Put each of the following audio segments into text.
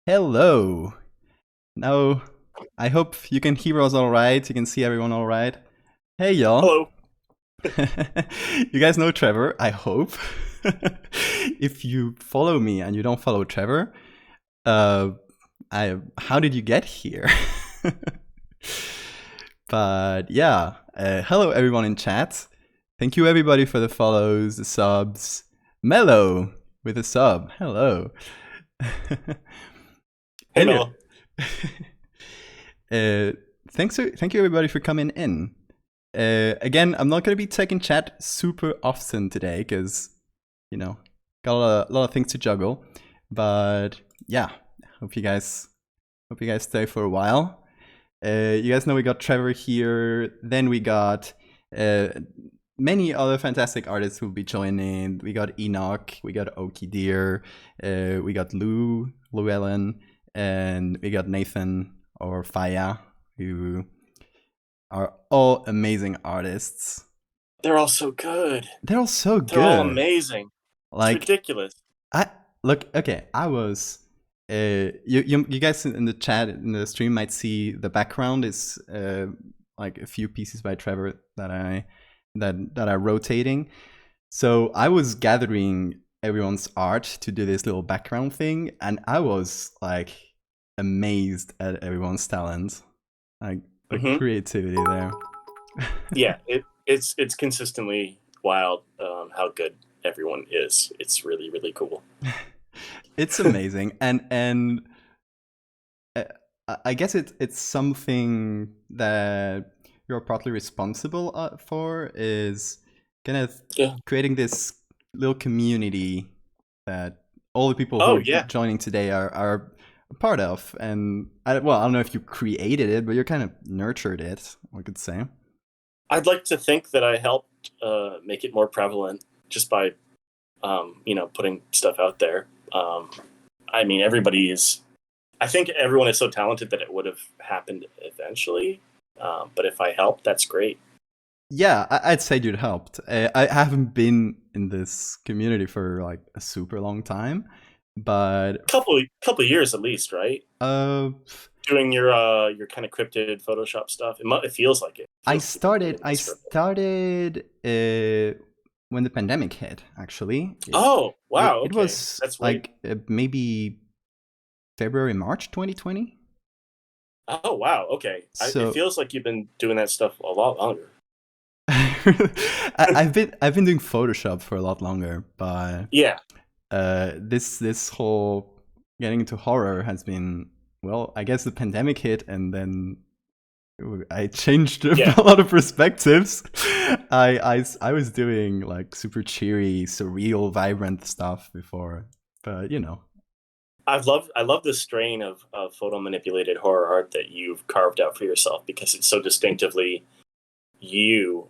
Hello. Now, I hope you can hear us all right. You can see everyone all right. Hey, y'all. Hello. You guys know Trevor, I hope. If you follow me and you don't follow Trevor, uh, how did you get here? But yeah, hello everyone in chat. Thank you everybody for the follows, the subs. Mello with a sub. Hello. Hey, Anyway, Melo. uh, thank you everybody for coming in. Again, I'm not gonna be taking chat super often today because got a lot of things to juggle. But yeah, hope you guys stay for a while. You guys know we got Trevor here. Then we got uh, many other fantastic artists who will be joining. We got Enoch, we got Oki Deer, we got Llewellyn, and we got Nathan or Faya, who are all amazing artists. They're all so good. They're all so They're all good. amazing. It's Like ridiculous. I look okay. I was. You guys in the chat in the stream might see the background is like a few pieces by Trevor that are rotating. So I was gathering everyone's art to do this little background thing, and I was like amazed at everyone's talent, like the hmm creativity there. Yeah, it's consistently wild how good everyone is. It's really really cool. It's amazing, and uh, I guess it's something that you're partly responsible for is kind of Yeah. creating this little community that all the people who Oh are yeah. joining today are a part of. And I don't know if you created it, but you kind of nurtured it, I could say. I'd like to think that I helped make it more prevalent just by putting stuff out there. I mean, everybody is. I think everyone is so talented that it would have happened eventually. But if I helped, that's great. Yeah, I'd say you'd helped. I haven't been in this community for like a super long time, but Couple years at least, right? uh, Doing your kind of cryptid Photoshop stuff. It feels like it. It I feels like you've been started. doing I this for a bit. started when the pandemic hit. Actually, Oh it, wow, it okay, was that's way. like maybe February, March, 2020. Oh wow, okay. It So feels like you've been doing that stuff a lot longer. I've been doing Photoshop for a lot longer, but Yeah, this whole getting into horror has been, well, I guess the pandemic hit, and then I changed a yeah. lot of perspectives. I was doing like super cheery, surreal, vibrant stuff before, but I love the strain of photo manipulated horror art that you've carved out for yourself because it's so distinctively you.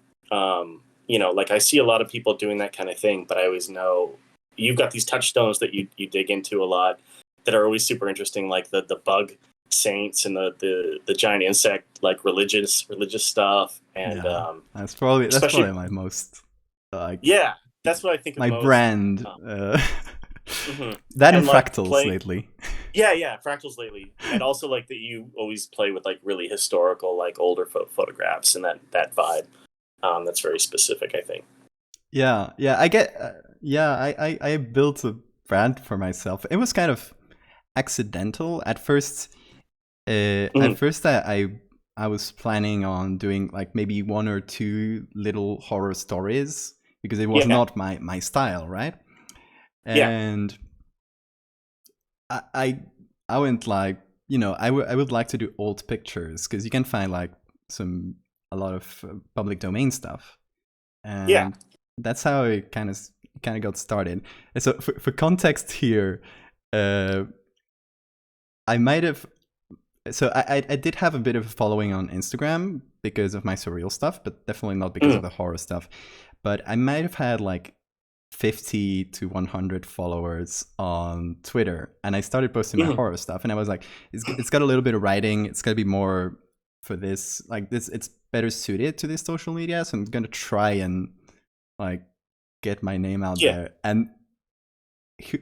Like I see a lot of people doing that kind of thing, but I always know you've got these touchstones that you dig into a lot that are always super interesting, like the bug saints and the giant insect like religious stuff, and yeah, that's probably especially my most like yeah, that's what I think of my most. brand. Um, mhm. That and And like fractals playing, lately. yeah, fractals lately, and also like that you always play with like really historical, like older photographs and that vibe. That's very specific, I think. Yeah, I get. Yeah, I built a brand for myself. It was kind of accidental at first. At Mhm. first, I was planning on doing like maybe one or two little horror stories because it was Yeah, not my style, right? yeah, And I I, I went like, I would like to do old pictures because you can find like a lot of public domain stuff, yeah. and that's how it kind of got started. And so for context here, uh, I might have. So I did have a bit of a following on Instagram because of my surreal stuff, but definitely not because of Mm. the horror stuff. But I might have had like 50 to 100 followers on Twitter, and I started posting my Mhm. horror stuff, and I was like, it's got a little bit of writing. It's gonna be more for this, like this. It's better suited to this social media, so I'm gonna try and like get my name out Yeah. there. And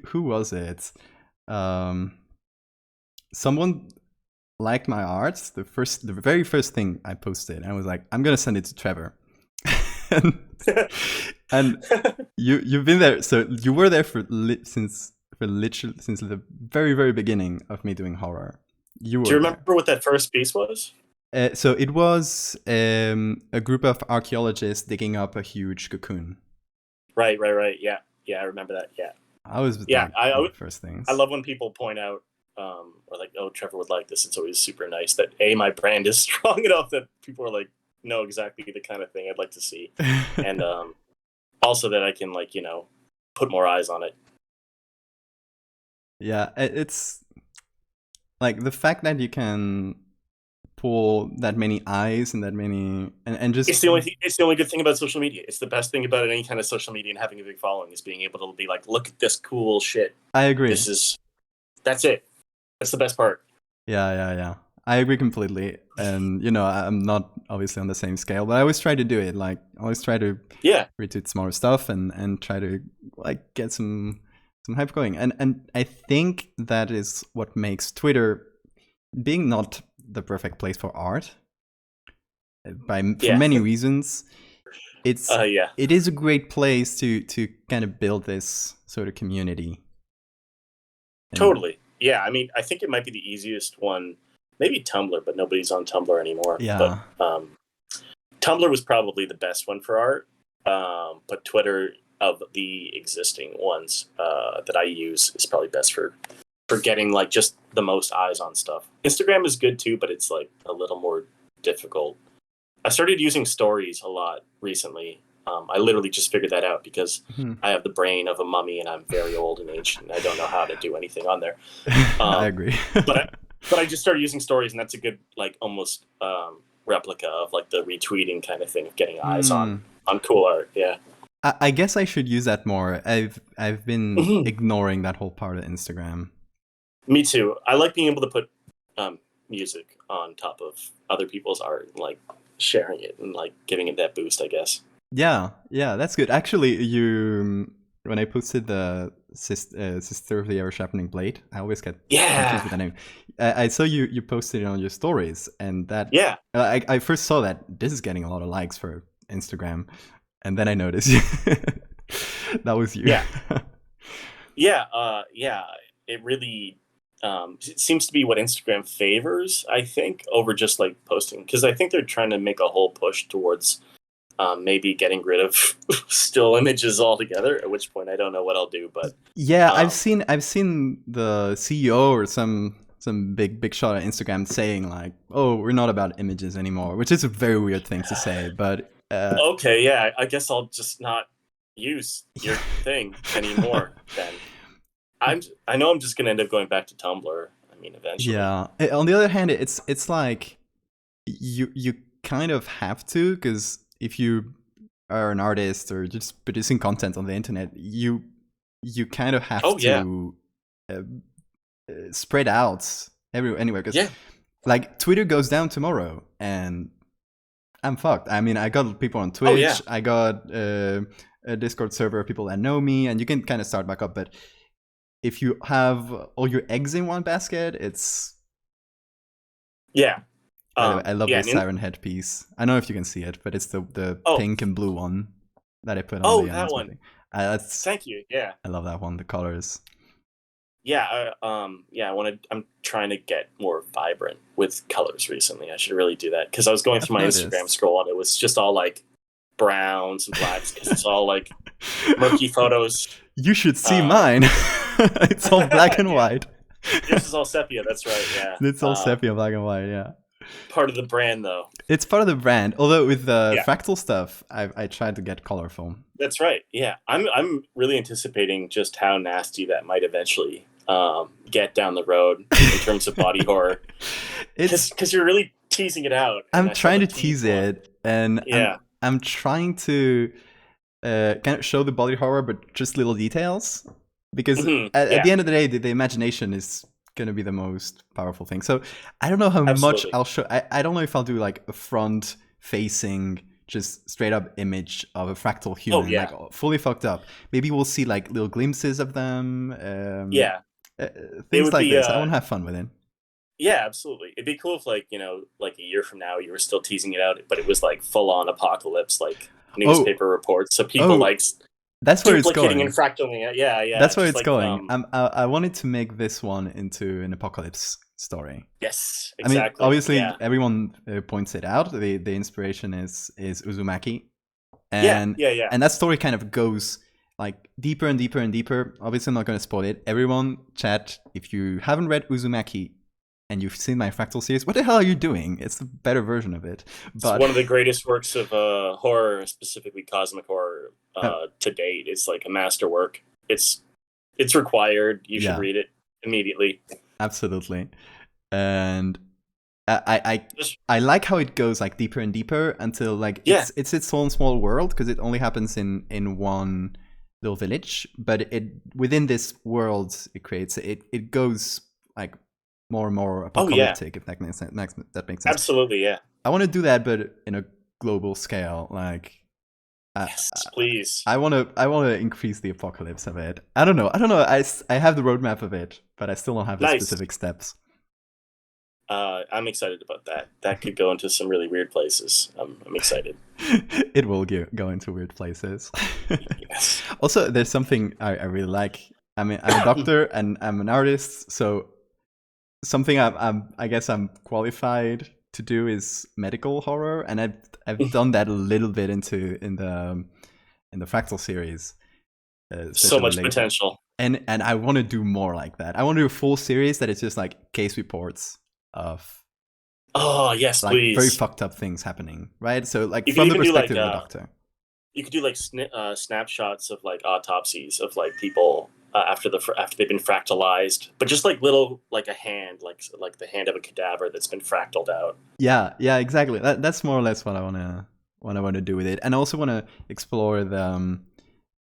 who was it? Um, someone liked my art, the very first thing I posted. I was like, I'm gonna send it to Trevor. and, and you've been there, so you were there since the very very beginning of me doing horror. You were Do you remember what that first piece was? So it was a group of archaeologists digging up a huge cocoon. Right. Yeah, I remember that. Yeah. I was I first things. I love when people point out, or like, oh, Trevor would like this. It's always super nice that my brand is strong enough that people are like, know exactly the kind of thing I'd like to see, and also that I can like put more eyes on it. Yeah, it's like the fact that you can pull that many eyes and that many and just it's the only good thing about social media. It's the best thing about any kind of social media and having a big following is being able to be like, look at this cool shit. I agree. That's it. That's the best part. Yeah. I agree completely. And I'm not obviously on the same scale, but I always try to do it. Like I always try to retweet smaller stuff and try to like get some hype going. And I think that is what makes Twitter being not the perfect place for art for many reasons. It is a great place to kind of build this sort of community. Totally. Yeah, I mean, I think it might be the easiest one. Maybe Tumblr, but nobody's on Tumblr anymore. Yeah. But Tumblr was probably the best one for art. But Twitter, of the existing ones that I use, is probably best for getting like just the most eyes on stuff. Instagram is good too, but it's like a little more difficult. I started using stories a lot recently. I literally just figured that out because I have the brain of a mummy and I'm very old and ancient and I don't know how to do anything on there. I agree. but I just started using stories, and that's a good like almost replica of like the retweeting kind of thing of getting eyes on cool art. Yeah. I guess I should use that more. I've been ignoring that whole part of Instagram. Me too. I like being able to put music on top of other people's art and like sharing it and like giving it that boost, I guess. Yeah, that's good. Actually, when I posted the Sister of the Ever Sharpening Blade, I always get confused with the name. I saw you posted it on your stories, and that I first saw that this is getting a lot of likes for Instagram, and then I noticed that was you. It really it seems to be what Instagram favors, I think, over just like posting, because I think they're trying to make a whole push towards maybe getting rid of still images altogether, at which point I don't know what I'll do. But I've seen the CEO or some big shot at Instagram saying like, oh, we're not about images anymore, which is a very weird thing to say, but okay, yeah, I guess I'll just not use your thing anymore then. I know I'm just gonna end up going back to Tumblr. I mean, eventually. Yeah. On the other hand, it's like you kind of have to, because if you are an artist or just producing content on the internet, you kind of have to spread out anywhere. Because like Twitter goes down tomorrow, and I'm fucked. I mean, I got people on Twitch. I got a Discord server of people that know me, and you can kind of start back up, but if you have all your eggs in one basket, it's I love this siren head piece. I don't know if you can see it, but it's the pink and blue one that I put on the that one. Thank you. Yeah, I love that one. The colors. Yeah, I'm trying to get more vibrant with colors recently. I should really do that, because I was going through my Instagram scroll and it was just all like browns and blacks, because it's all like murky photos. You should see mine. It's all black and white. This is all sepia. That's right. Yeah, it's all sepia, black and white. Yeah. Part of the brand, though. It's part of the brand. Although with the fractal stuff, I tried to get colorful. That's right. Yeah, I'm really anticipating just how nasty that might eventually get down the road in terms of body horror. Because you're really teasing it out. I'm trying to tease it, and I'm trying to kind of show the body horror, but just little details. Because at the end of the day, the imagination is gonna be the most powerful thing. So I don't know how much I'll show. I don't know if I'll do like a front facing, just straight up image of a fractal human, like fully fucked up. Maybe we'll see like little glimpses of them. Things like this. I want to have fun with it. Yeah, absolutely. It'd be cool if, like, like a year from now, you were still teasing it out, but it was like full on apocalypse, like Oh, newspaper reports. So people oh, like that's where it's duplicating and going. fractaling it. Yeah, yeah. That's where Just it's like, going. I wanted to make this one into an apocalypse story. yes, I mean, exactly. obviously, Yeah, everyone points it out. The inspiration is Uzumaki, yeah, and yeah, yeah. and that story kind of goes like deeper and deeper and deeper. Obviously, I'm not going to spoil it. Everyone, chat, if you haven't read Uzumaki and you've seen my Fractal series, what the hell are you doing? It's the better version of it. It's But one of the greatest works of horror, specifically cosmic horror, uh, to date. It's like a masterwork. It's required. You should yeah, read it immediately. absolutely. And I, I Just, I like how it goes like deeper and deeper until like yeah. it's its own small world because it only happens in one little village, but it within this world it creates it goes like more and more Oh yeah. apocalyptic, if that makes sense. That makes sense. Absolutely. Yeah. I want to do that, but in a global scale. Like Yes, please. I want to increase the apocalypse of it. I don't know. I have the roadmap of it, but I still don't have the Nice. specific steps. I'm excited about that. That could go into some really weird places. I'm excited. It will go into weird places. Yes. Also, there's something I really like. I mean, I'm a doctor and I'm an artist, so something I guess I'm qualified to do is medical horror, and I've done that a little bit in the Fractal series, So especially much later. potential. And I want to do more like that. I want to do a full series that is just like case reports of Oh yes, like very please. fucked up things happening, right? So like You could from the even do like perspective of a doctor. you could do like snapshots of like autopsies of like people after they've been fractalized, but just like little like a hand, like the hand of a cadaver that's been fractaled out. Yeah, exactly. That's more or less what I wanna do with it, and I also want to explore the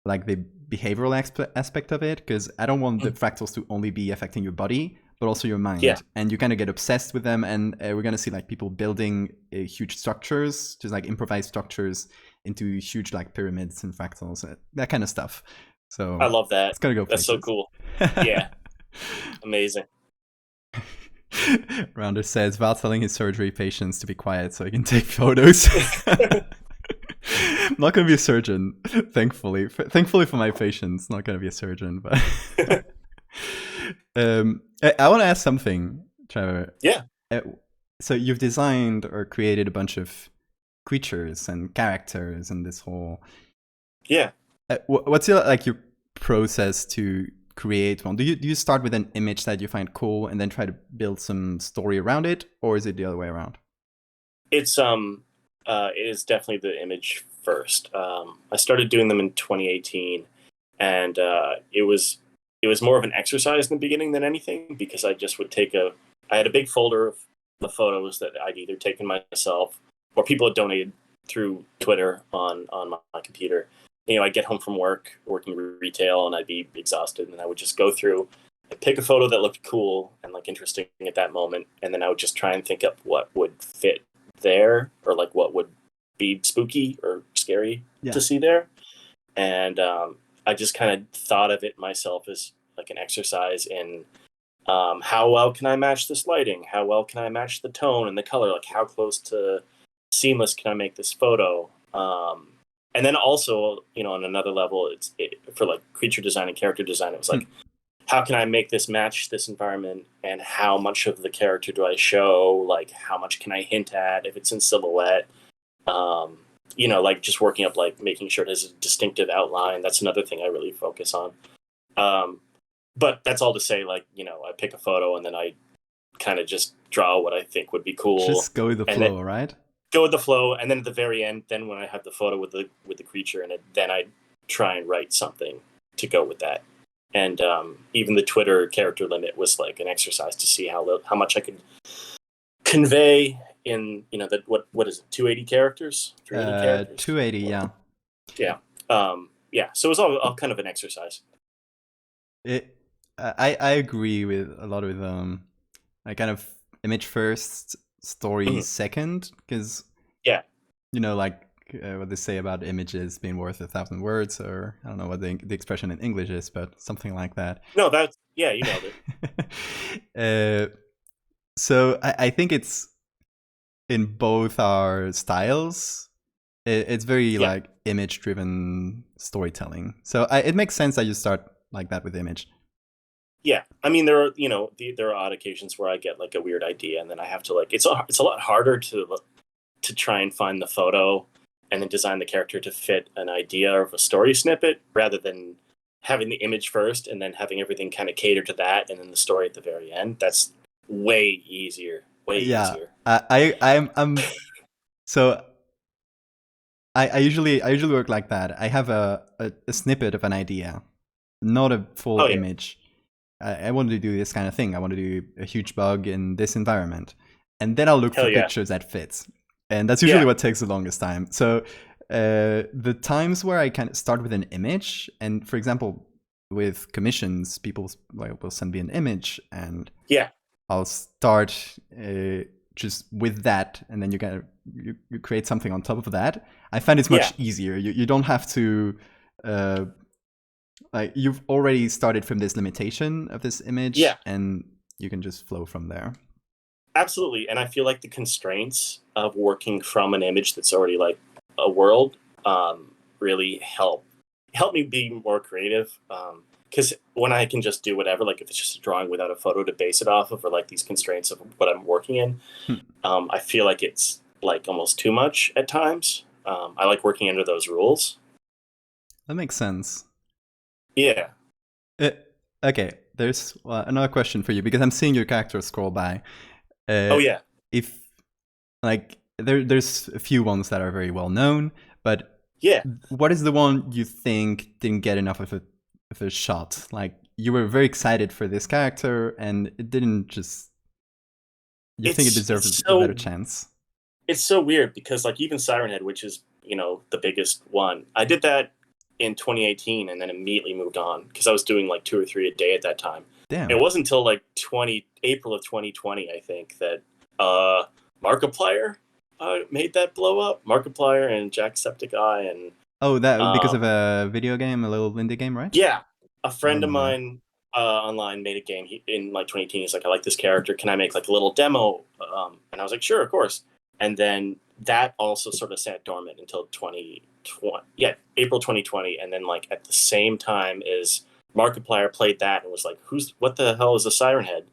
like the behavioral aspect of it, because I don't want the fractals to only be affecting your body, but also your mind. Yeah. And you kind of get obsessed with them, and we're gonna see like people building huge structures, just like improvised structures into huge like pyramids and fractals, that kind of stuff. So I love that. it's gonna go That's places. so cool. Yeah. Amazing. Rounder says Val telling his surgery patients to be quiet so he can take photos. I'm not going to be a surgeon, thankfully. Thankfully for my patients, not going to be a surgeon. But I want to ask something, Trevor. Yeah. So you've designed or created a bunch of creatures and characters and this whole. Yeah. What's your process to create one? Do you start with an image that you find cool and then try to build some story around it, or is it the other way around? It is definitely the image first. I started doing them in 2018, and it was more of an exercise in the beginning than anything, because I just would I had a big folder of the photos that I'd either taken myself or people had donated through Twitter on my computer. I'd get home from working retail, and I'd be exhausted, and I would just go through and pick a photo that looked cool and like interesting at that moment, and then I would just try and think up what would fit there, or like what would be spooky or scary to see there. And I just kind of thought of it myself as like an exercise in how well can I match this lighting? How well can I match the tone and the color? Like how close to seamless can I make this photo? And then also, on another level, for like creature design and character design, it was like, how can I make this match this environment, and how much of the character do I show? Like, how much can I hint at if it's in silhouette? Like just working up, like making sure it has a distinctive outline. That's another thing I really focus on. But that's all to say, like, I pick a photo and then I kind of just draw what I think would be cool. Just go with the flow, right? Go with the flow, and then at the very end, then when I have the photo with the creature in it, then I try and write something to go with that. And even the Twitter character limit was like an exercise to see how much I could convey in what is it, 280 characters, 380 characters, 280, yeah. So it was all kind of an exercise. I agree with a lot of I kind of image first, story second, because like what they say about images being worth 1,000 words, or I don't know what the expression in English is, but something like that. No, that's you nailed it. So I think it's in both our styles. It's very Yeah, like image driven storytelling. So it makes sense that you start like that with image. yeah. I mean, there are there are odd occasions where I get like a weird idea, and then I have to like it's a lot harder to try and find the photo and then design the character to fit an idea of a story snippet rather than having the image first and then having everything kind of cater to that and then the story at the very end. That's way easier. Way Yeah, easier. I'm so I usually work like that. I have a snippet of an idea, not a full Oh yeah. image. I want to do this kind of thing. I want to do a huge bug in this environment, and then I'll look for Hell yeah. pictures that fits. And that's usually Yeah. what takes the longest time. So the times where I can start with an image, and for example, with commissions, people will send me an image, and Yeah. I'll start just with that, and then you create something on top of that. I find it's Yeah. much easier. You don't have to uh, like you've already started from this limitation of this image, Yeah. and you can just flow from there. Absolutely. And I feel like the constraints of working from an image that's already like a world really help me be more creative. Because when I can just do whatever, like if it's just a drawing without a photo to base it off of, or like these constraints of what I'm working in, Hmm, I feel like it's like almost too much at times. I like working under those rules. that makes sense. Yeah. Uh, okay, there's another question for you because I'm seeing your character scroll by. Oh Uh, yeah. if like there's a few ones that are very well known, but Yeah. what is the one you think didn't get enough of a shot? Like you were very excited for this character, and it didn't just. You think it deserves a better chance? It's so weird because like even Siren Head, which is the biggest one, I did that in 2018 and then immediately moved on because I was doing like 2 or 3 a day at that time. Damn. It wasn't until like April of 2020, I think, that Markiplier made that blow up. Markiplier and Jacksepticeye and Oh, that because of um, a video game, a little indie game, right? yeah, a I friend of remember that. mine online made a game in like 2018. He's like, I like this character. Can I make like a little demo? And I was like, sure, of course. And then that also sort of sat dormant until 2020. Yeah, April 2020. And then like at the same time as Markiplier played that and was like, what the hell is a Siren Head?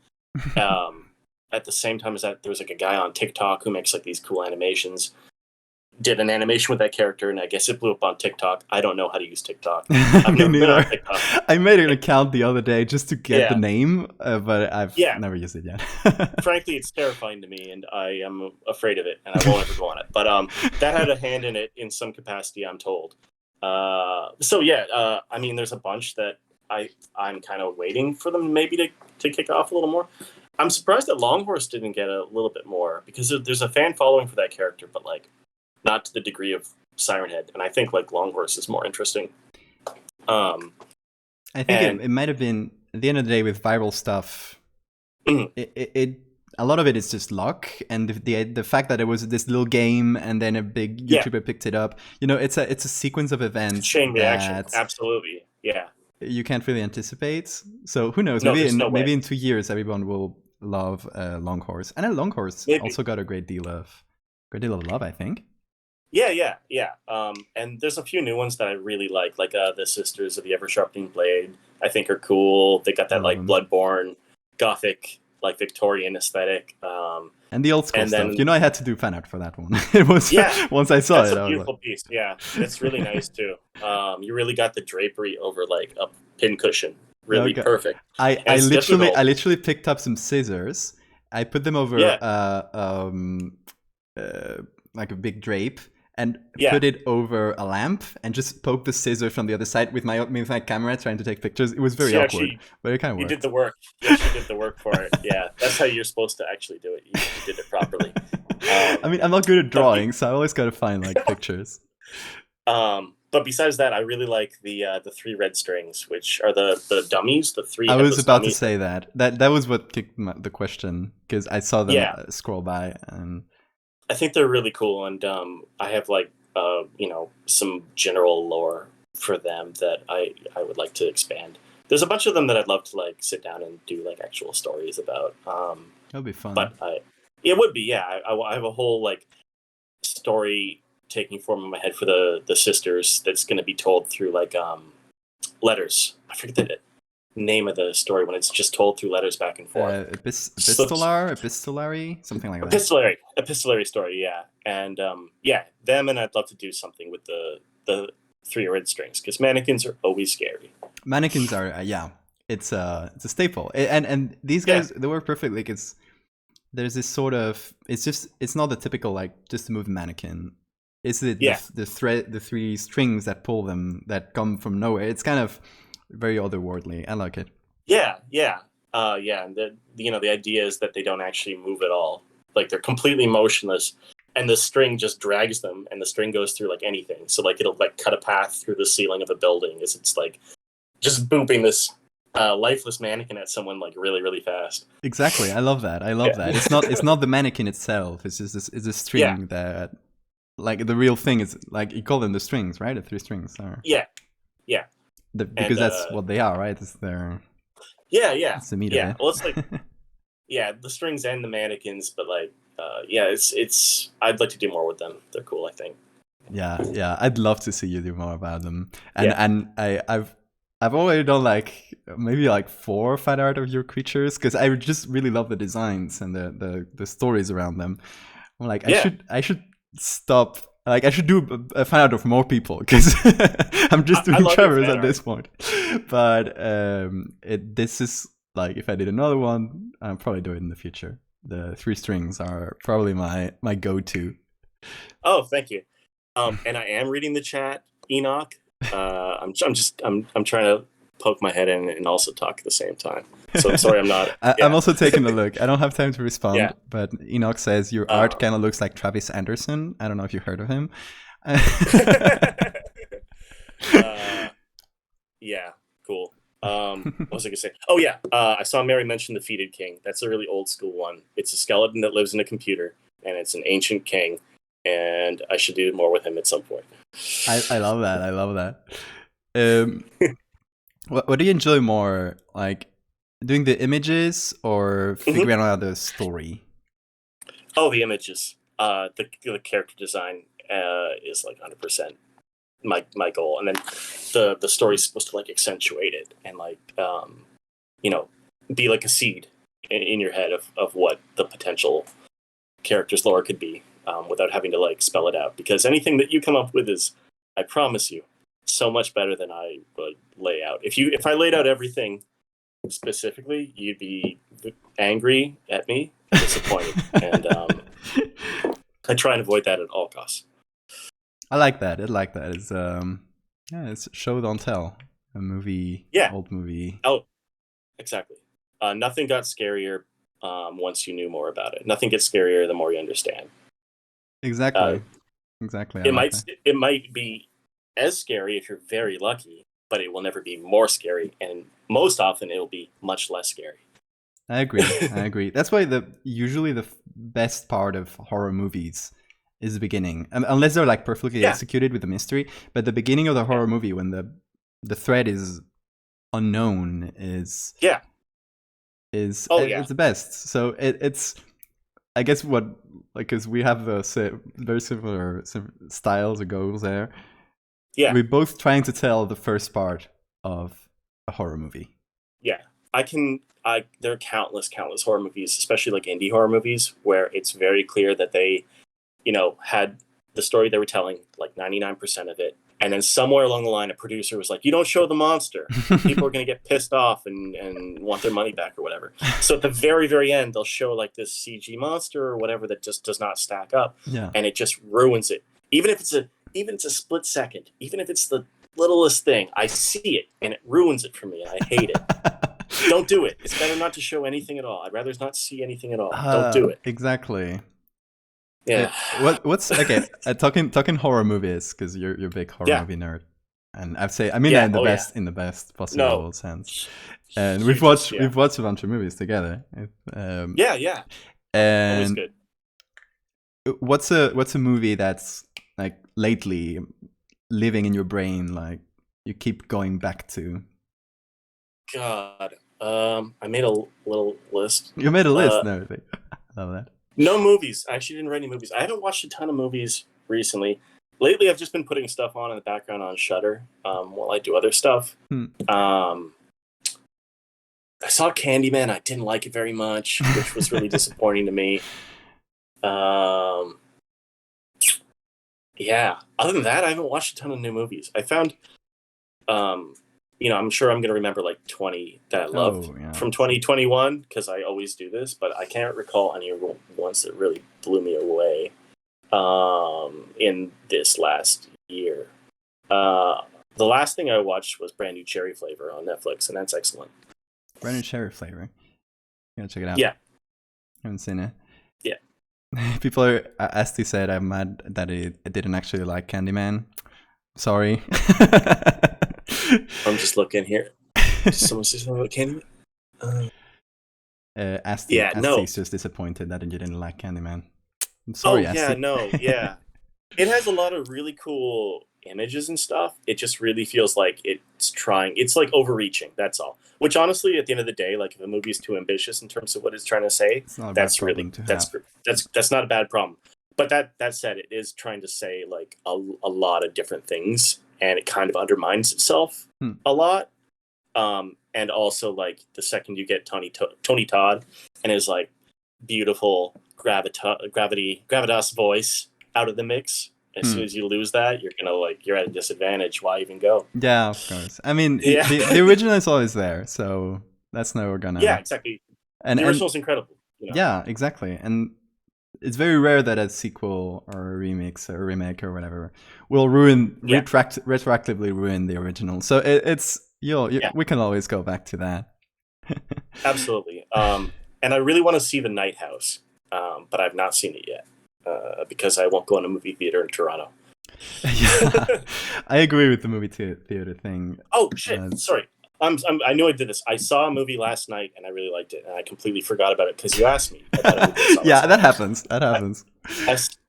At the same time as that, there was like a guy on TikTok who makes like these cool animations. Did an animation with that character, and I guess it blew up on TikTok. I don't know how to use TikTok. I've Me never been on neither. TikTok. I made an account the other day just to get the Yeah, name, but I've yeah. never used it yet. Frankly, it's terrifying to me, and I am afraid of it, and I won't ever go on it. But that had a hand in it in some capacity, I'm told. So yeah, I mean, there's a bunch that I'm kind of waiting for them maybe to kick off a little more. I'm surprised that Longhorse didn't get a little bit more because there's a fan following for that character, but like not to the degree of Siren Head, and I think like Longhorse is more interesting. I think And it might have been at the end of the day with viral stuff. It a lot of it is just luck, and the fact that it was this little game and then a big yeah, YouTuber picked it up. It's a sequence of events chain reaction, that absolutely, yeah. you can't really anticipate. So who knows? No, there's no way. Maybe in 2 years everyone will love Longhorse, and Longhorse Maybe. also got a great deal of love, I think. Yeah. And there's a few new ones that I really like the Sisters of the Ever Sharpening Blade. I think are cool. They got I that love like them. Bloodborne, gothic, like Victorian aesthetic. And the old school And stuff. then I had to do fan art for that one. It was yeah, once I saw that's it, a I was like, beautiful piece. Yeah, it's really nice too. You really got the drapery over like a pincushion. Really okay. perfect. I, And I it's literally difficult. I literally picked up some scissors. I put them over Yeah, like a big drape and yeah. put it over a lamp and just poked the scissors from the other side with my camera trying to take pictures. It was very She awkward, actually, but it kind of you did worked. the work. Yeah, she did the work for it. Yeah, that's how you're supposed to actually do it. You did it properly. I mean, I'm not good at But drawing, so I always gotta find like pictures. but besides that, I really like the three red strings, which are the dummies, the three I was headless about to dummies. say that was what kicked the question because I saw them Yeah, scroll by and I think they're really cool, and I have like some general lore for them that I would like to expand. There's a bunch of them that I'd love to like sit down and do like actual stories about. That'll be fun. But it would be, yeah. I have a whole like story taking form in my head for the sisters that's going to be told through like letters. I forget the name of the story when it's just told through letters back and forth. Epistolary, something like that. Epistolary story, yeah. And them, and I'd love to do something with the 3 red strings because mannequins are always scary. Mannequins are it's a staple, and these guys they work perfectly because there's this sort of it's not the typical like just to move a mannequin. It's the thread, the 3 strings that pull them that come from nowhere. It's kind of very otherworldly. I like it. Yeah. And the idea is that they don't actually move at all. Like they're completely motionless, and the string just drags them, and the string goes through like anything. So like it'll like cut a path through the ceiling of a building as it's like just booping this lifeless mannequin at someone like really, really fast. Exactly. I love that. It's not the mannequin itself. It's just it's a string that like the real thing is like you call them the strings, right? The 3 strings. Yeah. Because that's what they are, right? It's their It's the meat of it. Well, it's like the strings and the mannequins, but like it's I'd like to do more with them. They're cool, I think. Yeah. I'd love to see you do more about them. And I've already done like maybe like 4 fan art of your creatures because I just really love the designs and the stories around them. I'm like I should stop. Like I should do a fan art of more people because I'm just doing Trevor's at this point. But this is like if I did another one, I'll probably do it in the future. The 3 strings are probably my go-to. Oh, thank you. And I am reading the chat, Enoch. I'm trying to poke my head in and also talk at the same time. So I'm sorry I'm not. I'm also taking a look. I don't have time to respond, but Enoch says your art kind of looks like Travis Anderson. I don't know if you heard of him. Yeah, cool. What was I gonna say? Oh yeah, I saw Mary mention the Defeated King. That's a really old school one. It's a skeleton that lives in a computer, and it's an ancient king. And I should do more with him at some point. I love that. I love that. What do you enjoy more, like doing the images or figuring out the story? Oh, the images. The character design is like 100% my goal, and then the story's supposed to like accentuate it and like be like a seed in your head of what the potential character's lore could be, without having to like spell it out. Because anything that you come up with is, I promise you, so much better than I would lay out. If I laid out everything specifically, you'd be angry at me, and disappointed, and I try and avoid that at all costs. I like that. It's show don't tell. A movie, old movie. Oh, exactly. Nothing got scarier once you knew more about it. Nothing gets scarier the more you understand. Exactly. It might be as scary if you're very lucky, but it will never be more scary, and most often it will be much less scary. I agree. That's why usually the best part of horror movies is the beginning, unless they're like perfectly executed with the mystery. But the beginning of the horror movie, when the thread is unknown, is it's the best. So it's I guess because we have very similar styles or goals there. Yeah, we're both trying to tell the first part of a horror movie. Yeah, there are countless horror movies, especially like indie horror movies, where it's very clear that they, had the story they were telling, like 99% of it, and then somewhere along the line, a producer was like, "You don't show the monster. People are going to get pissed off and want their money back or whatever." So at the very, very end, they'll show like this CG monster or whatever that just does not stack up, and it just ruins it. Even if it's a split second, even if it's the littlest thing, I see it and it ruins it for me, and I hate it. Don't do it. It's better not to show anything at all. I'd rather not see anything at all. Don't do it. Exactly. Yeah. What's okay? Talking horror movies, because you're a big horror movie nerd, and I mean that in the best possible sense. And we've watched a bunch of movies together. And always good. What's a movie that's like lately living in your brain, like you keep going back to? God, I made a little list. You made a list and everything. I love that. No movies. I actually didn't write any movies. I haven't watched a ton of movies recently. Lately, I've just been putting stuff on in the background on Shudder while I do other stuff. I saw Candyman. I didn't like it very much, which was really disappointing to me. Yeah. Other than that, I haven't watched a ton of new movies. I found, I'm sure I'm going to remember like 20 that I loved from 2021 because I always do this, but I can't recall any ones that really blew me away in this last year. The last thing I watched was Brand New Cherry Flavor on Netflix, and that's excellent. Brand New Cherry Flavor. You gotta check it out. Yeah. Haven't seen it. Yeah. People are, as they said, I'm mad that I didn't actually like Candyman. Sorry. I'm just looking here. Did someone say something about Candyman? Asty's just disappointed that you didn't like Candyman. I'm sorry, Asty. It has a lot of really cool images and stuff. It just really feels like it's like overreaching, that's all. Which honestly, at the end of the day, like if a movie is too ambitious in terms of what it's trying to say, that's not a bad problem. But that said, it is trying to say like a lot of different things, and it kind of undermines itself a lot. And also like the second you get Tony Todd and his like beautiful gravitas voice out of the mix, as soon as you lose that, you're at a disadvantage. Why even go? Yeah, of course. I mean, the original is always there, so that's never gonna. Yeah, exactly. And the original's incredible. Yeah, exactly. And it's very rare that a sequel or a remix or a remake or whatever will retroactively ruin the original. So we can always go back to that. Absolutely. And I really want to see The Night House, but I've not seen it yet because I won't go in a movie theater in Toronto. Yeah, I agree with the movie theater thing. Oh shit! Sorry. I knew I did this. I saw a movie last night and I really liked it, and I completely forgot about it because you asked me. Yeah, that happens. That happens.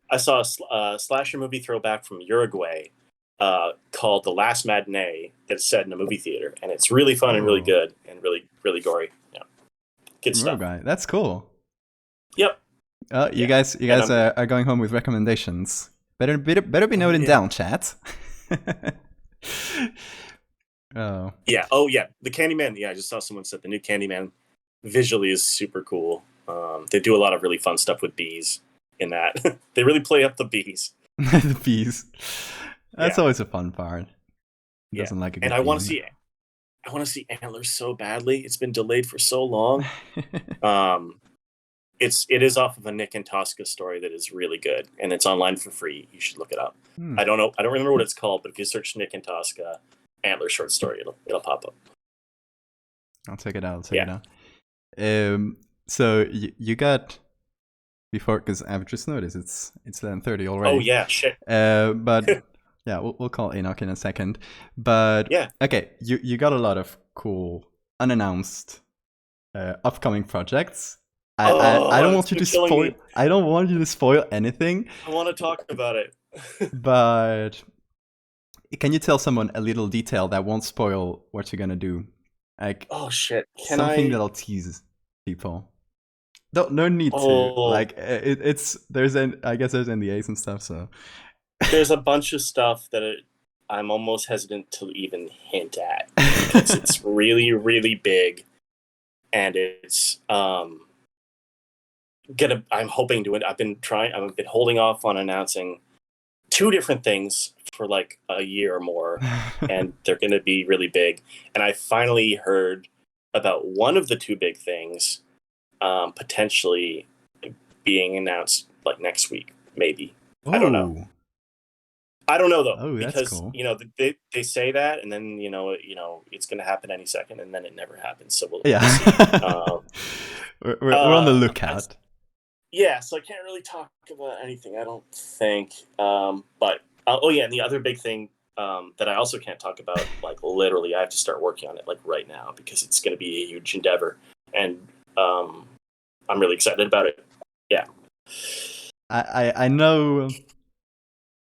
I saw a slasher movie throwback from Uruguay called The Last Matinee that's set in a movie theater, and it's really fun and really good and really, really gory. Yeah, good stuff. Uruguay. That's cool. Yep. You guys are going home with recommendations. Better be noted down, chat. Oh. Yeah. Oh, yeah. The Candyman. Yeah, I just saw someone said the new Candyman visually is super cool. They do a lot of really fun stuff with bees in that. They really play up the bees. The bees. That's always a fun part. Who doesn't like a good I want to see Antlers so badly. It's been delayed for so long. It is off of a Nick and Tosca story that is really good, and it's online for free. You should look it up. I don't know. I don't remember what it's called, but if you search Nick and Tosca Antler short story, it'll pop up. I'll check it out. So you got before, because I've just noticed it's 11:30 already. Oh yeah, shit. But yeah, we'll call Enoch in a second. But yeah, okay, you got a lot of cool unannounced upcoming projects. I don't want you to spoil. I don't want you to spoil anything. I want to talk about it. But can you tell someone a little detail that won't spoil what you're gonna do? Like, oh shit, something that'll tease people. No need to. Like, I guess there's NDAs and stuff. So there's a bunch of stuff that I'm almost hesitant to even hint at because it's really, really big, and it's I'm hoping to. I've been holding off on announcing 2 different things for like a year or more, and they're going to be really big. And I finally heard about one of the 2 big things potentially being announced like next week, maybe. Ooh. I don't know. I don't know though, oh, because cool. they say that, and then it's going to happen any second, and then it never happens. So we'll we're on the lookout. So I can't really talk about anything, I don't think. But and the other big thing that I also can't talk about, like literally, I have to start working on it like right now because it's going to be a huge endeavor, and I'm really excited about it. Yeah, I know.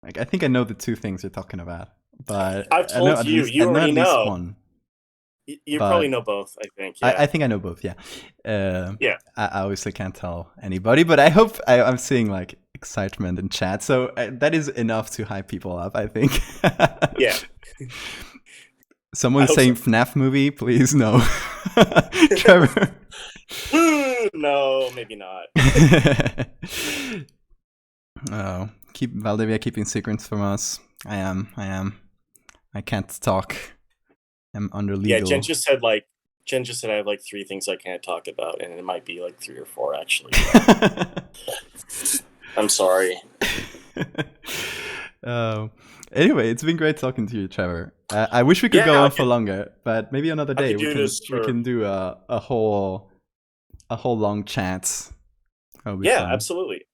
Like, I think I know the 2 things you're talking about, but I've told you already know. One. You probably but know both, I think. I Yeah. think I know both. Yeah. Yeah. I obviously can't tell anybody, but I hope I'm seeing like excitement in chat. So that is enough to hype people up, I think. Yeah. I Someone hope so. saying FNAF movie, please no. Trevor. No, maybe not. Oh, keep Valdevia keeping secrets from us. I am. I can't talk. I'm under Yeah, legal. Jen just said I have like 3 things I can't talk about, and it might be like 3 or 4 actually. I'm sorry. Anyway, it's been great talking to you, Trevor. I wish we could Yeah, go on for longer, but maybe another I day could do this we for. can do a whole long chat. That'll be Yeah, fun. absolutely.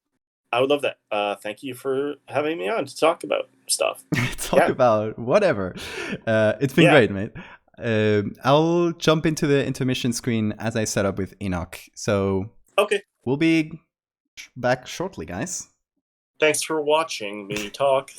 I would love that. Thank you for having me on to talk about stuff. Talk Yeah. about whatever. It's been Yeah. great, mate. I'll jump into the intermission screen as I set up with Enoch. So Okay. we'll be back shortly, guys. Thanks for watching me talk.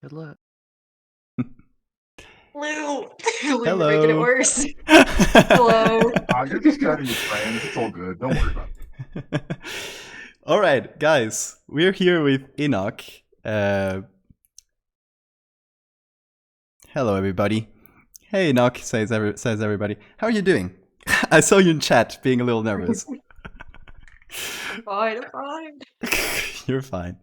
Good luck. Lou, Lou, you're Hello. making it worse. Hello. You're just chatting with friends. It's all good. Don't worry about it. All right, guys, we're here with Enoch. Hello, everybody. Hey, Enoch, says everybody. How are you doing? I saw you in chat being a little nervous. I'm fine. You're fine.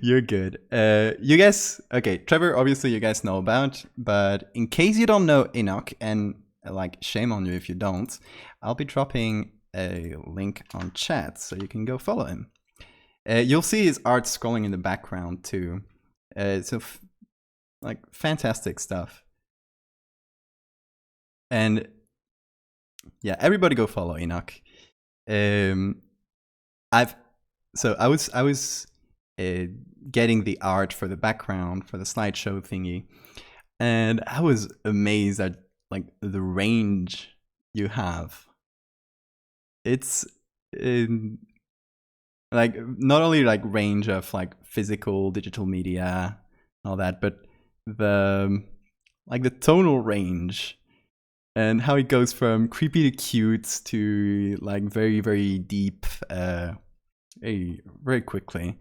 You're good. You guys, okay, Trevor, obviously you guys know about, but in case you don't know Enoch, and like shame on you if you don't, I'll be dropping a link on chat so you can go follow him. You'll see his art scrolling in the background too. So like fantastic stuff. And yeah, everybody go follow Enoch. I was getting the art for the background for the slideshow thingy, and I was amazed at like the range you have. It's like not only like range of like physical digital media all that, but the like the tonal range and how it goes from creepy to cute to like very, very deep very quickly.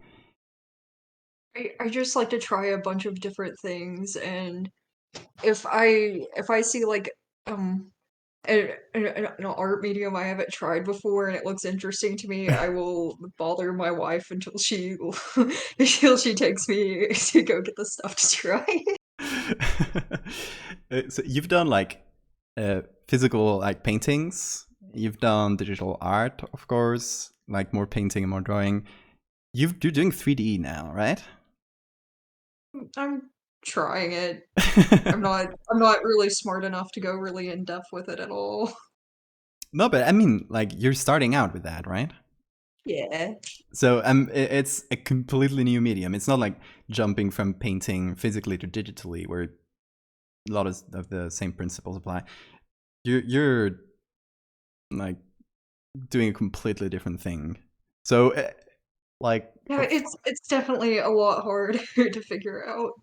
I just like to try a bunch of different things, and if I see like an art medium I haven't tried before and it looks interesting to me, I will bother my wife until she takes me to go get the stuff to try. So you've done like physical like paintings, you've done digital art, of course, like more painting and more drawing. You're doing 3D now, right? I'm trying it. I'm not really smart enough to go really in depth with it at all. No, but I mean, like you're starting out with that, right? Yeah. So it's a completely new medium. It's not like jumping from painting physically to digitally, where a lot of the same principles apply. You're like doing a completely different thing. So like Yeah, it's definitely a lot harder to figure out.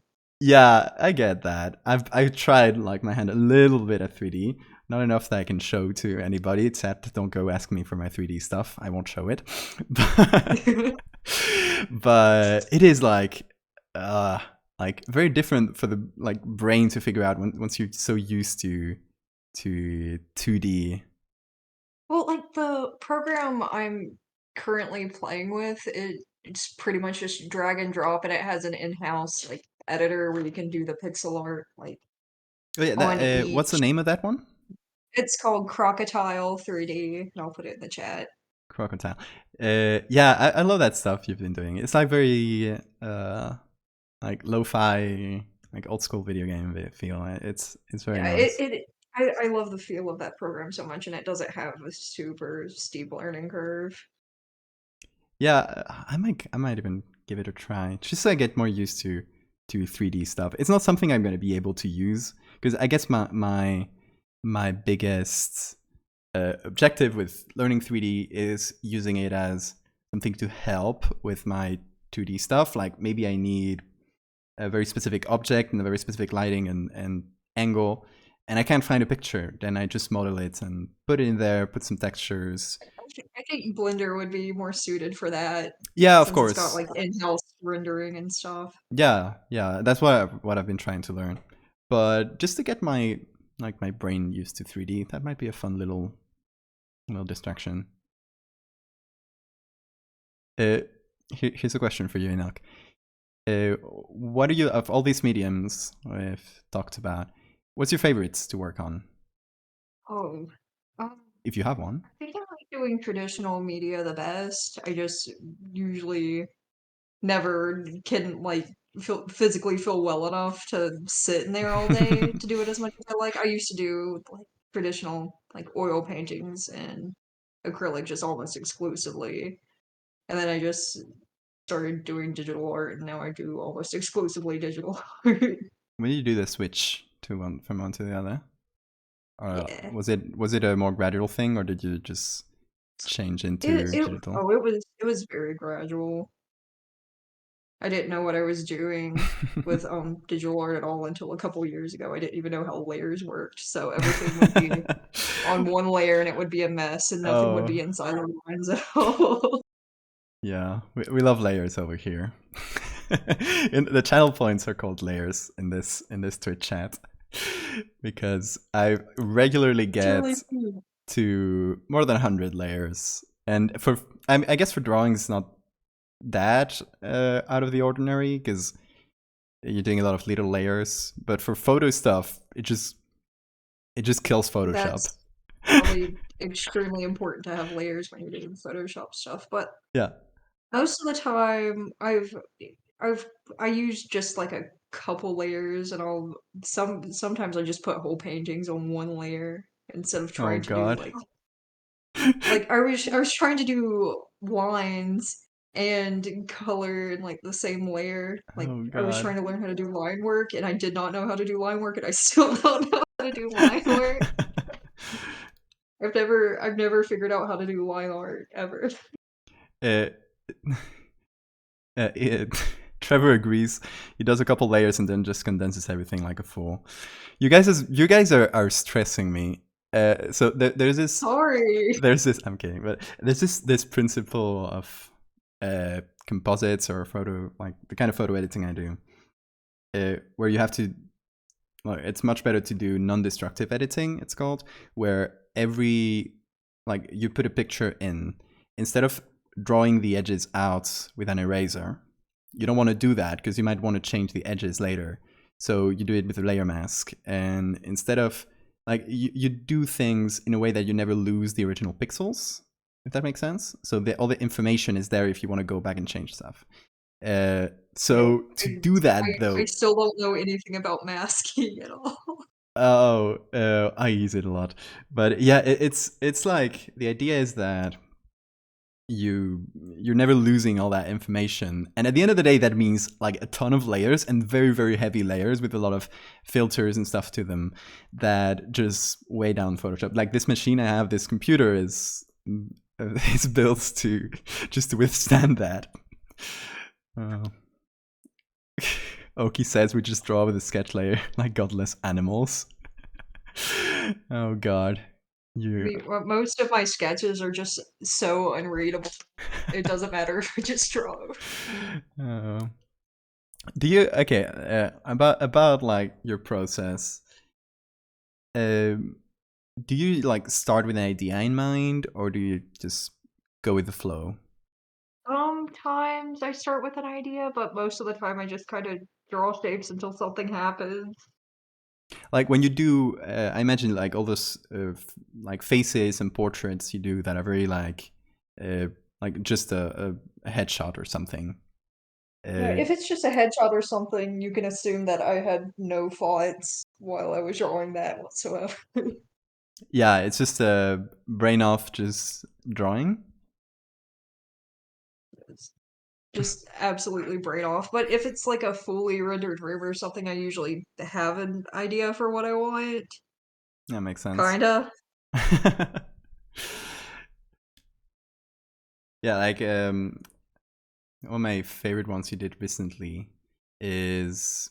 yeah, I get that. I've tried like my hand a little bit at 3D. Not enough that I can show to anybody. It's sad. Don't go ask me for my 3D stuff. I won't show it. But it is like very different for the like brain to figure out once you're so used to 2D. Well, like the program I'm currently playing with, it's pretty much just drag and drop, and it has an in-house like editor where you can do the pixel art like Oh yeah, on what's the each. name of that one? It's called Crocodile 3D, and I'll put it in the chat. Crocodile. Yeah, I love that stuff you've been doing. It's like very like lo-fi, like old school video game feel. It's very Yeah, nice. I love the feel of that program so much, and it doesn't have a super steep learning curve. Yeah, I might even give it a try just so I get more used to 3D stuff. It's not something I'm going to be able to use because I guess my biggest objective with learning 3D is using it as something to help with my 2D stuff. Like maybe I need a very specific object and a very specific lighting and angle, and I can't find a picture. Then I just model it and put it in there, put some textures. I think Blender would be more suited for that. Yeah, of Since it's got course. like in-house rendering and stuff. Yeah, that's what I've been trying to learn. But just to get my brain used to 3D, that might be a fun little distraction. Here's a question for you, Enoch. What are you, of all these mediums we've talked about, what's your favorites to work on? Oh, If you have one. I think I like doing traditional media the best. I just usually never can like physically feel well enough to sit in there all day to do it as much as I like. I used to do like traditional like oil paintings and acrylic just almost exclusively. And then I just started doing digital art, and now I do almost exclusively digital art. When did you do the switch to one from one to the other? Yeah. Was it a more gradual thing, or did you just change into digital? It was very gradual. I didn't know what I was doing with digital art at all until a couple years ago. I didn't even know how layers worked, so everything would be on one layer and it would be a mess, and nothing would be Oh, inside the lines at all. yeah, we love layers over here. The channel points are called layers in this Twitch chat because I regularly It's get really cool. to more than 100 layers, and I guess for drawing it's not that out of the ordinary because you're doing a lot of little layers, but for photo stuff it just kills Photoshop. That's probably extremely important to have layers when you're doing Photoshop stuff, but Yeah. most of the time I use just like a couple layers, and sometimes I just put whole paintings on one layer instead of Oh trying to do God. like I was trying to do lines and color in like the same layer. Like Oh I was God. trying to learn how to do line work, and I did not know how to do line work, and I still don't know how to do line work. I've never figured out how to do line art ever. uh, it, Trevor agrees. He does a couple layers and then just condenses everything like a fool. You guys are stressing me. So there's this. Sorry. I'm kidding, but there's this principle of composites or photo, like the kind of photo editing I do, where you have to. Well, it's much better to do non-destructive editing. It's called, where you put a picture in instead of drawing the edges out with an eraser. You don't want to do that because you might want to change the edges later. So you do it with a layer mask, and instead of you do things in a way that you never lose the original pixels, if that makes sense. So all the information is there if you want to go back and change stuff. So to do that though, I still don't know anything about masking at all. oh, I use it a lot, but yeah, it's like the idea is that you're never losing all that information, and at the end of the day that means like a ton of layers and very, very heavy layers with a lot of filters and stuff to them that just weigh down Photoshop. Like this machine I have, this computer is built to just to withstand that. Oki says we just draw with a sketch layer like godless animals. Oh God. You. Most of my sketches are just so unreadable. It doesn't matter if I just draw. Uh, do you okay? About like your process. Do you like start with an idea in mind, or do you just go with the flow? Sometimes I start with an idea, but most of the time I just kind of draw shapes until something happens. Like when you do, I imagine like all those like faces and portraits you do that are very like just a headshot or something. Yeah, if it's just a headshot or something, you can assume that I had no thoughts while I was drawing that whatsoever. Yeah, it's just a brain off, just drawing. It's just absolutely brain off. But if it's like a fully rendered room or something, I usually have an idea for what I want. That makes sense. Kinda. Yeah, like one of my favorite ones you did recently is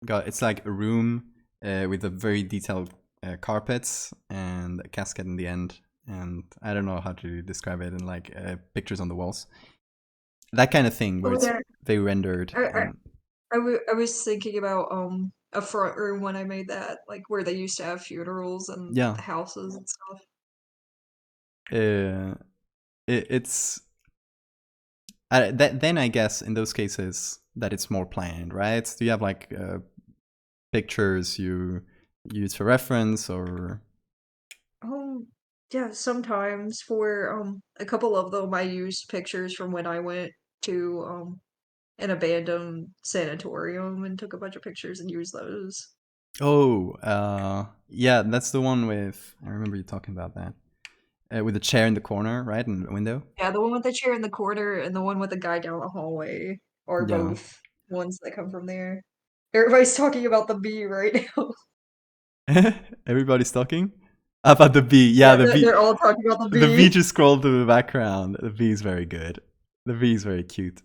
it's like a room with a very detailed carpets and a casket in the end, and I don't know how to describe it, and like pictures on the walls, that kind of thing where Oh, it's there. very rendered. I, I was thinking about a front room when I made that, like where they used to have funerals and Yeah, houses and stuff. it's then I guess in those cases that it's more planned, right? Do you have like pictures you use for reference, or Yeah, sometimes for a couple of them I used pictures from when I went to an abandoned sanatorium and took a bunch of pictures and used those. yeah, that's the one with, I remember you talking about that, with the chair in the corner, right, in the window. Yeah, the one with the chair in the corner and the one with the guy down the hallway are Yeah. both ones that come from there. Everybody's talking about the bee right now. Everybody's talking about the bee. Yeah, Yeah, the bee. they're all talking about the The bee bee. just scrolled to the background. The bee is very good. The bee is very cute.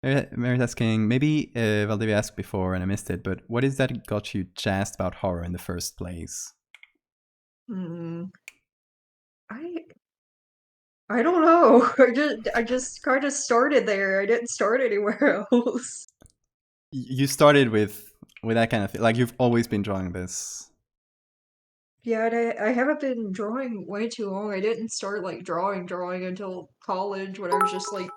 Mary's asking, maybe Valdevia asked before and I missed it, but what is that got you jazzed about horror in the first place? Hmm. I I don't know. I just kind of started there. I didn't start anywhere else. You started with that kind of thing. Like you've always been drawing this. Yeah, and I haven't been drawing way too long. I didn't start like drawing until college when I was just like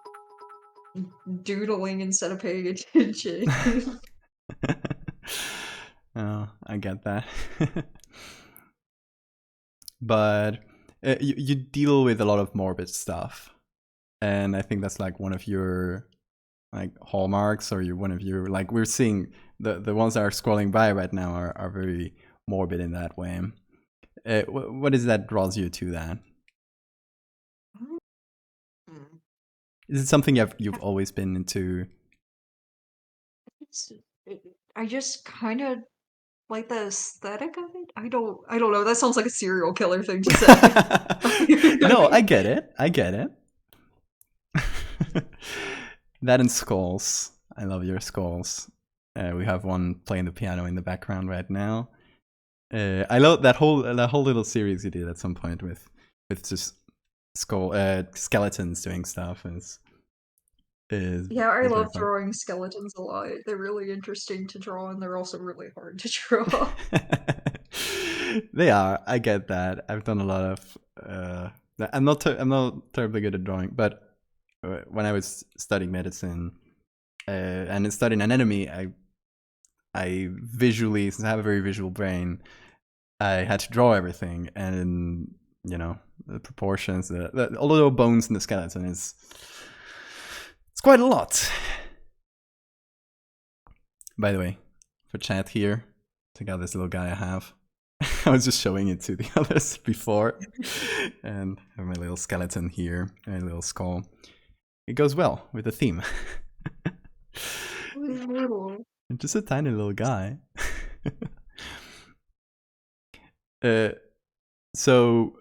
doodling instead of paying attention. Oh, I get that. But you deal with a lot of morbid stuff, and I think that's like one of your like hallmarks, or one of your, like, we're seeing the ones that are scrolling by right now are very morbid in that way. What is that draws you to that? Hmm. Is it something you've always been into? It's- I just kind of like the aesthetic of it. I don't know. That sounds like a serial killer thing to say. No, I get it. I get it. That and skulls. I love your skulls. We have one playing the piano in the background right now. I love that whole little series you did at some point with just skeletons doing stuff. Yeah, I Is very love fun. drawing skeletons a lot. They're really interesting to draw, and they're also really hard to draw. They are. I get that. I've done a lot of. I'm not terribly good at drawing, but when I was studying medicine and studying anatomy, I visually, since I have a very visual brain, I had to draw everything, and the proportions, all the little bones in the skeleton it's quite a lot. By the way, for chat here, check out this little guy I have. I was just showing it to the others before, and I have my little skeleton here, my little skull. It goes well with the theme. Just a tiny little guy. So,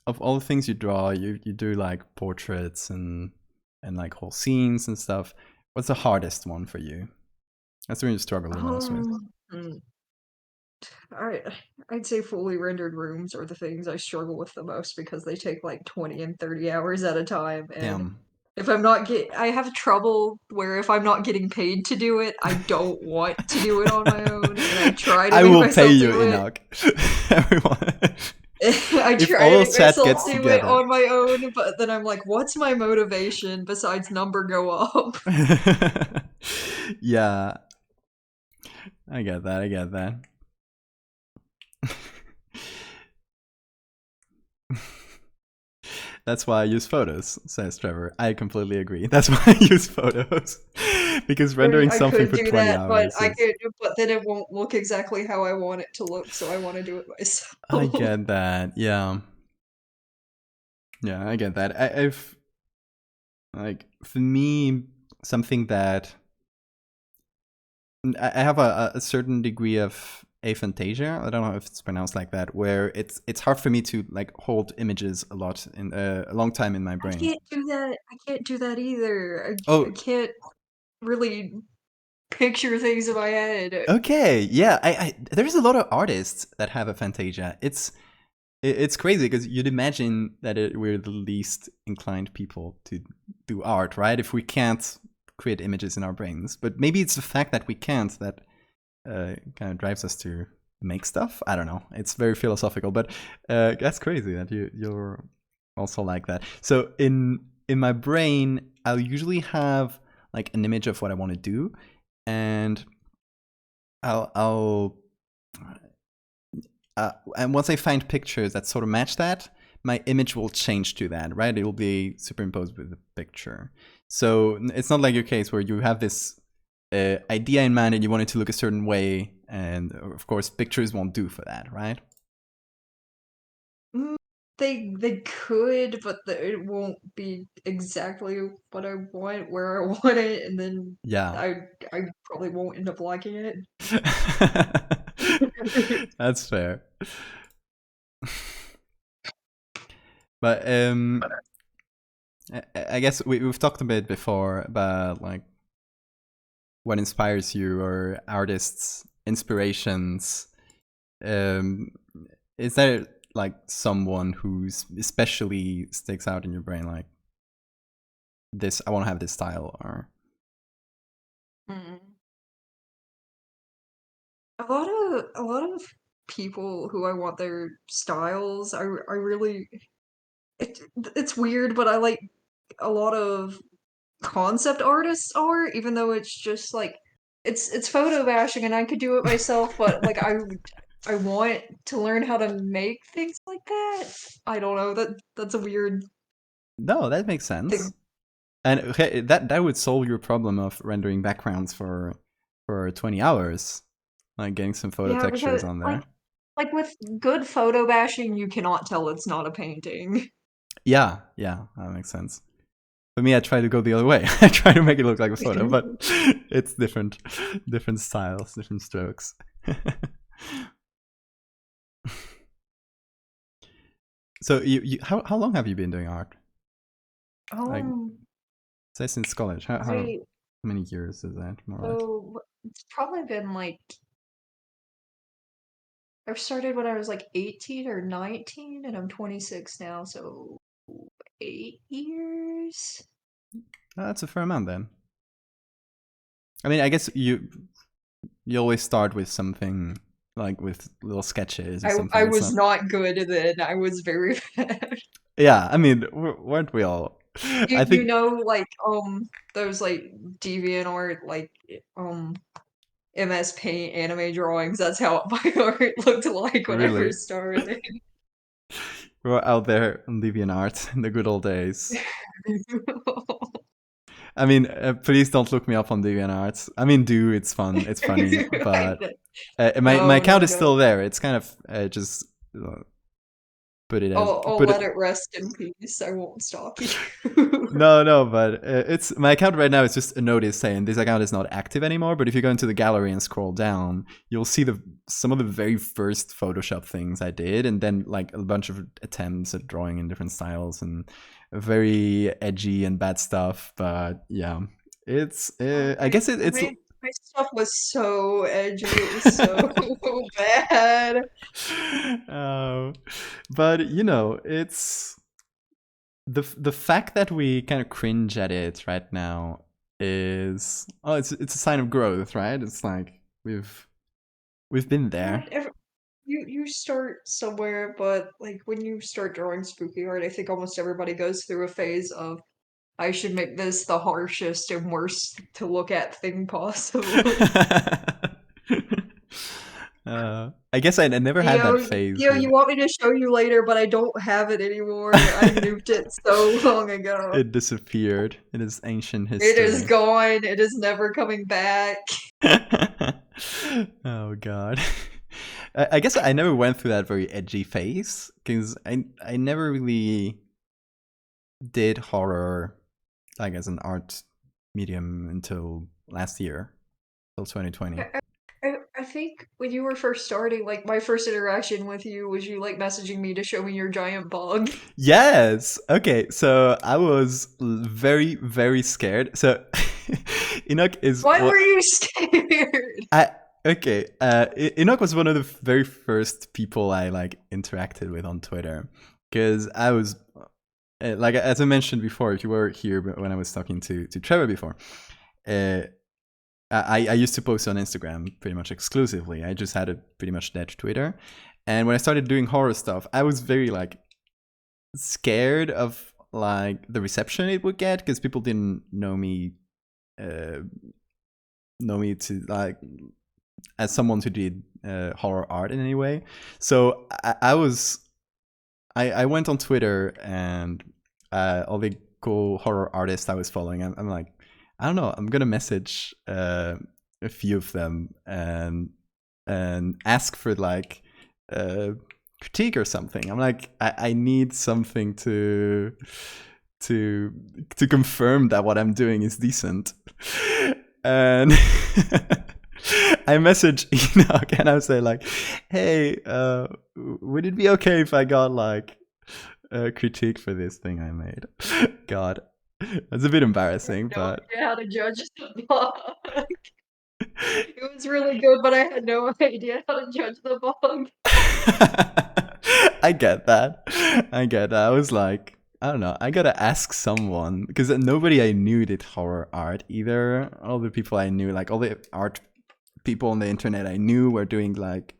of all the things you draw, you do like portraits and like whole scenes and stuff. What's the hardest one for you? That's when you struggle the most with. Hmm. I'd say fully rendered rooms are the things I struggle with the most because they take like 20 and 30 hours at a time, and Damn. if I have trouble where if I'm not getting paid to do it, I don't want to do it on my own, and I try to I make will pay myself you, do it. Enoch. Everyone. I If try to all make chat myself gets do it together. on my own, but then I'm like, what's my motivation besides number go up? Yeah. I get that. That's why I use photos, says Trevor. I completely agree. That's why I use photos. Because rendering I something could for do 20 that, but hours is... but then it won't look exactly how I want it to look, so I want to do it myself. I get that, yeah. Yeah, I get that. I've... Like, for me, something that... I have a certain degree of aphantasia. I don't know if it's pronounced like that, where it's hard for me to like hold images a long time in my I brain. can't do that. I can't do that either. I Oh, can't really picture things in my head. okay, yeah. There's a lot of artists that have aphantasia. It's crazy because you'd imagine that we're the least inclined people to do art, right? If we can't create images in our brains, but maybe it's the fact that we can't that kind of drives us to make stuff. I don't know. It's very philosophical, but that's crazy that you're also like that. So in my brain, I'll usually have like an image of what I want to do, and I'll and once I find pictures that sort of match that, my image will change to that, right? It will be superimposed with the picture. So it's not like your case where you have this idea in mind and you want it to look a certain way, and of course pictures won't do for that, right? They could, but it won't be exactly what I want, where I want it, and then Yeah. I probably won't end up liking it. That's fair. But I guess we've talked a bit before about like what inspires you or artists' inspirations. Is there like someone who's especially sticks out in your brain, like this? I want to have this style, or A lot of people who I want their styles. I really it's weird, but I like a lot of concept artists are, even though it's just like it's photo bashing and I could do it myself, but like I want to learn how to make things like that. I don't know, that's a weird no, that makes sense. thing. And okay, that would solve your problem of rendering backgrounds for 20 hours, like getting some photo Yeah, textures because on there. like with good photo bashing, you cannot tell it's not a painting. Yeah, that makes sense. For me, I try to go the other way. I try to make it look like a photo, but it's different styles, different strokes. So how long have you been doing art? Like, say since college. How many years is that, more or less? So it's probably been like I started when I was like 18 or 19, and I'm 26 now, so 8 years. That's a fair amount then. I mean, I guess you always start with something like with little sketches or something. I was not good then. I was very bad. Yeah, I mean, weren't we all? You, I think you know, like those like DeviantArt like MS Paint anime drawings. That's how my art looked like when I really first started. we were out there on DeviantArt in the good old days. I mean, please don't look me up on DeviantArt. I mean, do, it's fun, it's funny, but my account is still there. It's kind of just put it as. I'll let it rest in peace. I won't stalk you. No, but it's my account right now is just a notice saying this account is not active anymore. But if you go into the gallery and scroll down, you'll see some of the very first Photoshop things I did, and then like a bunch of attempts at drawing in different styles and very edgy and bad stuff. But yeah, it's I guess it's My stuff was so edgy. It was so bad. But you know, it's the fact that we kind of cringe at it right now is it's a sign of growth, right? It's like we've been there. You start somewhere, but like when you start drawing spooky art, I think almost everybody goes through a phase of I should make this the harshest and worst to look at thing possible. I guess I never had that phase. You want me to show you later, but I don't have it anymore. I nuked it so long ago. It disappeared. It is ancient history. It is gone. It is never coming back. Oh god. I guess I never went through that very edgy phase because I never really did horror like as an art medium until last year, till 2020. I think when you were first starting, like my first interaction with you was you like messaging me to show me your giant bug. Yes. Okay. So I was very, very scared. So Enoch is. Why were you scared? Okay. Enoch was one of the very first people I like interacted with on Twitter because I was like, as I mentioned before, if you were here when I was talking to Trevor before, I used to post on Instagram pretty much exclusively. I just had a pretty much dead Twitter. And when I started doing horror stuff, I was very like scared of like the reception it would get because people didn't know me to like as someone who did horror art in any way. So I went on Twitter and all the cool horror artists I was following, I'm like, I don't know, I'm gonna message a few of them and ask for like critique or something. I'm like, I need something to confirm that what I'm doing is decent. And I message Enoch and I say like, hey, would it be okay if I got like a critique for this thing I made? God. That's a bit embarrassing, but I had no idea how to judge the bug. It was really good, but I had no idea how to judge the bug. I get that. I was like, I don't know, I gotta ask someone because nobody I knew did horror art either. All the people I knew, like all the art people on the internet I knew were doing like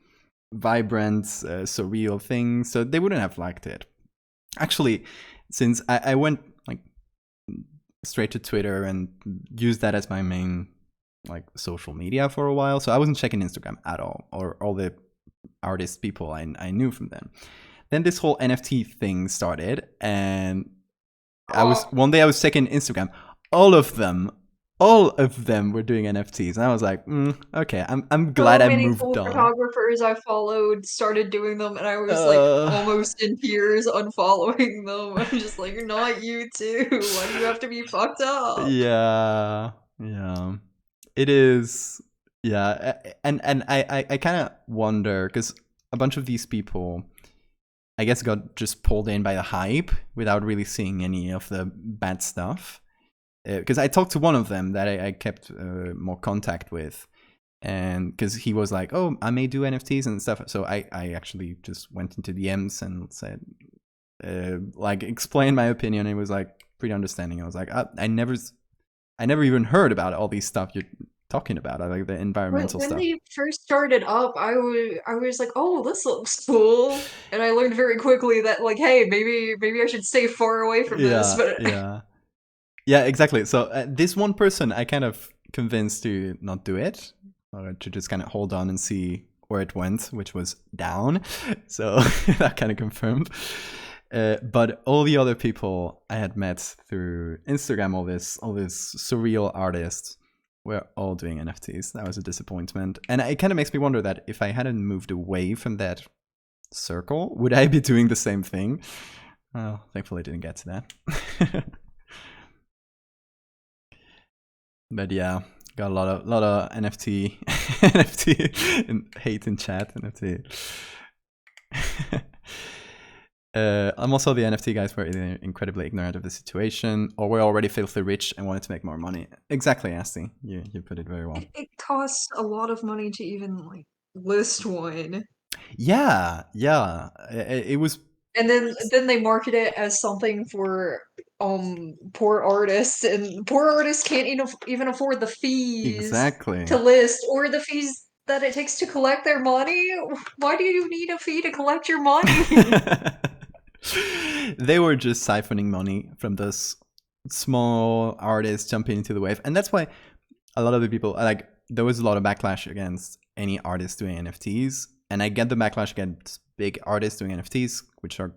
vibrant, surreal things, so they wouldn't have liked it. Actually, since I went like straight to Twitter and used that as my main like social media for a while, so I wasn't checking Instagram at all or all the artist people I knew from then. Then this whole NFT thing started, and one day I was checking Instagram. All of them were doing NFTs, and I was like, okay, I'm glad I moved on. Photographers I followed started doing them, and I was like almost in tears unfollowing them. I'm just like, not you too. Why do you have to be fucked up? Yeah. It is. Yeah, and I kind of wonder because a bunch of these people, I guess, got just pulled in by the hype without really seeing any of the bad stuff. Because I talked to one of them that I kept more contact with, and because he was like, oh, I may do NFTs and stuff, so I actually just went into DMs and said, like, explained my opinion. It was like pretty understanding. I was like, I never even heard about all these stuff you're talking about, like the environmental stuff. When they first started up, I was like, oh, this looks cool, and I learned very quickly that like, hey, maybe I should stay far away from this. But yeah, exactly. So this one person I kind of convinced to not do it, or to just kind of hold on and see where it went, which was down. So that kind of confirmed. But all the other people I had met through Instagram, all this surreal artists, were all doing NFTs. That was a disappointment. And it kind of makes me wonder that if I hadn't moved away from that circle, would I be doing the same thing? Well, thankfully I didn't get to that. But yeah, got a lot of NFT hate in chat. NFT. I'm also the NFT guys were either incredibly ignorant of the situation or were already filthy rich and wanted to make more money. Exactly, Asti. You put it very well. It costs a lot of money to even like list one. Yeah, yeah. It was And then they market it as something for poor artists, and poor artists can't even afford the fees exactly. to list or the fees that it takes to collect their money. Why do you need a fee to collect your money? They were just siphoning money from those small artists jumping into the wave, and that's why a lot of the people like there was a lot of backlash against any artist doing NFTs, and I get the backlash against big artists doing NFTs, which are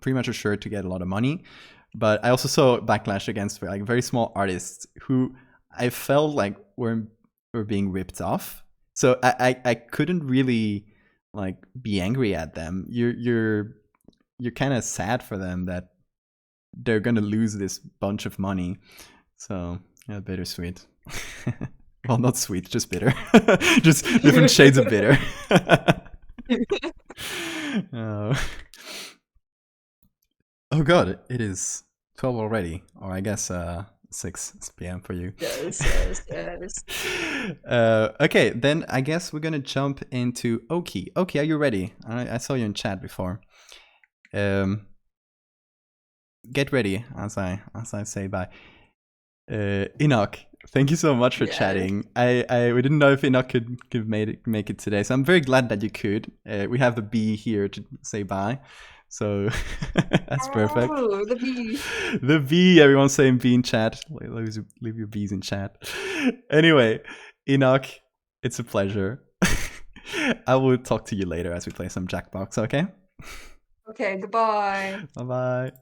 pretty much assured to get a lot of money. But I also saw backlash against like very small artists who I felt like were being ripped off. So I couldn't really like be angry at them. You're kind of sad for them that they're gonna lose this bunch of money. So yeah, bittersweet. Well, not sweet, just bitter. Just different shades of bitter. Oh god, it is 12 already, or I guess 6 p.m. for you. Yes. Okay, then I guess we're gonna jump into Oki. Oki, are you ready? I saw you in chat before. Get ready as I say bye. Enoch, thank you so much for chatting. We didn't know if Enoch could make it today, so I'm very glad that you could. We have the bee here to say bye, so that's perfect. Oh, the bee. The bee, everyone's saying bee in chat. Leave your bees in chat. Anyway, Enoch, it's a pleasure. I will talk to you later as we play some Jackbox, okay? Okay, goodbye. Bye-bye.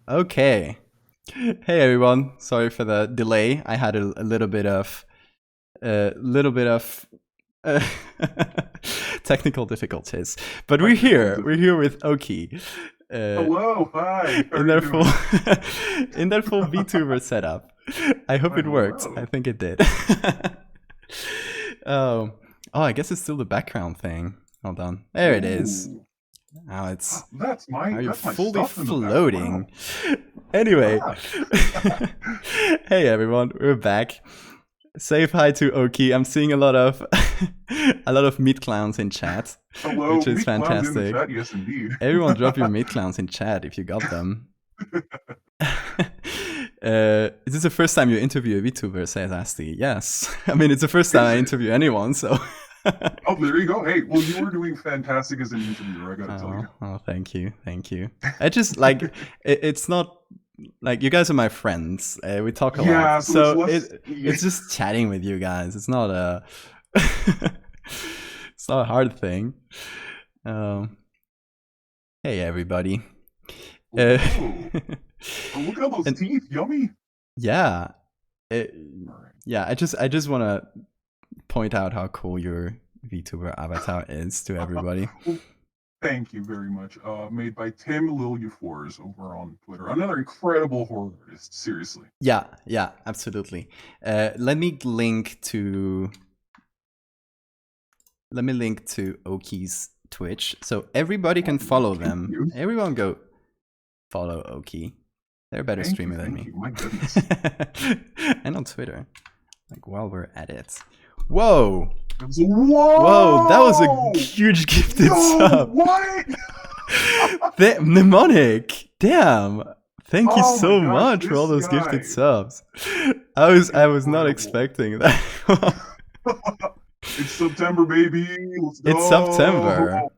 Okay. Hey everyone, sorry for the delay. I had a little bit of technical difficulties, but we're here. We're here with Oki. Hello, hi. How In are their you full doing? in their full VTuber setup. I hope it worked. Hello. I think it did. Oh, I guess it's still the background thing. Hold on. There it is. Ooh. Now it's That's my now you're that's my fully stuff in the back. floating. Wow. Anyway, Ah. hey everyone, we're back. Say hi to Oki. I'm seeing a lot of meat clowns in chat, Hello, which is meat clowns in the fantastic. chat. Yes, indeed. Everyone, drop your meat clowns in chat if you got them. Is this the first time you interview a VTuber? Says Asti. Yes. I mean, it's the first time I interview anyone, so. Oh, there you go. Hey, well, you were doing fantastic as an interviewer, I gotta tell you. Oh, thank you. I just like it's not like you guys are my friends. We talk a Yeah, lot, so so it's less- it's just chatting with you guys. It's not a it's not a hard thing. Hey everybody. Whoa. Oh, look at all those teeth. Yummy. Yeah. Alright. Yeah, I just want to point out how cool your VTuber avatar is to everybody. Well, thank you very much. Made by Tim Lilyafors over on Twitter. Another incredible horror artist, seriously. Yeah, absolutely. Let me link to Oki's Twitch so everybody can follow them. you. Everyone go follow Oki. They're a better streamer than me. You. My goodness. And on Twitter. Like while we're at it. Whoa! Whoa! That was a huge gifted sub. What? Mnemonic! Damn! Thank you Oh so my gosh, much for all those this gifted guy. subs. I was not Incredible. expecting that. It's September, baby. Let's go. It's September.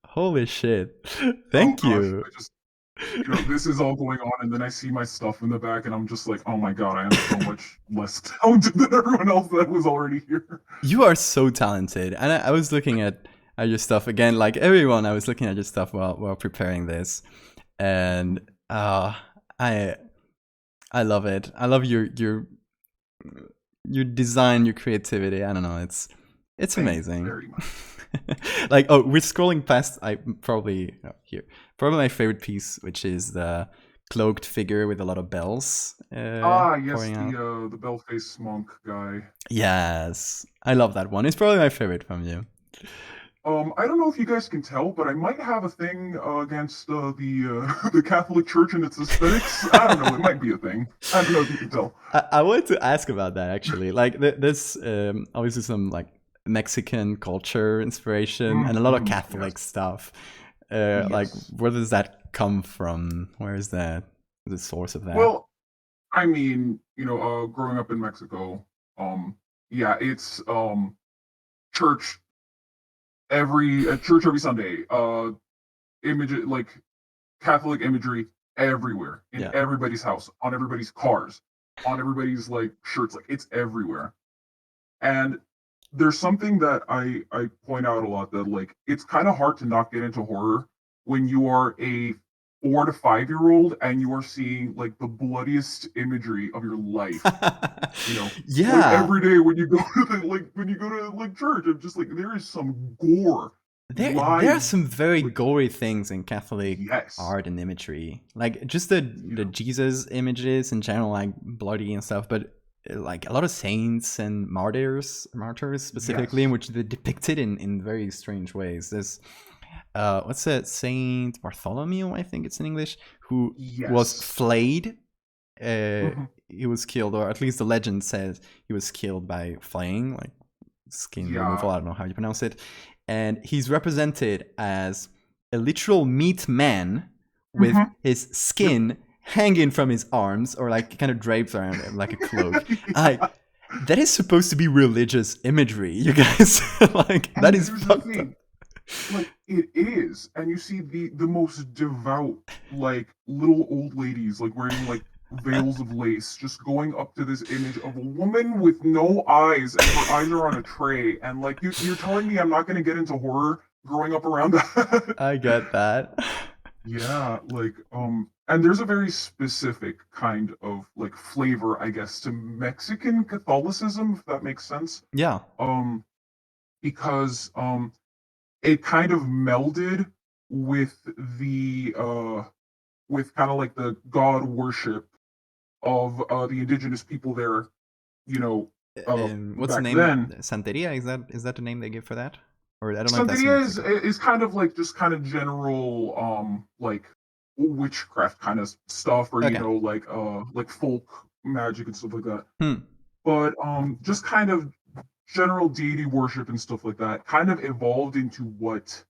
Holy shit. Thank Oh, gosh, you. I just, this is all going on, and then I see my stuff in the back, and I'm just like, oh my god, I am so much less talented than everyone else that was already here. You are so talented. And I was looking at your stuff again, like everyone, I was looking at your stuff while preparing this. And I love it. I love your design, your creativity. I don't know, it's Thank amazing. you very much. Like, oh, we're scrolling past probably my favorite piece, which is the cloaked figure with a lot of bells. Yes, pouring out. the bell-faced monk guy. Yes, I love that one. It's probably my favorite from you. I don't know if you guys can tell, but I might have a thing against the Catholic Church and its aesthetics. I don't know. It might be a thing. I don't know if you can tell. I wanted to ask about that actually. Like, there's obviously some like Mexican culture inspiration and a lot of Catholic stuff. Like, where does that come from? Where is the source of that? Well, I mean, growing up in Mexico, it's church every Sunday. Image like Catholic imagery everywhere in everybody's house, on everybody's cars, on everybody's like shirts. Like, it's everywhere. And there's something that I point out a lot, that like it's kind of hard to not get into horror when you are a 4 to 5-year-old and you are seeing like the bloodiest imagery of your life. Yeah. Like, every day when you go to church, I'm just like, there is some gore. There are some very gory things in Catholic Yes. art and imagery. Like, just the Jesus images in general, like bloody and stuff, but like a lot of saints and martyrs specifically, in which they're depicted in very strange ways. There's what's that, Saint Bartholomew, I think it's in English, who was flayed. He was killed, or at least the legend says he was killed by flaying, like skin removal. I don't know how you pronounce it. And he's represented as a literal meat man with his skin hanging from his arms, or like kind of draped around him like a cloak. That is supposed to be religious imagery, you guys. Like, and that is fucked up. Like, it is. And you see the most devout, like, little old ladies, like, wearing like veils of lace, just going up to this image of a woman with no eyes, and her eyes are on a tray. And like, you're telling me I'm not going to get into horror growing up around that? I get that. Yeah, like, and there's a very specific kind of like flavor, I guess, to Mexican Catholicism, if that makes sense. Yeah. Because it kind of melded with the with kind of like the god worship of the indigenous people there, what's the name? Then. Santeria, is that the name they give for that? Or I don't know. Santeria is kind of like just kind of general like witchcraft kind of stuff, or like folk magic and stuff like that. but just kind of general deity worship and stuff like that kind of evolved into what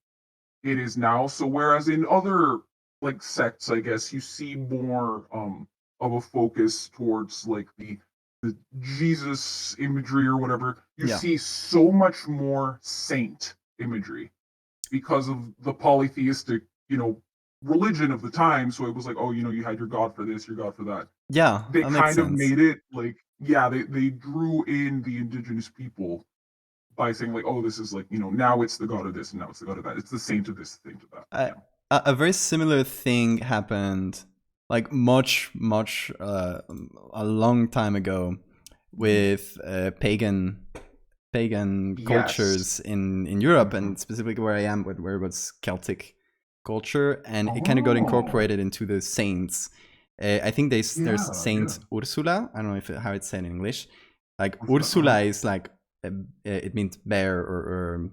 it is now. So whereas in other like sects, I guess you see more of a focus towards like the Jesus imagery or whatever, you Yeah. see so much more saint imagery because of the polytheistic, religion of the time. So it was like, oh, you had your god for this, your god for that. Yeah, They that makes kind of sense. made it like, yeah, they drew in the indigenous people by saying like, oh, this is like, now it's the god of this and now it's the god of that. It's the saint of this, saint of that. I, a very similar thing happened, like much a long time ago, with pagan Yes. cultures in Europe, Mhm. and specifically where I am, where it was Celtic culture, and it kind of got Oh. incorporated into the saints. I think there's Yeah, Saint yeah. Ursula. I don't know how it's said in English. Like Ursula, Ursula is like it means bear, or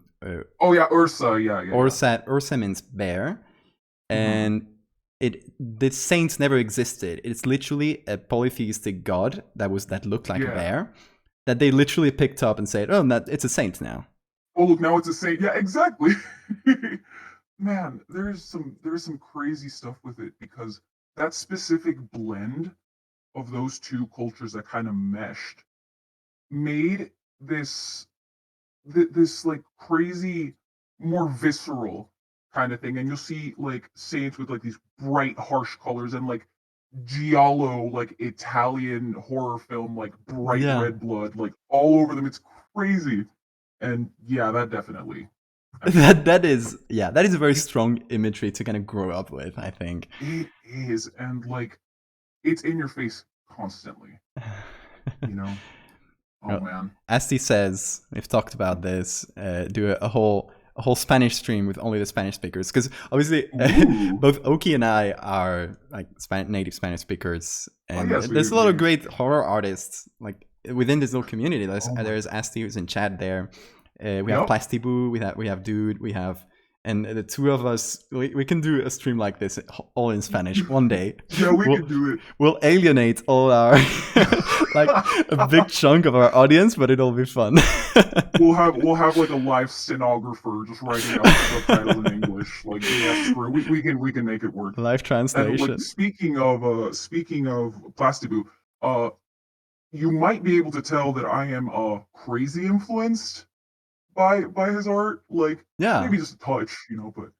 Oh yeah, Ursa, yeah. Ursa means bear, Mhm. and the saints never existed. It's literally a polytheistic god that looked like a Yeah. bear, that they literally picked up and said, "Oh, it's a saint now." Oh look, now it's a saint. Yeah, exactly. Man, there's some crazy stuff with it because that specific blend of those two cultures that kind of meshed made this like crazy, more visceral kind of thing. And you'll see like saints with like these bright, harsh colors and like giallo, like Italian horror film, like bright Yeah. red blood, like all over them. It's crazy. And yeah, that definitely. that is a very strong imagery to kind of grow up with, I think. It is, and like it's in your face constantly. Oh Well, man. Asti says, we've talked about this, do a whole Spanish stream with only the Spanish speakers, because obviously Ooh. both Oki and I are like native Spanish speakers, and yes, there's a lot of great horror artists like within this little community. There's Asti who's in chat there. We have Plastiboo, we have Dude, and the two of us, we can do a stream like this all in Spanish one day. Yeah, we can do it. We'll alienate all our like a big chunk of our audience, but it'll be fun. we'll have like a live stenographer just writing out the subtitles in English. Like, yes, we can make it work. Live translation. And like speaking of Plastiboo, you might be able to tell that I am crazy influenced by his art. Like, yeah, maybe just a touch, but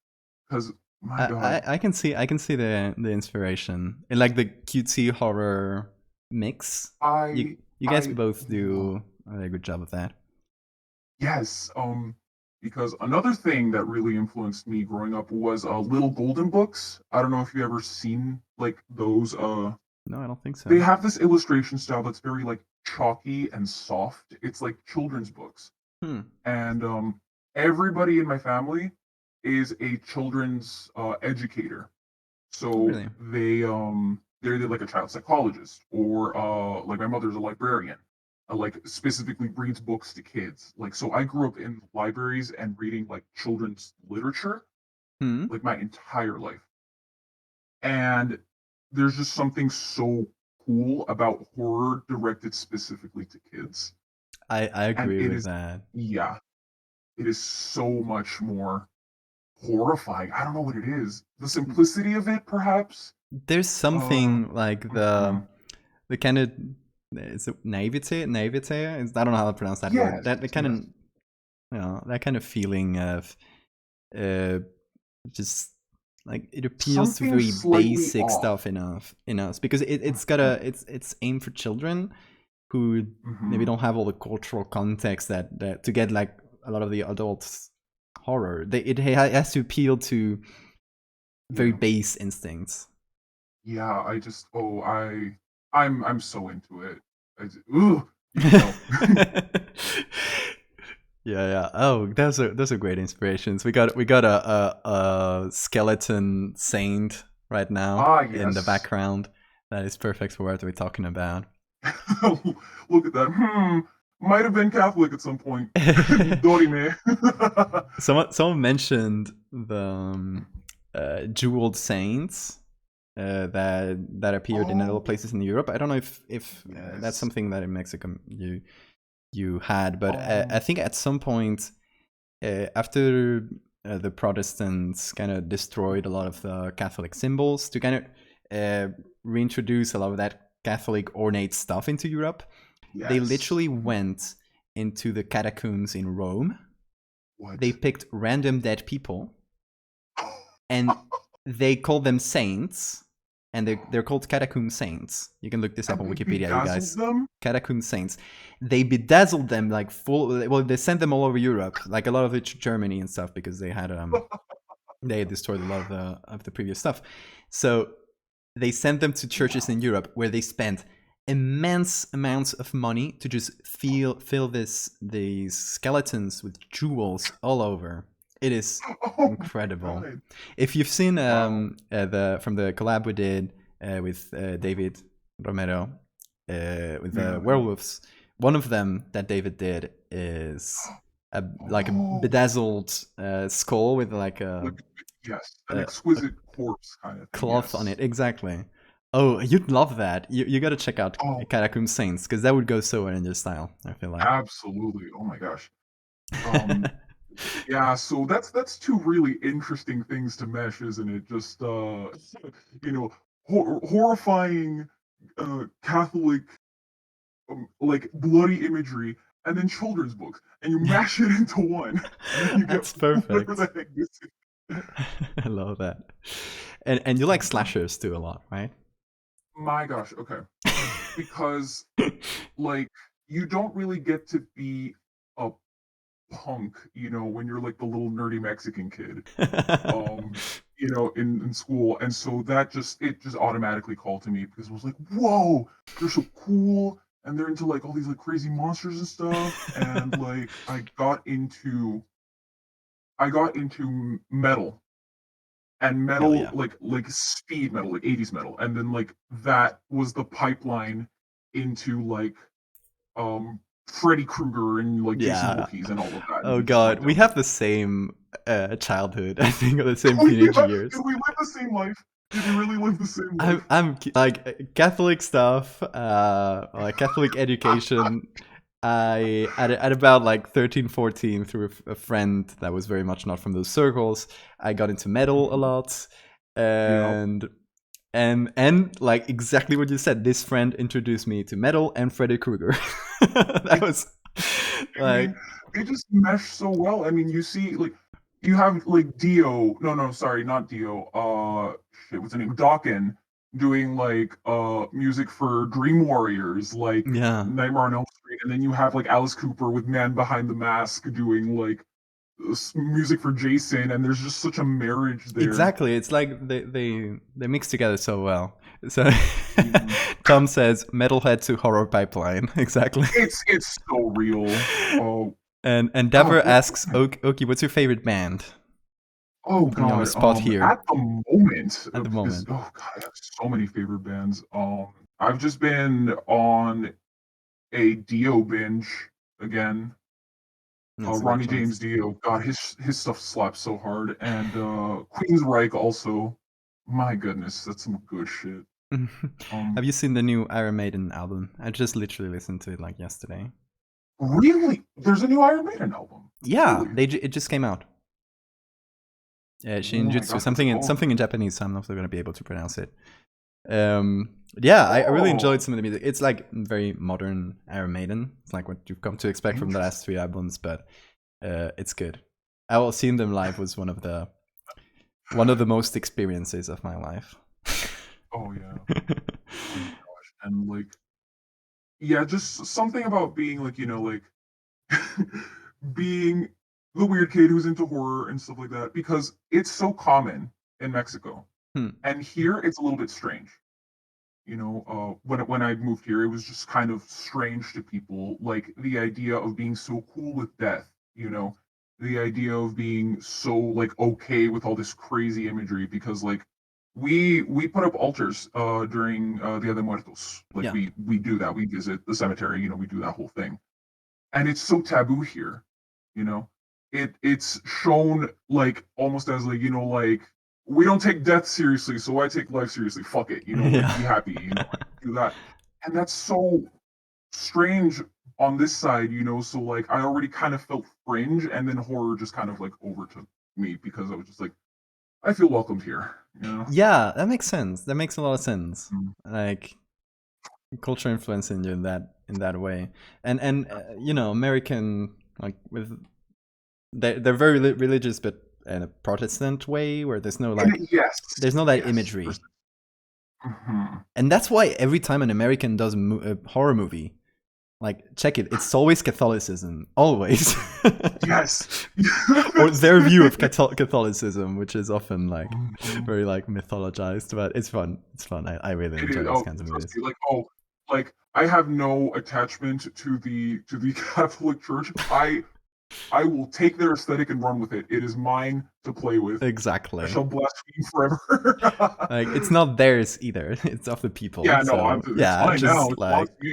because my God, I can see the inspiration in like the cutesy horror mix. You guys both do a very good job of that. Yes, because another thing that really influenced me growing up was Little Golden books. I don't know if you ever seen like those. No, I don't think so. They have this illustration style that's very like chalky and soft. It's like children's books. And everybody in my family is a children's educator. So really? they're either like a child psychologist or like my mother's a librarian. Like specifically reads books to kids. Like, so I grew up in libraries and reading like children's literature like my entire life. And there's just something so cool about horror directed specifically to kids. I agree with that. Yeah. It is so much more horrifying. I don't know what it is. The simplicity of it, perhaps. There's something like the kind of, is it naivete? I don't know how to pronounce that word. That kind of, that kind of feeling of, just like it appeals something to very basic off. stuff in us because it's aimed for children who maybe don't have all the cultural context that to get like a lot of the adults horror. It has to appeal to very base instincts. Yeah, I'm so into it. Yeah. Oh, those are great inspirations. We got a skeleton saint right now in the background. That is perfect for what we're talking about. Look at that. Might have been Catholic at some point. Someone mentioned the jeweled saints. that appeared in other places in Europe. I don't know if that's Yes. something that in Mexico you had, but Oh. I think at some point after the Protestants kind of destroyed a lot of the Catholic symbols to kind of reintroduce a lot of that Catholic ornate stuff into Europe, they Yes. literally went into the catacombs in Rome. What? They picked random dead people and they called them saints, and they're called catacomb saints. You can look this up on And they Wikipedia, you guys. bedazzled them? Catacomb saints. They bedazzled them like full. Well, they sent them all over Europe, like a lot of it to Germany and stuff, because they had they had destroyed a lot of the previous stuff. So they sent them to churches in Europe where they spent immense amounts of money to just fill these skeletons with jewels all over. It is Oh, incredible. God. If you've seen Wow. from the collab we did with David Romero with the Yeah. werewolves, one of them that David did is like a Oh. bedazzled skull with like a Like, yes, an exquisite corpse kind of thing. cloth Yes. on it. Exactly. Oh, you'd love that. You got to check out Oh. Catacomb Saints, because that would go so well in your style, I feel like. Absolutely. Oh my gosh. Yeah, so that's two really interesting things to mesh, isn't it? Just you know, horrifying Catholic like bloody imagery, and then children's books, and you mash it into one, and then you That's get perfect. whatever the heck this is. I love that. And you like slashers too a lot, right? My gosh, okay. Because like you don't really get to be a punk, when you're like the little nerdy Mexican kid, in school. And so it just automatically called to me because it was like, whoa, they're so cool. And they're into like all these like crazy monsters and stuff. And like I got into metal. And metal, yeah. like speed metal, like 80s metal. And then like that was the pipeline into like Freddy Krueger and like Jason Yeah. Voorhees and all of that. Oh And just went god, we down have the same childhood, I think, or the same there. teenage Yeah, years. did we live the same life? Did we really live the same life? I'm like Catholic stuff, like Catholic education. I at about like 13, 14, through a friend that was very much not from those circles, I got into metal a lot, and like exactly what you said. This friend introduced me to metal and Freddy Krueger. That was I like, mean, they just mesh so well. I mean, you see, like, you have like Dio. No, sorry, not Dio. Shit, what's the name? Dawkins doing like music for Dream Warriors, like yeah, Nightmare on Elm Street, and then you have like Alice Cooper with Man Behind the Mask doing like music for Jason, and there's just such a marriage there. exactly. It's like they mix together so well. So Tom says metalhead to horror pipeline. Exactly. It's so real. Oh. And Dever asks, Oki, what's your favorite band? Oh Putting you on the god, spot here. at the moment, At the moment. oh god, I have so many favorite bands. I've just been on a Dio binge again. That's a good Ronnie choice. James Dio, God, his stuff slaps so hard, and Queensryche also. My goodness, that's some good shit. Have you seen the new Iron Maiden album? I just literally listened to it like yesterday. Really? There's a new Iron Maiden album? Yeah, Really? it just came out. Oh my Shinjutsu, gosh, something that's something in Japanese, so I'm not going to be able to pronounce it. Yeah, I really enjoyed some of the music. It's like very modern Iron Maiden. It's like what you've come to expect from the last 3 albums, but it's good. Seeing them live was one of the most experiences of my life. Oh yeah. Oh my gosh. And like, yeah, just something about being like, like being the weird kid who's into horror and stuff like that, because it's so common in Mexico. And here it's a little bit strange. When I moved here, it was just kind of strange to people, like the idea of being so cool with death, the idea of being so like okay with all this crazy imagery, because like we put up altars during Dia de Muertos. Like Yeah. we do that. We visit the cemetery, we do that whole thing. And it's so taboo here, it's shown like almost as like, like we don't take death seriously, so I take life seriously. Fuck it, you know, like Yeah. be happy, you know, like, do that. And that's so strange on this side, you know. So like I already kind of felt fringe, and then horror just kind of like overtook me because I was just like, I feel welcomed here, you know. Yeah, that makes sense. That makes a lot of sense. Mm. Like culture influencing you in that way, and you know, American, like with they're very religious, but in a Protestant way, where there's no like Yes, there's no that yes. imagery, Mhm. and that's why every time an American does a horror movie, like check it, it's always Catholicism, always. Yes. Or their view of Catholicism, which is often like Mhm. very like mythologized, but it's fun. It's fun. I really It enjoy is. those Oh, kinds of trust movies. me. Like I have no attachment to the Catholic Church. I will take their aesthetic and run with it. It is mine to play with. I Exactly. shall blaspheme forever. Like it's not theirs either. It's of the people. Yeah, no, So it's yeah, mine now. just It belongs like to me.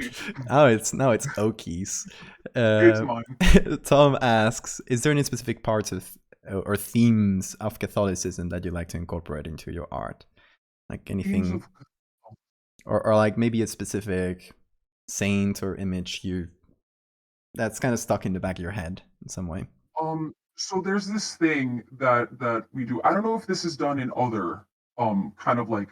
it's Okies. It's mine. Tom asks, is there any specific parts of or themes of Catholicism that you like to incorporate into your art? Like Themes anything, of or like maybe a specific saint or image you that's kind of stuck in the back of your head in some way. so there's this thing that we do. I don't know if this is done in other kind of like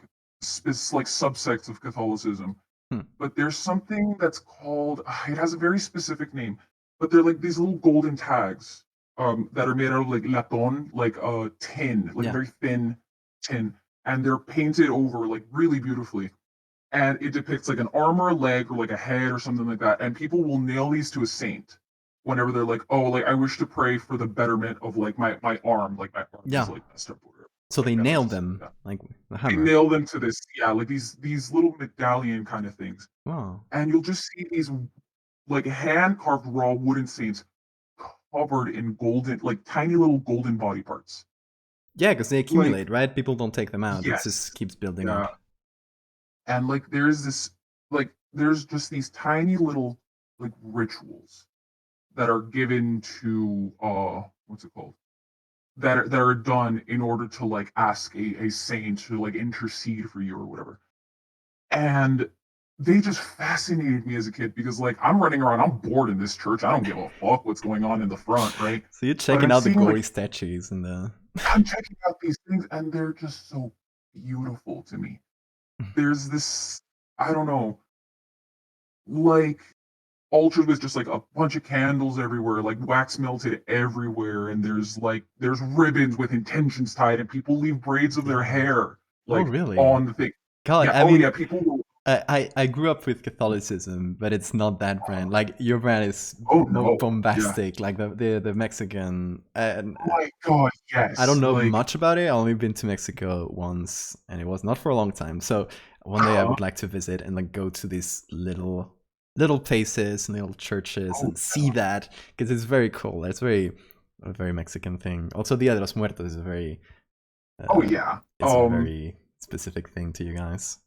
like subsects of Catholicism, Hmm. but there's something that's called it has a very specific name, but they're like these little golden tags that are made out of like laton, like tin, like Yeah. very thin tin, and they're painted over like really beautifully. And it depicts like an arm or a leg or like a head or something like that. And people will nail these to a saint whenever they're like, oh, like I wish to pray for the betterment of like my arm, like my arm Yeah. is like messed up or whatever. So they Like that or nailed something like them that. like the They hammer. nail them to this, yeah, like these little medallion kind of things. Wow. And you'll just see these like hand carved raw wooden saints covered in golden, like tiny little golden body parts. Yeah, because they Like, accumulate, right? People don't take them out. It yes, just keeps building yeah. up. And like there's just these tiny little like rituals that are given to what's it called? That are done in order to like ask a saint to like intercede for you or whatever. And they just fascinated me as a kid because like I'm running around, I'm bored in this church. I don't give a fuck what's going on in the front, right? So you're But checking I'm out the seeing like gory statues and the I'm checking out these things and they're just so beautiful to me. There's this, I don't know, like altered with just like a bunch of candles everywhere, like wax melted everywhere, and there's ribbons with intentions tied, and people leave braids of their Yeah. hair Oh, like really? on the thing. God, Yeah, I oh mean, yeah, people will. I grew up with Catholicism, but it's not that brand. Like your brand is Oh more no, yeah. bombastic, like the Mexican. And Oh my god, I don't yes. know Like, much about it. I only been to Mexico once, and it was not for a long time. So one day I would like to visit and like go to these little places and little churches oh and see that because it's very cool. It's a very Mexican thing. Also, Dia de los Muertos is a very oh yeah. it's a very specific thing to you guys.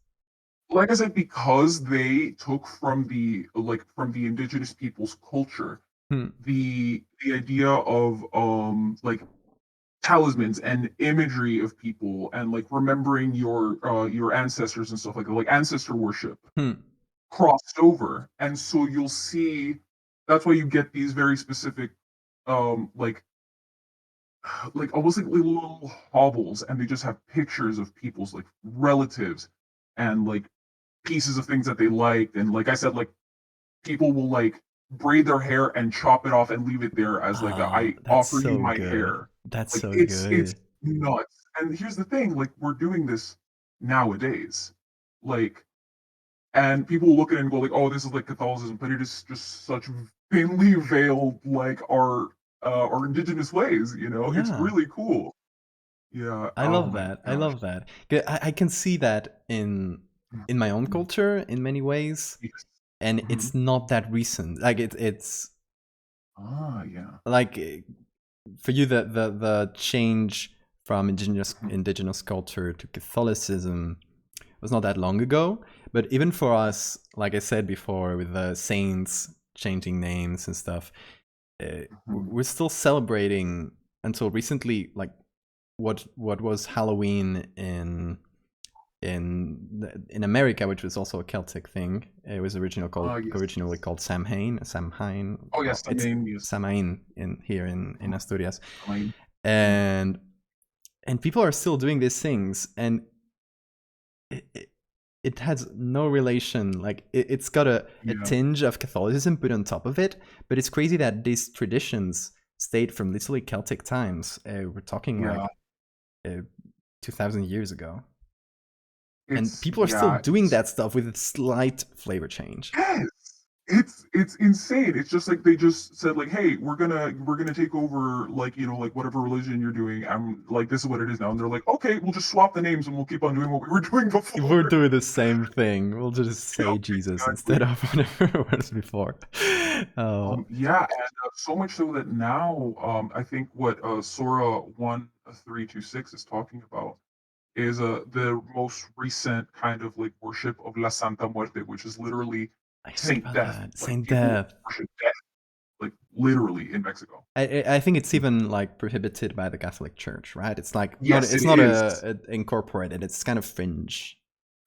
Like I said, because they took from the indigenous people's culture Hmm. the idea of like talismans and imagery of people and like remembering your ancestors and stuff like that, like ancestor worship Hmm. crossed over. And so you'll see that's why you get these very specific like almost like little hovels, and they just have pictures of people's like relatives and like pieces of things that they liked. And like I said, like people will like braid their hair and chop it off and leave it there as like Oh, I that's offer you so my good. hair. That's Like so it's good. nuts. And here's the thing, like we're doing this nowadays. Like, and people will look at it and go like, oh, this is like Catholicism, but it is just such thinly veiled like our indigenous ways, you know? It's Yeah. really cool. Yeah. I Oh love my that. I gosh. love that. I can see that in my own culture in many ways, Yes. and Mhm. it's not that recent. Like it's Ah, yeah. like for you the change from indigenous culture to Catholicism was not that long ago. But even for us, like I said before, with the saints changing names and stuff, Mhm. we're still celebrating until recently, like what was Halloween in America, which was also a Celtic thing. It was originally called Samhain. Oh yes, Samhain in here in Asturias. Samhain. And people are still doing these things, and it has no relation. Like it's got a tinge of Catholicism put on top of it, but it's crazy that these traditions stayed from literally Celtic times. We're talking like 2,000 years ago. And people are still doing that stuff with a slight flavor change. Yes, it's insane. It's just like they just said like, hey, we're gonna take over like like whatever religion you're doing. I'm like, this is what it is now, and they're like, okay, we'll just swap the names and we'll keep on doing what we were doing before. We're doing the same thing. We'll just say Jesus instead of whatever it was before. And so much so that now I think what Sora 1:326 is talking about is the most recent kind of like worship of La Santa Muerte, which is literally Saint Death. Saint Death. Worship death, like literally in Mexico. I think it's even like prohibited by the Catholic Church, right? It's like it's not incorporated. It's kind of fringe.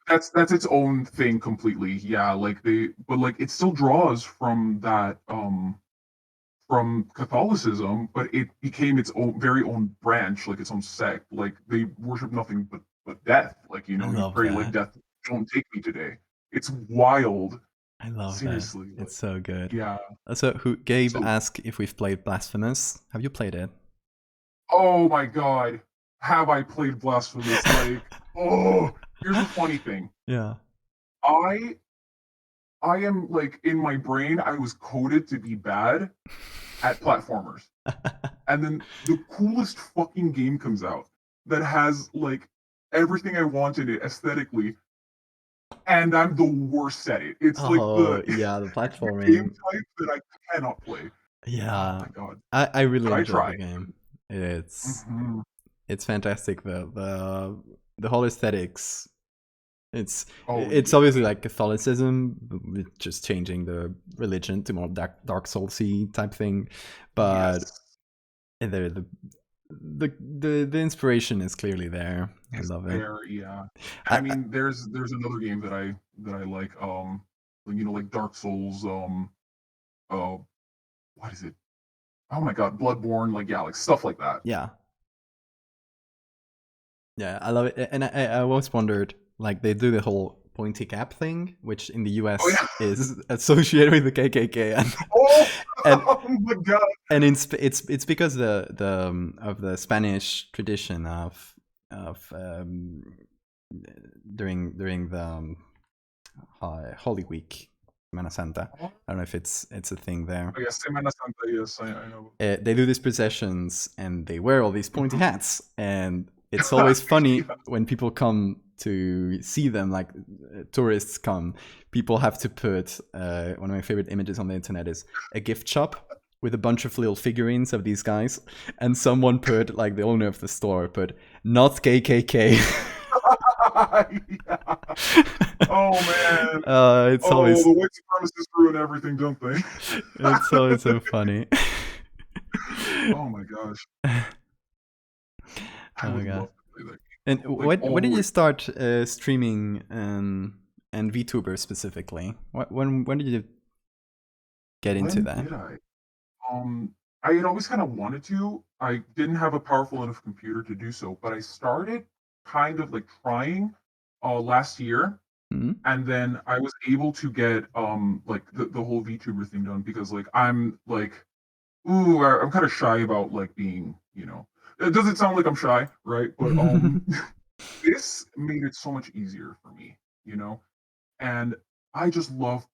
That's its own thing completely. Yeah, but it still draws from that from Catholicism, but it became its own very own branch, like its own sect. Like they worship nothing but death. Like you pray like death, don't take me today. It's wild. I love Seriously, that. It's so good. Yeah. So Gabe asked if we've played Blasphemous. Have you played it? Oh my god. Have I played Blasphemous? Here's the funny thing. Yeah. I am like in my brain, I was coded to be bad at platformers. And then the coolest fucking game comes out that has like everything I want in it aesthetically. And I'm the worst at it. It's like the platforming game type that I cannot play. Yeah. Oh my god. I really enjoy the game. It's fantastic. The whole aesthetics. It's obviously like Catholicism, just changing the religion to more Dark Soulsy type thing, but the inspiration is clearly there. I love it. Yeah. I mean, there's another game that I like. Like Dark Souls. What is it? Oh my god, Bloodborne. Like stuff like that. Yeah. Yeah, I love it, and I always wondered. Like they do the whole pointy cap thing, which in the US is associated with the KKK, and oh my god! And it's because of the Spanish tradition of during the Holy Week, Semana Santa. I don't know if it's a thing there. Oh, yes, Semana Santa. Yes, I know. They do these processions and they wear all these pointy hats, and it's always funny when people come to see them, like tourists come. People have to put one of my favorite images on the internet is a gift shop with a bunch of little figurines of these guys, and someone put, like the owner of the store put, "Not KKK." Oh man! It's always the white supremacists ruin everything, don't they? It's always so funny. Oh my gosh! I would love to play that. And when did you start streaming and VTuber specifically? When did you get into that? Did I had always kind of wanted to. I didn't have a powerful enough computer to do so, but I started kind of like trying last year, and then I was able to get like the whole VTuber thing done because like I'm kind of shy about like being, it doesn't sound like I'm shy, right? But this made it so much easier for me, and I just love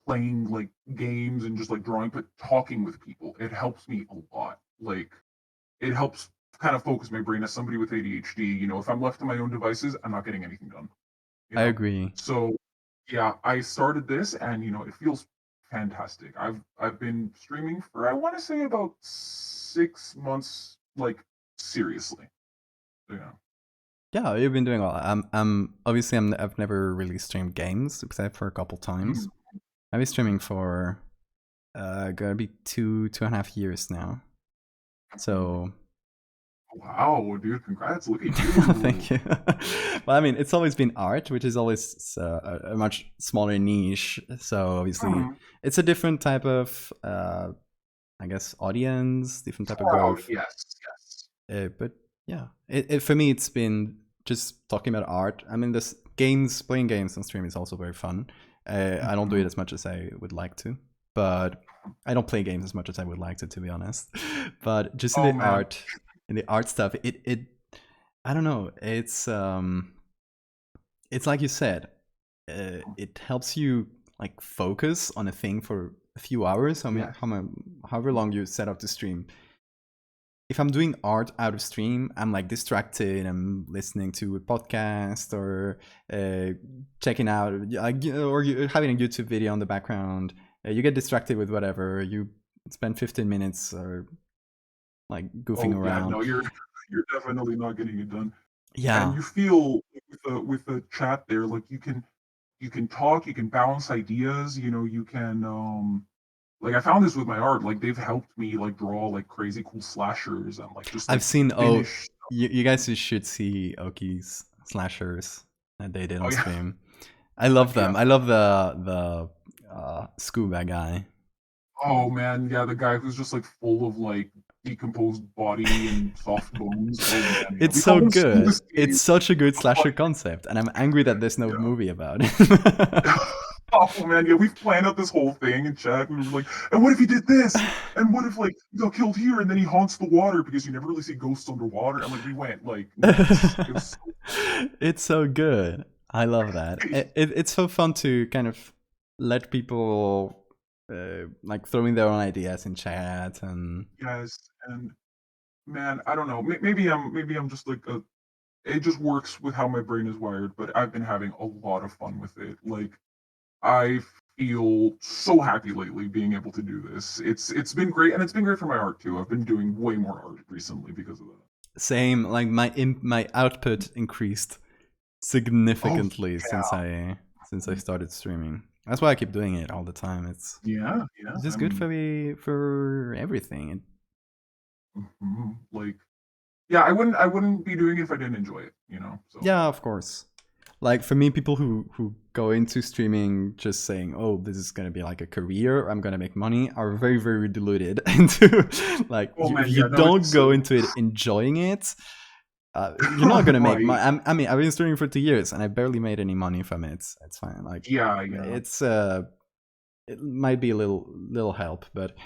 playing like games and just like drawing, but talking with people, it helps me a lot. Like it helps kind of focus my brain as somebody with ADHD. If I'm left to my own devices, I'm not getting anything done. I agree. So yeah, I started this and it feels fantastic. I've been streaming for I want to say about 6 months, like seriously. Yeah, you've been doing well. Obviously I've never really streamed games except for a couple times. I've been streaming for gonna be 2.5 years now. So Wow, dude, congrats! Look at Thank you. you. Well, I mean, it's always been art, which is always a much smaller niche. So obviously, Hmm. it's a different type of, I guess, audience, different type of Wow, growth. yes, yes. But yeah, for me, it's been just talking about art. I mean, this playing games on stream is also very fun. I don't do it as much as I would like to, but I don't play games as much as I would like to be honest. But just Oh man, in the art stuff, I don't know. It's like you said, it helps you like focus on a thing for a few hours. I mean, yes. however long you set up to stream. If I'm doing art out of stream, I'm like distracted. I'm listening to a podcast or checking out, or having a YouTube video on the background. You get distracted with whatever. You spend 15 minutes or like goofing Oh yeah, around. no, you're definitely not getting it done. And Yeah, you feel with the chat there, like you can talk, you can bounce ideas, you know, you can like I found this with my art, like they've helped me like draw like crazy cool slashers and like just I've like seen. Oh, finish. you guys should see Oki's slashers that they did Oh on yeah, stream. I love them. yeah. I love the scuba guy. Oh man, yeah, the guy who's just like full of like decomposed body and soft bones. Oh man, yeah. It's We call so him Scuba good. Steve. It's such a good But, slasher concept, and I'm angry that there's no yeah. movie about it. Oh man, yeah, we've planned out this whole thing in chat. We were like, and what if he did this? And what if like he got killed here and then he haunts the water because you never really see ghosts underwater? And like we went like nuts. It was so It's so good. I love that. It's so fun to kind of let people like throwing their own ideas in chat and yes, and man, I don't know. Maybe I'm just like a. It just works with how my brain is wired. But I've been having a lot of fun with it. Like I feel so happy lately being able to do this. It's been great, and it's been great for my art too. I've been doing way more art recently because of that. same. Like my output increased Oh significantly yeah, since I started streaming. That's why I keep doing it all the time. yeah, yeah. It's I just good mean, for everything. like, yeah, I wouldn't be doing it if I didn't enjoy it. You know, so Yeah, of course. Like for me, people who go into streaming just saying, "Oh, this is gonna be like a career. I'm gonna make money," are very very deluded into like oh if man, you yeah, no, don't it's go into it enjoying it, you're not gonna make right. money. I mean, I've been streaming for 2 years and I barely made any money from it. It's fine. Like Yeah, yeah. it's it might be a little help, but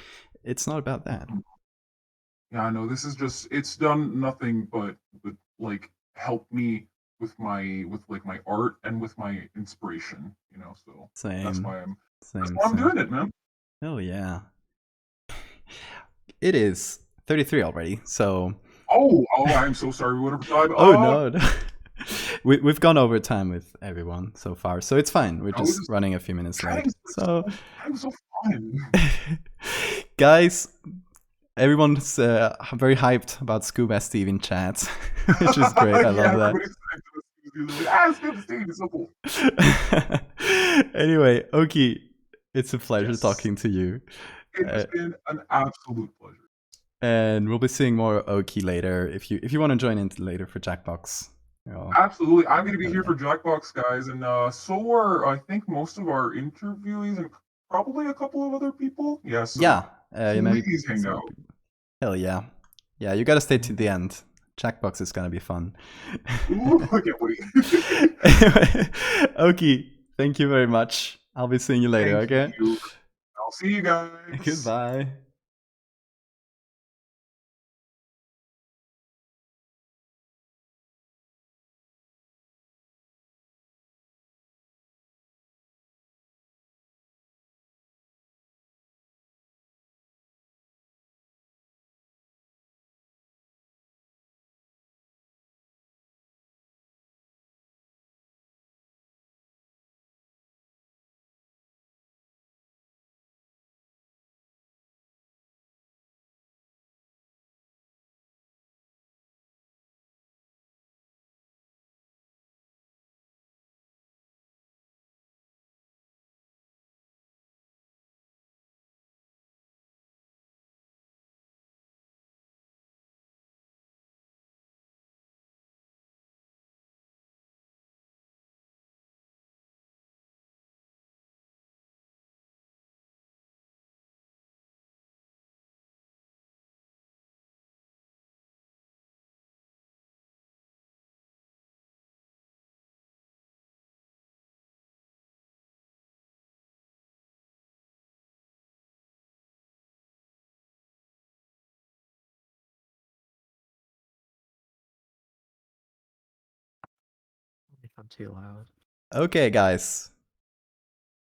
it's not about that. Mhm. Yeah, no, this is just it's done nothing but like help me with like my art and with my inspiration, you know, so Same, that's same, why I'm same. doing it, man. Oh yeah, it is 33 already. So Oh, I'm so sorry. Whatever time. oh no, no. We've gone over time with everyone so far, so it's fine. We're I was just just running a few minutes late. So, chatting's so fun. guys, everyone's very hyped about Scuba Steve in chat, which is great. I Yeah, love that. everybody's like, it's good to see you. It's so cool. Anyway, Oki, it's a pleasure Yes, talking to you. it has been an absolute pleasure. And we'll be seeing more Oki later. If you want to join in later for Jackbox, you know, Absolutely. I'm going to be hell here yeah. for Jackbox, guys, and so are I think most of our interviewees and probably a couple of other people. Yeah, so Yeah, yeah, maybe please hang some more out. people. Hell yeah. Yeah, you gotta stay to the end. Jackbox is gonna be fun. Ooh, I can't wait. Anyway, Oki, thank you very much. I'll be seeing you later, Thank okay? you. I'll see you guys. Goodbye. I'm too loud. Okay, guys.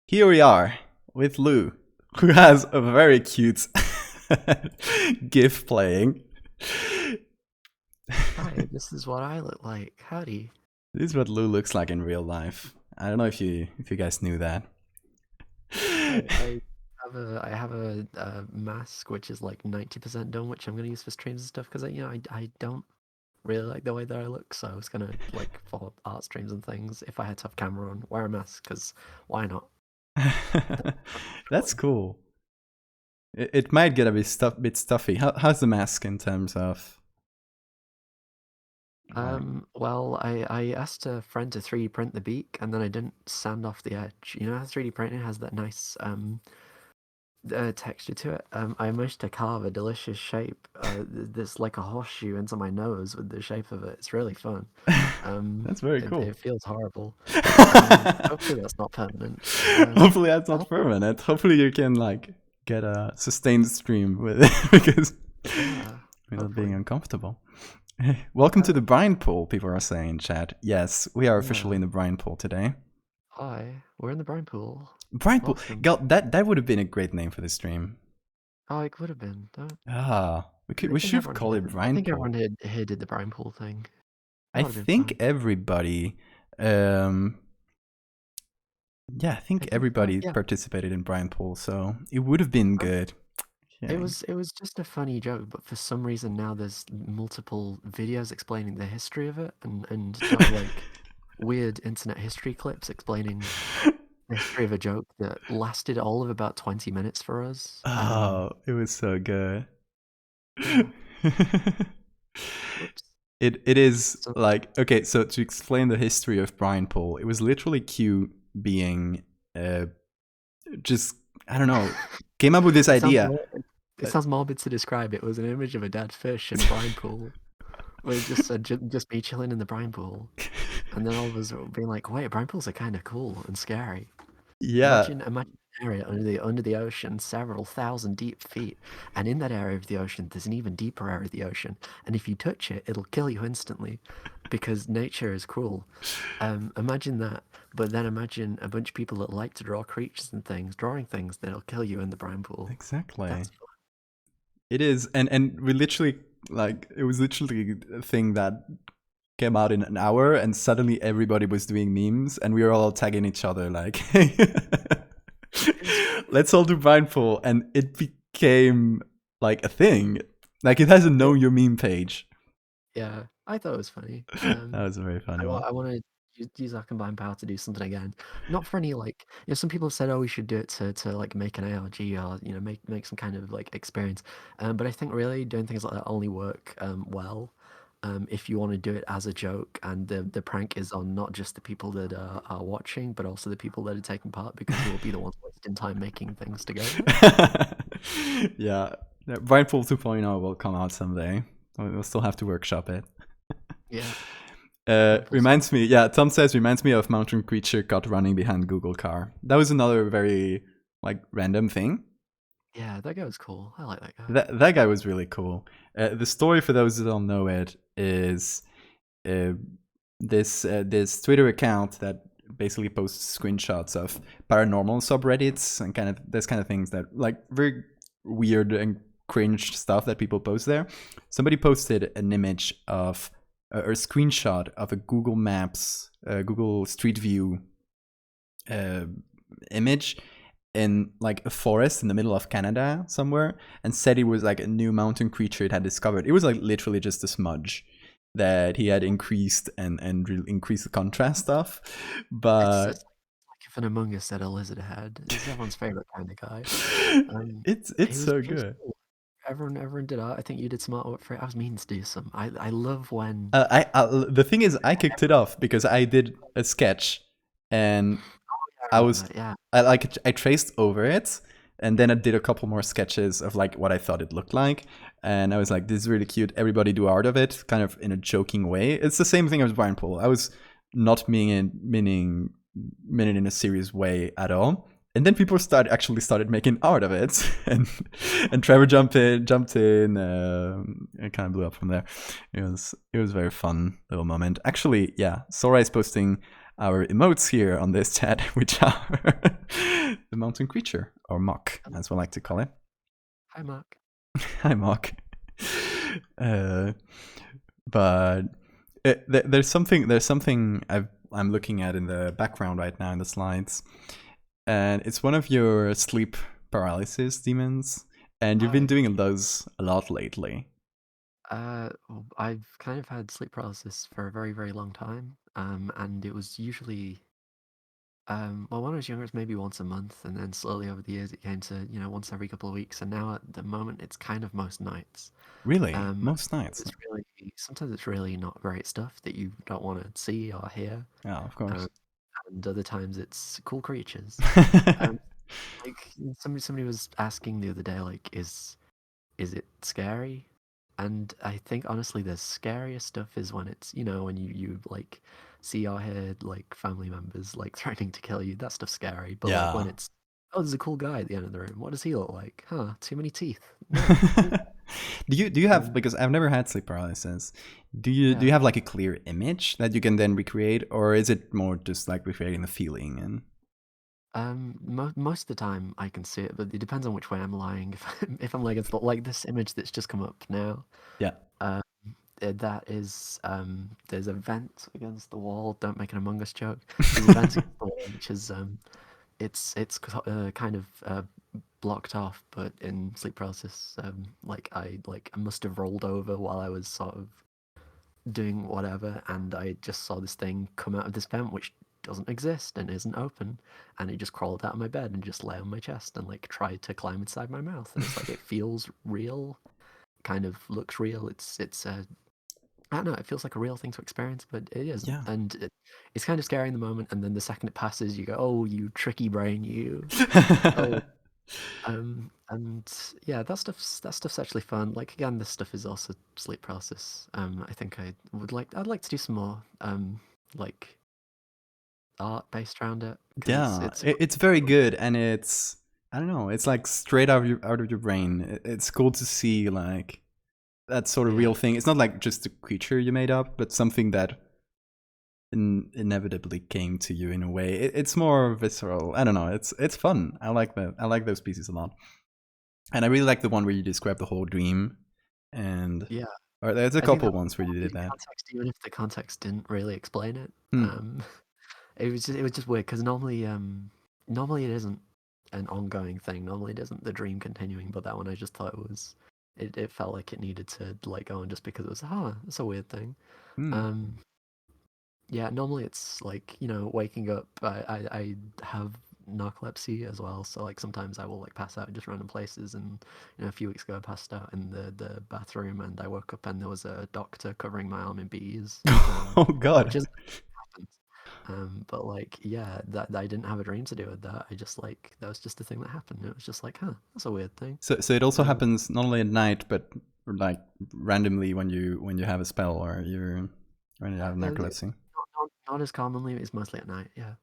Here we are with Lou, who has a very cute GIF playing. Hi, this is what I look like. Howdy. This is what Lou looks like in real life. I don't know if you guys knew that. I have a mask which is like 90% done, which I'm gonna use for streams and stuff because I don't really like the way that I look, so I was gonna like for art streams and things if I had to have camera on, wear a mask because why not? That's cool. It might get a bit stuffy. How's the mask in terms of? Well, I asked a friend to 3D print the beak, and then I didn't sand off the edge. You know how 3D printing has that nice texture to it. I managed to carve a delicious shape. This like a horseshoe into my nose with the shape of it. It's really fun. That's very cool. It feels horrible. Hopefully that's not permanent. Hopefully that's not permanent. Hopefully you can like get a sustained stream with it because without being uncomfortable. Welcome to the brine pool, people are saying in chat. Yes, we are officially in the brine pool today. Hi, we're in the brine pool. Brine pool. God, that would have been a great name for this stream. Oh, it would have been. We should have called it brine pool. I think everyone here did the brine pool thing. I think everybody I think everybody participated in brine pool, so it would have been good. Yeah. It was just a funny joke, but for some reason now there's multiple videos explaining the history of it and like weird internet history clips explaining the history of a joke that lasted all of about 20 minutes for us. Oh, it was so good. It is like, okay, so to explain the history of brine pool, it was literally Q being just, I don't know, came up with this idea. It sounds morbid to describe. It was an image of a dead fish in a brine pool. Where it just said, just be chilling in the brine pool. And then all of us being like, wait, brine pools are kind of cool and scary. Yeah. Imagine an area under the ocean, several thousand deep feet. And in that area of the ocean, there's an even deeper area of the ocean. And if you touch it, it'll kill you instantly. Because nature is cruel. Imagine that. But then imagine a bunch of people that like to draw creatures and things, drawing things that'll kill you in the brine pool. Exactly. That's fun. It is, and we literally, like, it was literally a thing that came out in an hour, and suddenly everybody was doing memes, and we were all tagging each other, like, hey, let's all do brine pool, and it became, like, a thing. Like, it has a Know Your Meme page. Yeah, I thought it was funny. That was a very funny one. I want to use our combined power to do something again. Not for any like, some people have said, oh, we should do it to like make an ARG or make some kind of like experience. But I think really doing things like that only work well if you want to do it as a joke, and the prank is on not just the people that are watching, but also the people that are taking part, because you will be the ones wasting time making things together. Yeah, brine pool 2.0 will come out someday. We'll still have to workshop it. Yeah. Reminds me, Tom says, reminds me of mountain creature caught running behind Google car. That was another very, like, random thing. Yeah, that guy was cool. I like that guy. That guy was really cool. The story, for those that don't know it, is this Twitter account that basically posts screenshots of paranormal subreddits and kind of this kind of things that, like, very weird and cringe stuff that people post there. Somebody posted an image of or a screenshot of a Google Maps, Google Street View image in like a forest in the middle of Canada somewhere, and said it was like a new mountain creature it had discovered. It was like literally just a smudge that he had increased and increased the contrast of. But it's like if an Among Us said a lizard head. He's everyone's favorite kind of guy. It's so good. Cool. Everyone did art. I think you did some artwork for it. I was meaning to do some. I love when the thing is, I kicked it off because I did a sketch, and I traced over it, and then I did a couple more sketches of like what I thought it looked like, and I was like, this is really cute. Everybody do art of it, kind of in a joking way. It's the same thing as brine pool. I was not meaning it in a serious way at all. and then people started making art of it, and Trevor jumped in, it kind of blew up from there. It was very fun little moment. Actually, yeah, Sora is posting our emotes here on this chat, which are the mountain creature, or Mock, as we like to call it. Hi, Mark. Hi, Mock. But there's something I'm looking at in the background right now in the slides, and it's one of your sleep paralysis demons, and you've been doing those a lot lately. I've kind of had sleep paralysis for a very, very long time, and it was usually, well, when I was younger, it was maybe once a month, and then slowly over the years, it came to, once every couple of weeks, and now at the moment, it's kind of most nights. Really? Most nights? Sometimes it's really not great stuff that you don't want to see or hear. Yeah, of course. And other times it's cool creatures. Like somebody was asking the other day, like, is it scary? And I think honestly, the scariest stuff is when it's when you like see or hear like family members like threatening to kill you. That stuff's scary. But like when it's there's a cool guy at the end of the room. What does he look like? Huh? Too many teeth. No. Do you have, because I've never had sleep paralysis, do you have like a clear image that you can then recreate, or is it more just like recreating the feeling? And most of the time I can see it, but it depends on which way I'm lying. If I'm like this image that's just come up now. Yeah. That is there's a vent against the wall. Don't make an Among Us joke. There's a vent against the wall, which is it's kind of blocked off, but in sleep paralysis, I must have rolled over while I was sort of doing whatever, and I just saw this thing come out of this vent, which doesn't exist and isn't open, and it just crawled out of my bed and just lay on my chest and like tried to climb inside my mouth, and it's like it feels real, kind of looks real. It's I don't know, it feels like a real thing to experience, but it isn't. Yeah. And it's kind of scary in the moment, and then the second it passes, you go, "Oh, you tricky brain, you!" Oh, and yeah, that stuff's actually fun. Like again, this stuff is also sleep paralysis. I think I'd like to do some more like art based around it. Yeah, it's very good, and it's, I don't know, it's like straight out of your brain. It's cool to see like that sort of real thing. It's not like just a creature you made up, but something that inevitably came to you in a way. It's more visceral. I don't know. It's fun. I like that. I like those pieces a lot, and I really like the one where you describe the whole dream. And or there's a couple ones where you did that. Context, even if the context didn't really explain it, it was just weird because normally it isn't an ongoing thing. Normally it isn't the dream continuing, but that one I just thought it felt like it needed to like go on just because it was it's a weird thing. Yeah, normally it's like waking up. I have narcolepsy as well, so like sometimes I will like pass out in just random places. And a few weeks ago I passed out in the bathroom, and I woke up and there was a doctor covering my arm in bees. Oh God! Which is happens. But like that I didn't have a dream to do with that. I just like that was just a thing that happened. It was just like, that's a weird thing. So it also happens not only at night, but like randomly when you have a spell or when you have narcolepsy. Not as commonly. It's mostly at night. Yeah.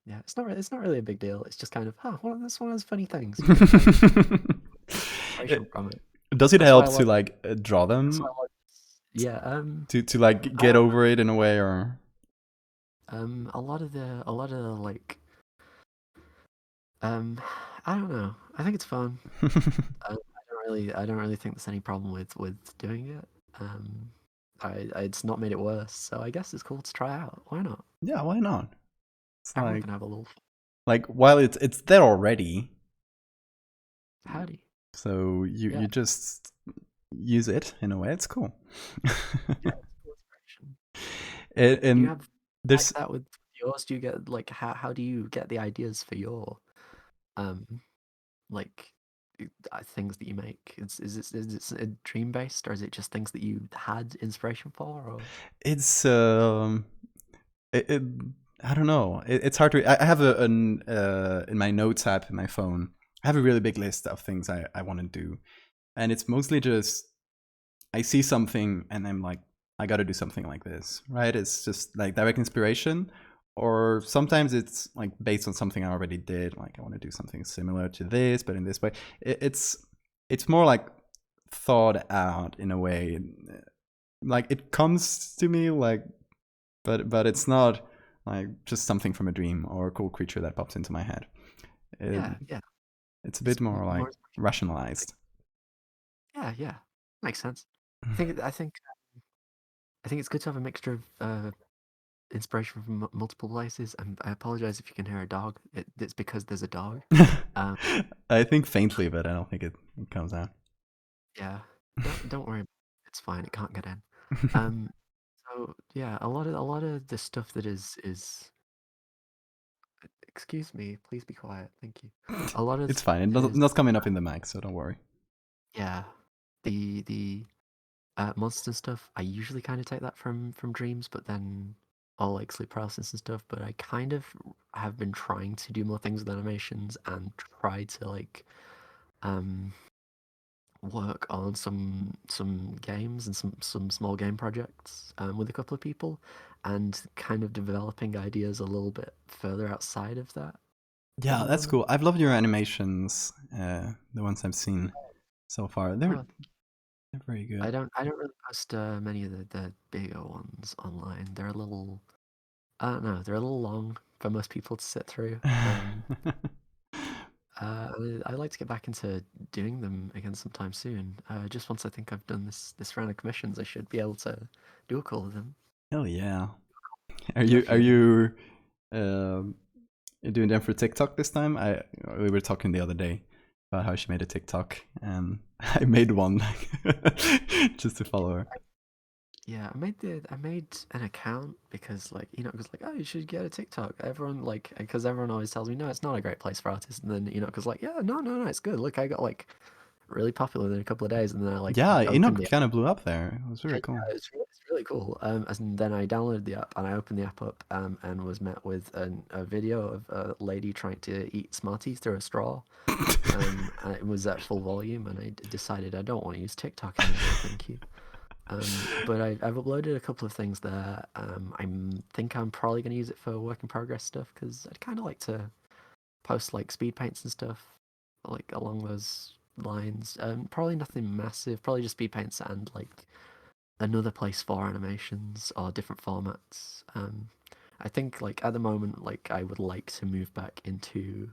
Yeah. It's not really a big deal. It's just kind of this one has funny things. Does it help to like draw them? Yeah. To like get over it in a way, or a lot of the like I don't know. I think it's fun. I don't really think there's any problem with doing it. It's not made it worse, so I guess it's cool to try out. Why not? Yeah, why not? It's Everyone can have a little fun. Like while it's there already. Howdy. So you just use it in a way. It's cool. Yeah, and do you have there's that with yours? Do you get like how do you get the ideas for your like things that you make? Is it dream based, or is it just things that you had inspiration for? Or it's I don't know. It's hard to. I have in my notes app in my phone. I have a really big list of things I want to do, and it's mostly just I see something and I'm like, I got to do something like this, right? It's just like direct inspiration, or sometimes it's like based on something I already did. Like I want to do something similar to this, but in this way. It's more like thought out in a way. Like it comes to me like, but it's not like just something from a dream or a cool creature that pops into my head. Yeah. It's a bit more like more rationalized. Yeah. Makes sense. I think it's good to have a mixture of inspiration from multiple places. And I apologize if you can hear a dog. It's because there's a dog. I think faintly, but I don't think it comes out. Yeah. Don't worry. It's fine. It can't get in. So yeah, a lot of the stuff that is. Excuse me. Please be quiet. Thank you. A lot of It's fine. It's not coming up in the mic, so don't worry. Yeah, the monster stuff. I usually kind of take that from dreams, but then all like sleep paralysis and stuff. But I kind of have been trying to do more things with animations and try to like work on some games and some small game projects with a couple of people, and kind of developing ideas a little bit further outside of that. Yeah, that's cool. I've loved your animations, the ones I've seen so far. They're very good. I don't really post many of the bigger ones online. They're a little, I don't know, they're a little long for most people to sit through. I like to get back into doing them again sometime soon. Just once I think I've done this round of commissions, I should be able to do a call with them. Hell yeah! Are you doing them for TikTok this time? We were talking the other day about how she made a TikTok, and I made one just to follow her. Yeah, I made an account because like Enoch was like, oh, you should get a TikTok. Everyone like, because everyone always tells me no, it's not a great place for artists, and then Enoch was like, yeah, no, it's good. Look, I got like really popular in a couple of days, and then I like Enoch kind of blew up there. It was really cool. Yeah, it's really cool. And then I downloaded the app and I opened the app up and was met with a video of a lady trying to eat Smarties through a straw. And it was at full volume, and I decided I don't want to use TikTok anymore. Thank you. But I've uploaded a couple of things there. I think I'm probably going to use it for work in progress stuff because I'd kind of like to post like speed paints and stuff like along those lines. Probably nothing massive. Probably just speed paints and like another place for animations or different formats. I think like at the moment, like I would like to move back into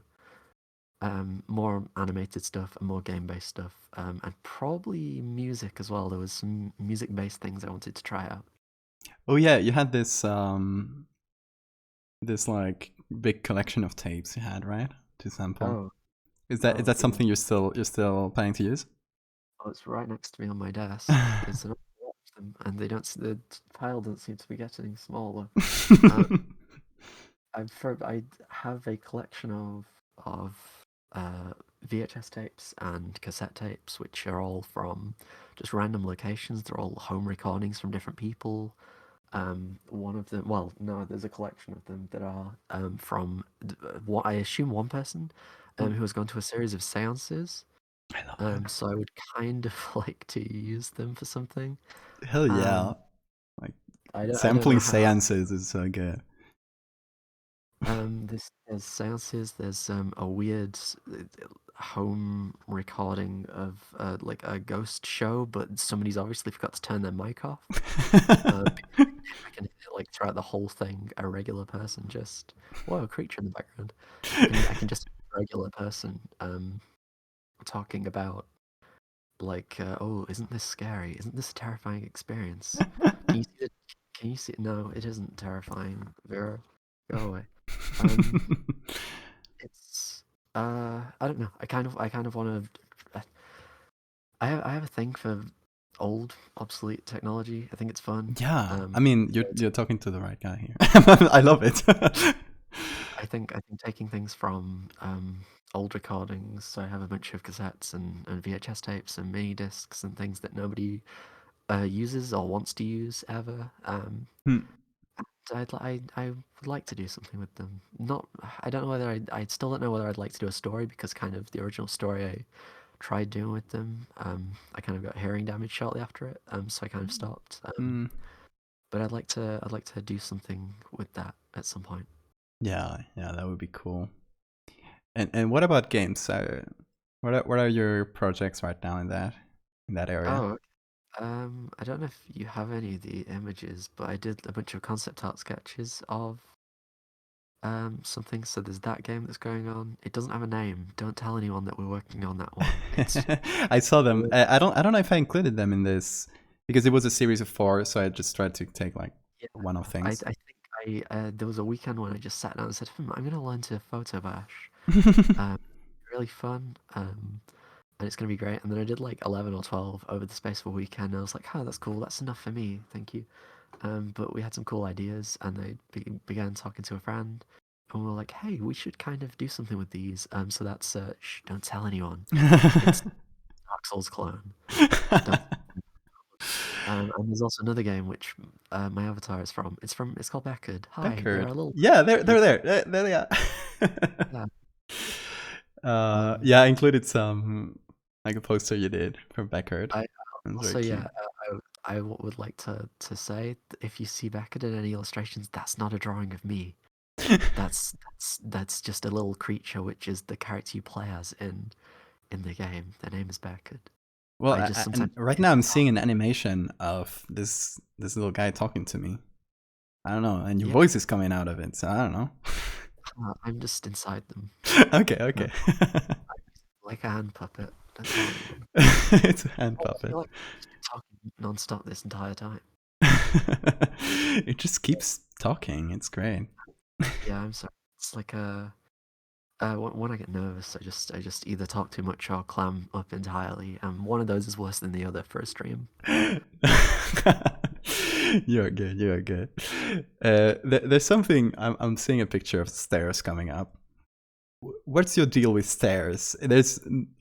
more animated stuff and more game-based stuff, and probably music as well. There was some music-based things I wanted to try out. Oh yeah, you had this this like big collection of tapes you had, right? To sample. Oh, is that something you're still planning to use? Oh, it's right next to me on my desk. There's an awful lot of them, and the pile doesn't seem to be getting smaller. I have a collection of VHS tapes and cassette tapes, which are all from just random locations. They're all home recordings from different people. One of them, well, no, there's a collection of them that are from what I assume one person who has gone to a series of seances. I love that. So I would kind of like to use them for something. Hell yeah! Like sampling seances is so good. There's seances. There's a weird home recording of like a ghost show, but somebody's obviously forgot to turn their mic off. I can hear like throughout the whole thing a regular person just a creature in the background. I can just a regular person talking about like oh, isn't this scary? Isn't this a terrifying experience? Can you see it? Can you see it? No, it isn't terrifying. Vera, go away. It's I don't know. I kind of want to. I have a thing for old, obsolete technology. I think it's fun. Yeah, I mean, you're talking to the right guy here. I love it. I think taking things from old recordings. So I have a bunch of cassettes and VHS tapes and mini discs and things that nobody uses or wants to use ever. I would like to do something with them. I don't know whether I still don't know whether I'd like to do a story because kind of the original story I tried doing with them, I kind of got hearing damage shortly after it, so I kind of stopped. But I'd like to do something with that at some point. Yeah, that would be cool. And what about games? What are your projects right now in that area? Oh, I don't know if you have any of the images, but I did a bunch of concept art sketches of something. So there's that game that's going on. It doesn't have a name. Don't tell anyone that we're working on that one. It's I saw them. I don't know if I included them in this because it was a series of 4, so I just tried to take like one of I things. think there was a weekend when I just sat down and said, I'm gonna learn to photo bash. Really fun. And it's gonna be great. And then I did like 11 or 12 over the space of a weekend. And I was like, oh, that's cool. That's enough for me. Thank you. But we had some cool ideas, and I began talking to a friend, and we were like, hey, we should kind of do something with these. So that's shh, don't tell anyone. It's Dark Souls clone. And there's also another game which my avatar is from. It's called Beckard. Hi, Beckard. they're a little. Yeah, they're there. There they are. Yeah. I included some like a poster you did for Beckard. Also, yeah, I would like to say if you see Beckard in any illustrations, that's not a drawing of me. That's just a little creature, which is the character you play as in the game. Their name is Beckard. Well, and right now I'm seeing an animation of this little guy talking to me. I don't know, and your voice is coming out of it, so I don't know. I'm just inside them. Okay. Like a hand puppet. It's a hand puppet. I feel like I've been talking non-stop this entire time. It just keeps talking. It's great. Yeah, I'm sorry. It's like when I get nervous, I just either talk too much or clam up entirely, and one of those is worse than the other for a stream. You're good. There's something. I'm seeing a picture of stairs coming up. What's your deal with stairs? There's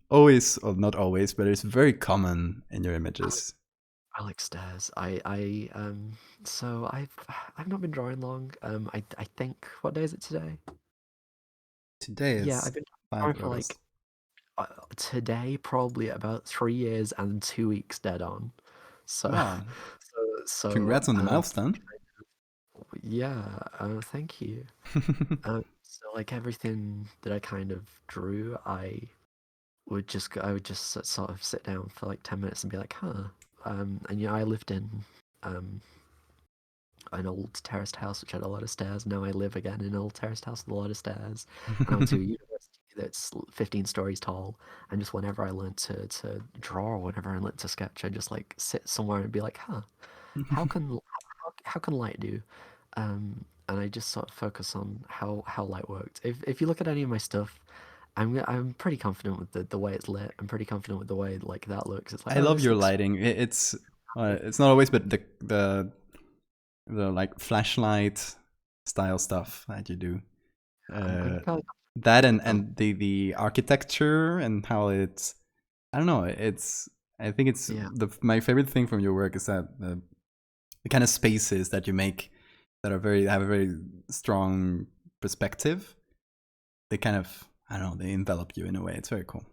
always, or not always, but it's very common in your images. I like stairs. So I've not been drawing long. I think, what day is it today? Today is I've been drawing for like today probably about 3 years and 2 weeks dead on. So wow. so Congrats on the milestone. Yeah, thank you. So like everything that I kind of drew, I would just sort of sit down for like 10 minutes and be like, huh. And I lived in an old terraced house which had a lot of stairs. Now I live again in an old terraced house with a lot of stairs. And I went to a university that's 15 stories tall. And just whenever I learned to draw or whenever I learned to sketch, I just like sit somewhere and be like, huh, how can light do? And I just sort of focus on how light worked. If you look at any of my stuff, I'm pretty confident with the way it's lit. I'm pretty confident with the way like that looks. It's like I love your lighting. It's not always, but the like flashlight style stuff that you do. That and the architecture and how it's, I don't know. I think it's my favorite thing from your work is that the kind of spaces that you make that have a very strong perspective. They kind of, I don't know, they envelop you in a way. It's very cool.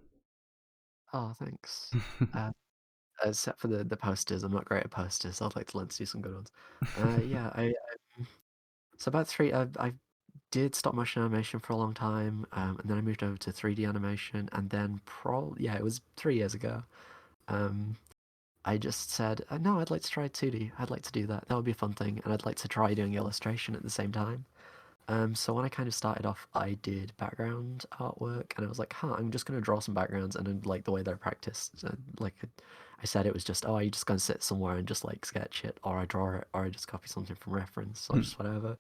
Oh, thanks. Except for the posters, I'm not great at posters. I'd like to learn to do some good ones. So about I did stop motion animation for a long time, and then I moved over to 3D animation, and then it was 3 years ago. I just said, no, I'd like to try 2D. I'd like to do that. That would be a fun thing, and I'd like to try doing illustration at the same time. So when I kind of started off, I did background artwork, and I was like, I'm just going to draw some backgrounds, and then like the way that I practiced, like I said, it was just, you just going to sit somewhere and just like sketch it, or I draw it, or I just copy something from reference, or just whatever.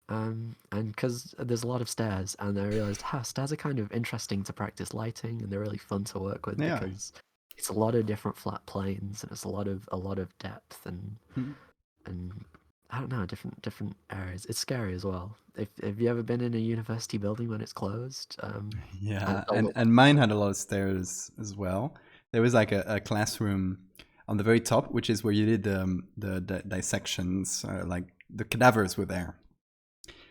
And because there's a lot of stairs, and I realized, stairs are kind of interesting to practice lighting, and they're really fun to work with because it's a lot of different flat planes, and it's a lot of depth and I don't know, different areas. It's scary as well. Have you ever been in a university building when it's closed? Yeah, and mine had a lot of stairs as well. There was like a classroom on the very top, which is where you did the dissections, like the cadavers were there.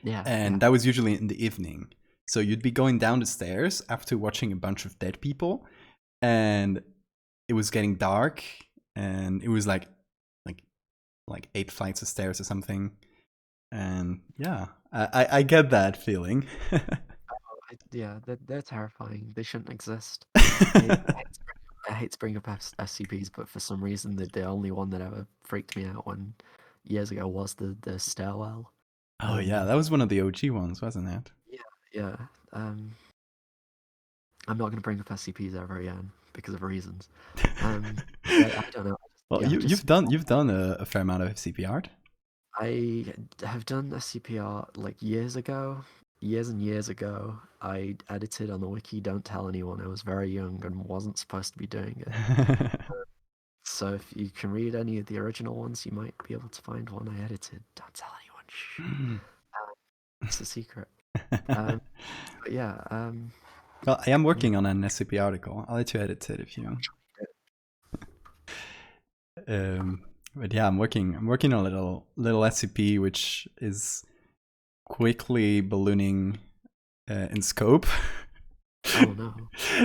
Yeah. And that was usually in the evening. So you'd be going down the stairs after watching a bunch of dead people, and it was getting dark, and it was like 8 flights of stairs or something. And yeah, I get that feeling. Yeah, they're terrifying. They shouldn't exist. I hate to bring up SCPs, but for some reason, the only one that ever freaked me out years ago was the stairwell. Oh yeah, that was one of the OG ones, wasn't it? Yeah. I'm not going to bring up SCPs ever again because of reasons. I don't know. Well, Yeah, you've done a fair amount of SCP art. I have done SCP art like years and years ago. I edited on the wiki. Don't tell anyone. I was very young and wasn't supposed to be doing it. So if you can read any of the original ones, you might be able to find one I edited. Don't tell anyone. Shh. It's a secret. But yeah. Well, I am working on an SCP article. I'll let you edit it if you want. But yeah, I'm working on a little SCP which is quickly ballooning in scope. Oh no!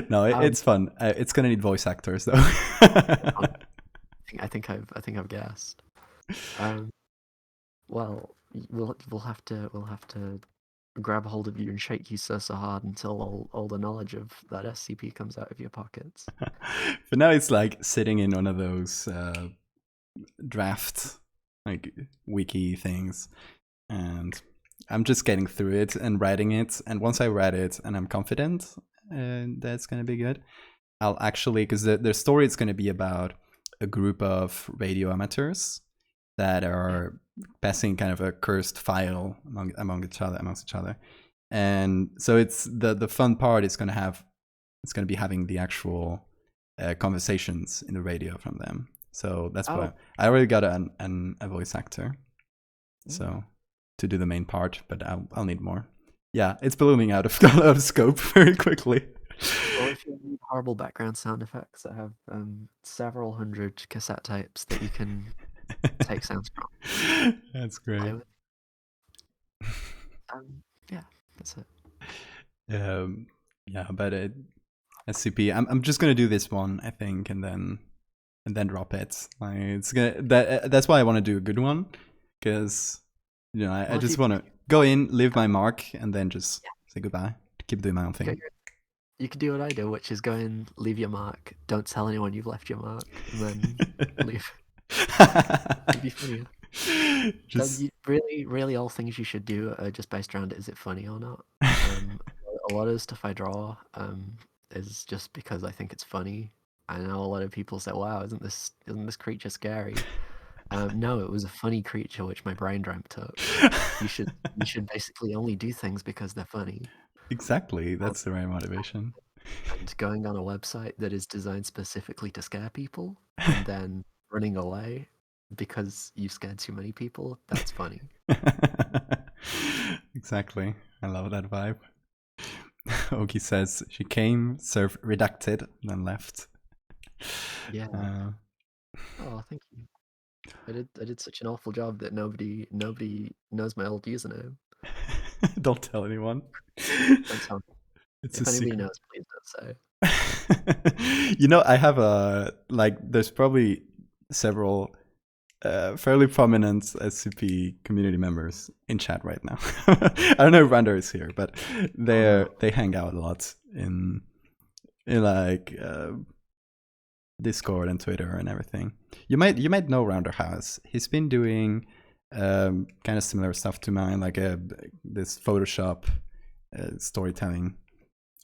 No, it's fun. It's gonna need voice actors though. I think I've guessed. Well, we'll have to grab a hold of you and shake you so hard until all the knowledge of that SCP comes out of your pockets. For now, it's like sitting in one of those draft like wiki things, and I'm just getting through it and writing it. And once I read it and I'm confident that's gonna be good, I'll actually, because the story is gonna be about a group of radio amateurs that are passing kind of a cursed file amongst each other, and so it's the fun part is gonna be having the actual conversations in the radio from them. So that's why I already got a voice actor, so to do the main part, but I'll need more. Yeah, it's ballooning out of scope very quickly. Well, if you need horrible background sound effects, I have several hundred cassette tapes that you can take sounds from. That's great. Yeah, that's it. Yeah, but SCP. I'm just gonna do this one, I think, and then drop it. Like it's gonna that's why I want to do a good one, because I just want to go in, leave my mark, and then just say goodbye. Keep doing my own thing. You can do what I do, which is go in, leave your mark, don't tell anyone you've left your mark, and then leave. It'd be funnier. Really, all things you should do are just based around is it funny or not. A lot of stuff I draw is just because I think it's funny. I know a lot of people say, "Wow, isn't this creature scary?" No, it was a funny creature which my brain dreamt up. You should basically only do things because they're funny. Exactly, that's the right motivation. And going on a website that is designed specifically to scare people and then running away because you scared too many people, that's funny. Exactly. I love that vibe. Oki says she came, served redacted, then left. Yeah. Oh, thank you. I did such an awful job that nobody knows my old username. Don't tell anyone. Don't tell me. It's if a anybody secret. knows, please don't say. I have there's probably several fairly prominent SCP community members in chat right now. I don't know if Randor is here, but they hang out a lot in like Discord and Twitter and everything. You might know Rounder House. He's been doing kind of similar stuff to mine, like this Photoshop storytelling.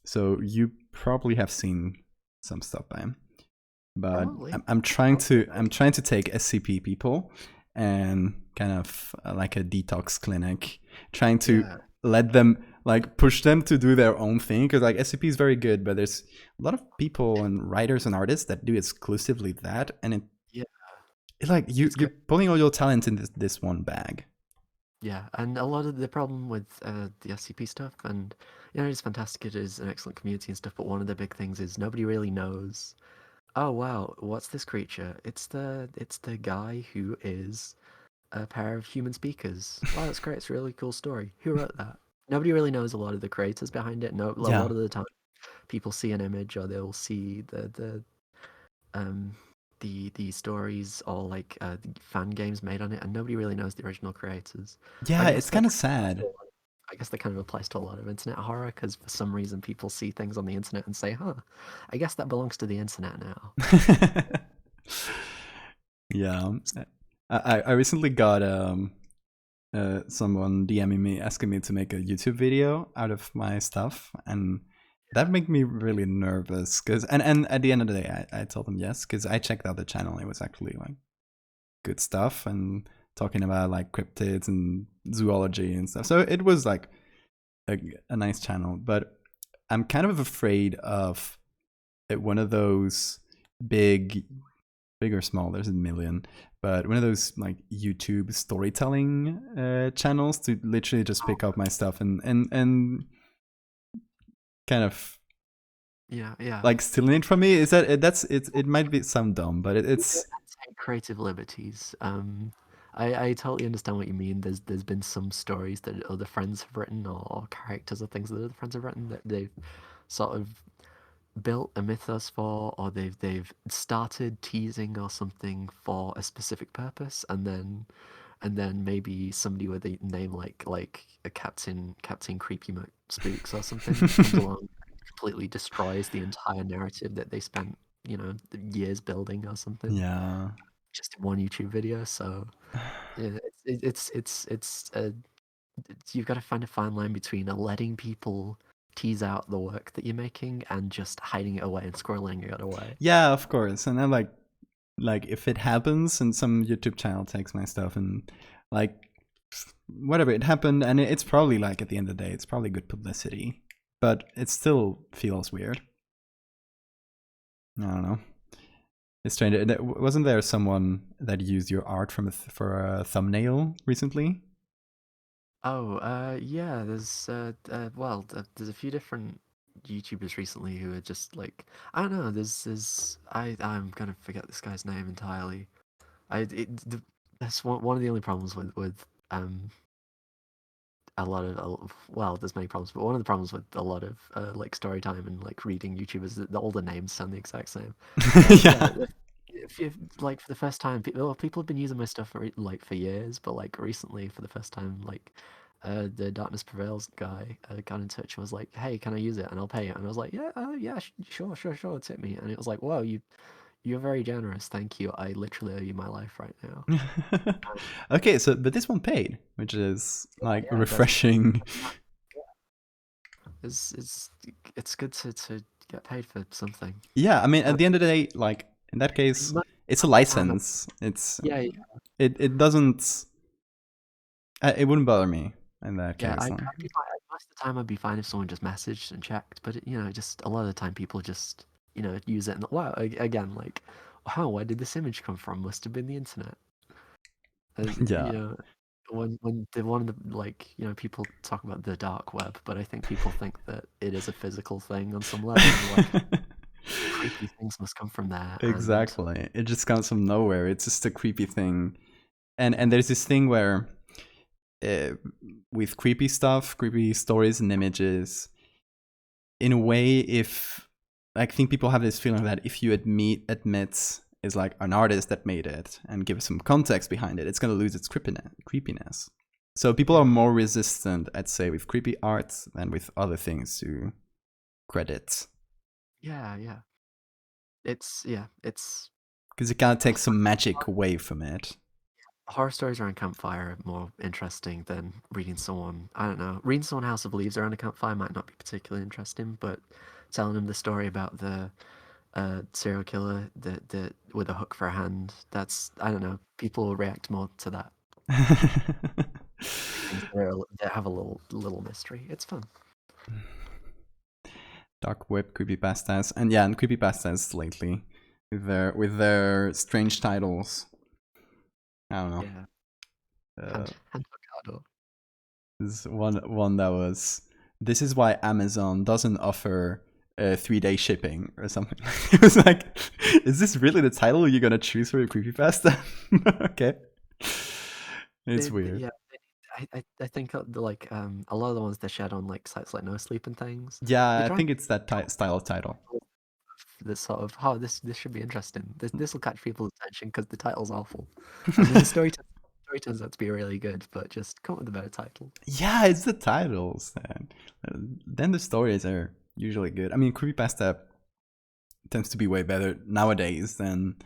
So you probably have seen some stuff by him. But I'm trying to take SCP people and kind of like a detox clinic, trying to let them push them to do their own thing, because like SCP is very good, but there's a lot of people and writers and artists that do exclusively that, and it's like you're pulling all your talent in this one bag. Yeah, and a lot of the problem with the SCP stuff, and it's fantastic, it is an excellent community and stuff, but one of the big things is nobody really knows. Oh wow, what's this creature? It's the guy who is a pair of human speakers. Wow, that's great. It's a really cool story. Who wrote that? Nobody really knows a lot of the creators behind it. A lot of the time, people see an image or they'll see the the stories or like the fan games made on it, and nobody really knows the original creators. Yeah, I guess it's that kind of kind of applies sad. to a lot of- I guess that kind of applies to a lot of internet horror because for some reason people see things on the internet and say, "Huh, I guess that belongs to the internet now." Yeah, I recently got someone DMing me asking me to make a YouTube video out of my stuff, and that made me really nervous. And at the end of the day, I told them yes, because I checked out the channel. It was actually like good stuff and talking about like cryptids and zoology and stuff. So it was like a nice channel, but I'm kind of afraid of one of those big or small, there's a million, but one of those like YouTube storytelling channels to literally just pick up my stuff and kind of Yeah. like stealing it from me. Is that it might be sound dumb, but it's Take creative liberties. I totally understand what you mean. There's been some stories that other friends have written or characters or things that other friends have written that they've sort of built a mythos for, or they've started teasing or something for a specific purpose, and then maybe somebody with a name like a Captain Creepy Spooks or something comes along and completely destroys the entire narrative that they spent years building or something yeah. just in one YouTube video. So yeah, you've got to find a fine line between letting people tease out the work that you're making and just hiding it away and squirreling it away. Yeah, of course. And then like if it happens and some YouTube channel takes my stuff and like whatever, it happened, and it's probably like at the end of the day, it's probably good publicity, but it still feels weird. I don't know. It's strange. Wasn't there someone that used your art for a thumbnail recently? Oh, yeah. There's a few different YouTubers recently who are just like, I don't know. I'm gonna forget this guy's name entirely. That's one of the only problems with there's many problems, but one of the problems with a lot of like story time and like reading YouTubers is that all the names sound the exact same. Yeah. If like for the first time, people have been using my stuff for years, but like recently for the first time, like the Darkness Prevails guy got in touch and was like, "Hey, can I use it? And I'll pay you." And I was like, "Yeah, yeah, sure, tip me." And it was like, "Whoa, you're very generous. Thank you. I literally owe you my life right now." Okay, so but this one paid, which is like Yeah, refreshing. It's good to get paid for something. Yeah, I mean, at the end of the day, like in that case, it's a license. It's Yeah. it doesn't. It wouldn't bother me in that Yeah, case. I'd be fine. Most of the time, I'd be fine if someone just messaged and checked. But just a lot of the time, people just use it. And wow, again, like, wow, where did this image come from? Must have been the internet. Yeah. One of the like people talk about the dark web, but I think people think that it is a physical thing on some level. Like, creepy things must come from there. Exactly. It just comes from nowhere. It's just a creepy thing. And there's this thing where with creepy stuff, creepy stories and images, in a way, if I think people have this feeling that if you admit is like an artist that made it and give some context behind it, it's going to lose its creepiness. So people are more resistant, I'd say, with creepy art than with other things to credit. Yeah. It's because it kind of takes some magic away from it. Horror stories around campfire are more interesting than reading someone. I don't know. Reading someone House of Leaves around a campfire might not be particularly interesting, but telling them the story about the serial killer that with a hook for a hand, I don't know. People will react more to that. Things that have a little mystery. It's fun. Dark web creepypastas, and creepypastas lately with their strange titles. I don't know. Yeah. There's one that was, this is why Amazon doesn't offer 3-day shipping or something. It was like, is this really the title you're gonna choose for your creepypasta? Okay. It's weird. Yeah, I think like a lot of the ones they shared on like sites like No Sleep and things. Yeah, I think it's that style of title. this sort of, oh, this should be interesting. This will catch people's attention because the title's awful. And then the story turns out to be really good, but just come up with a better title. Yeah, it's the titles. Then the stories are usually good. I mean, creepypasta tends to be way better nowadays than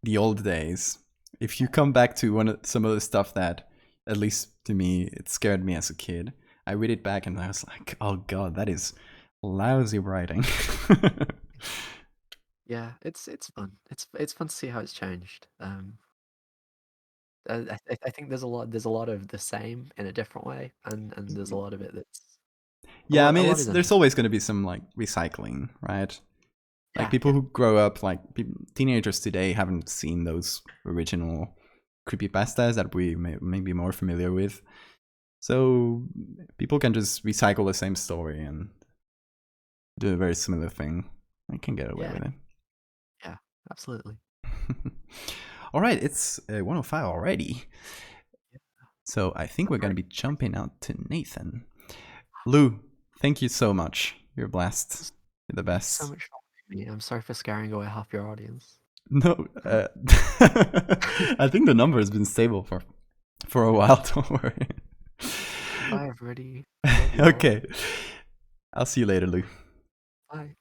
the old days. If you come back to some of the stuff that, at least to me, it scared me as a kid, I read it back and I was like, oh god, that is lousy writing. Yeah, it's fun. It's fun to see how it's changed. I think there's a lot of the same in a different way, and there's a lot of it that's Yeah, I mean, a lot is there's always going to be some like recycling, right? Like Yeah, people who grow up, like teenagers today, haven't seen those original creepypastas that we may be more familiar with. So people can just recycle the same story and do a very similar thing. I can get away with it. Yeah, absolutely. All right, it's 1:05 already. So I think we're going to be jumping out to Nathan. Lou, thank you so much. You're a blast. You're the best. So much fun with me. I'm sorry for scaring away half your audience. No, I think the number has been stable for a while. Don't worry. Bye, everybody. Okay. I'll see you later, Lou. Bye.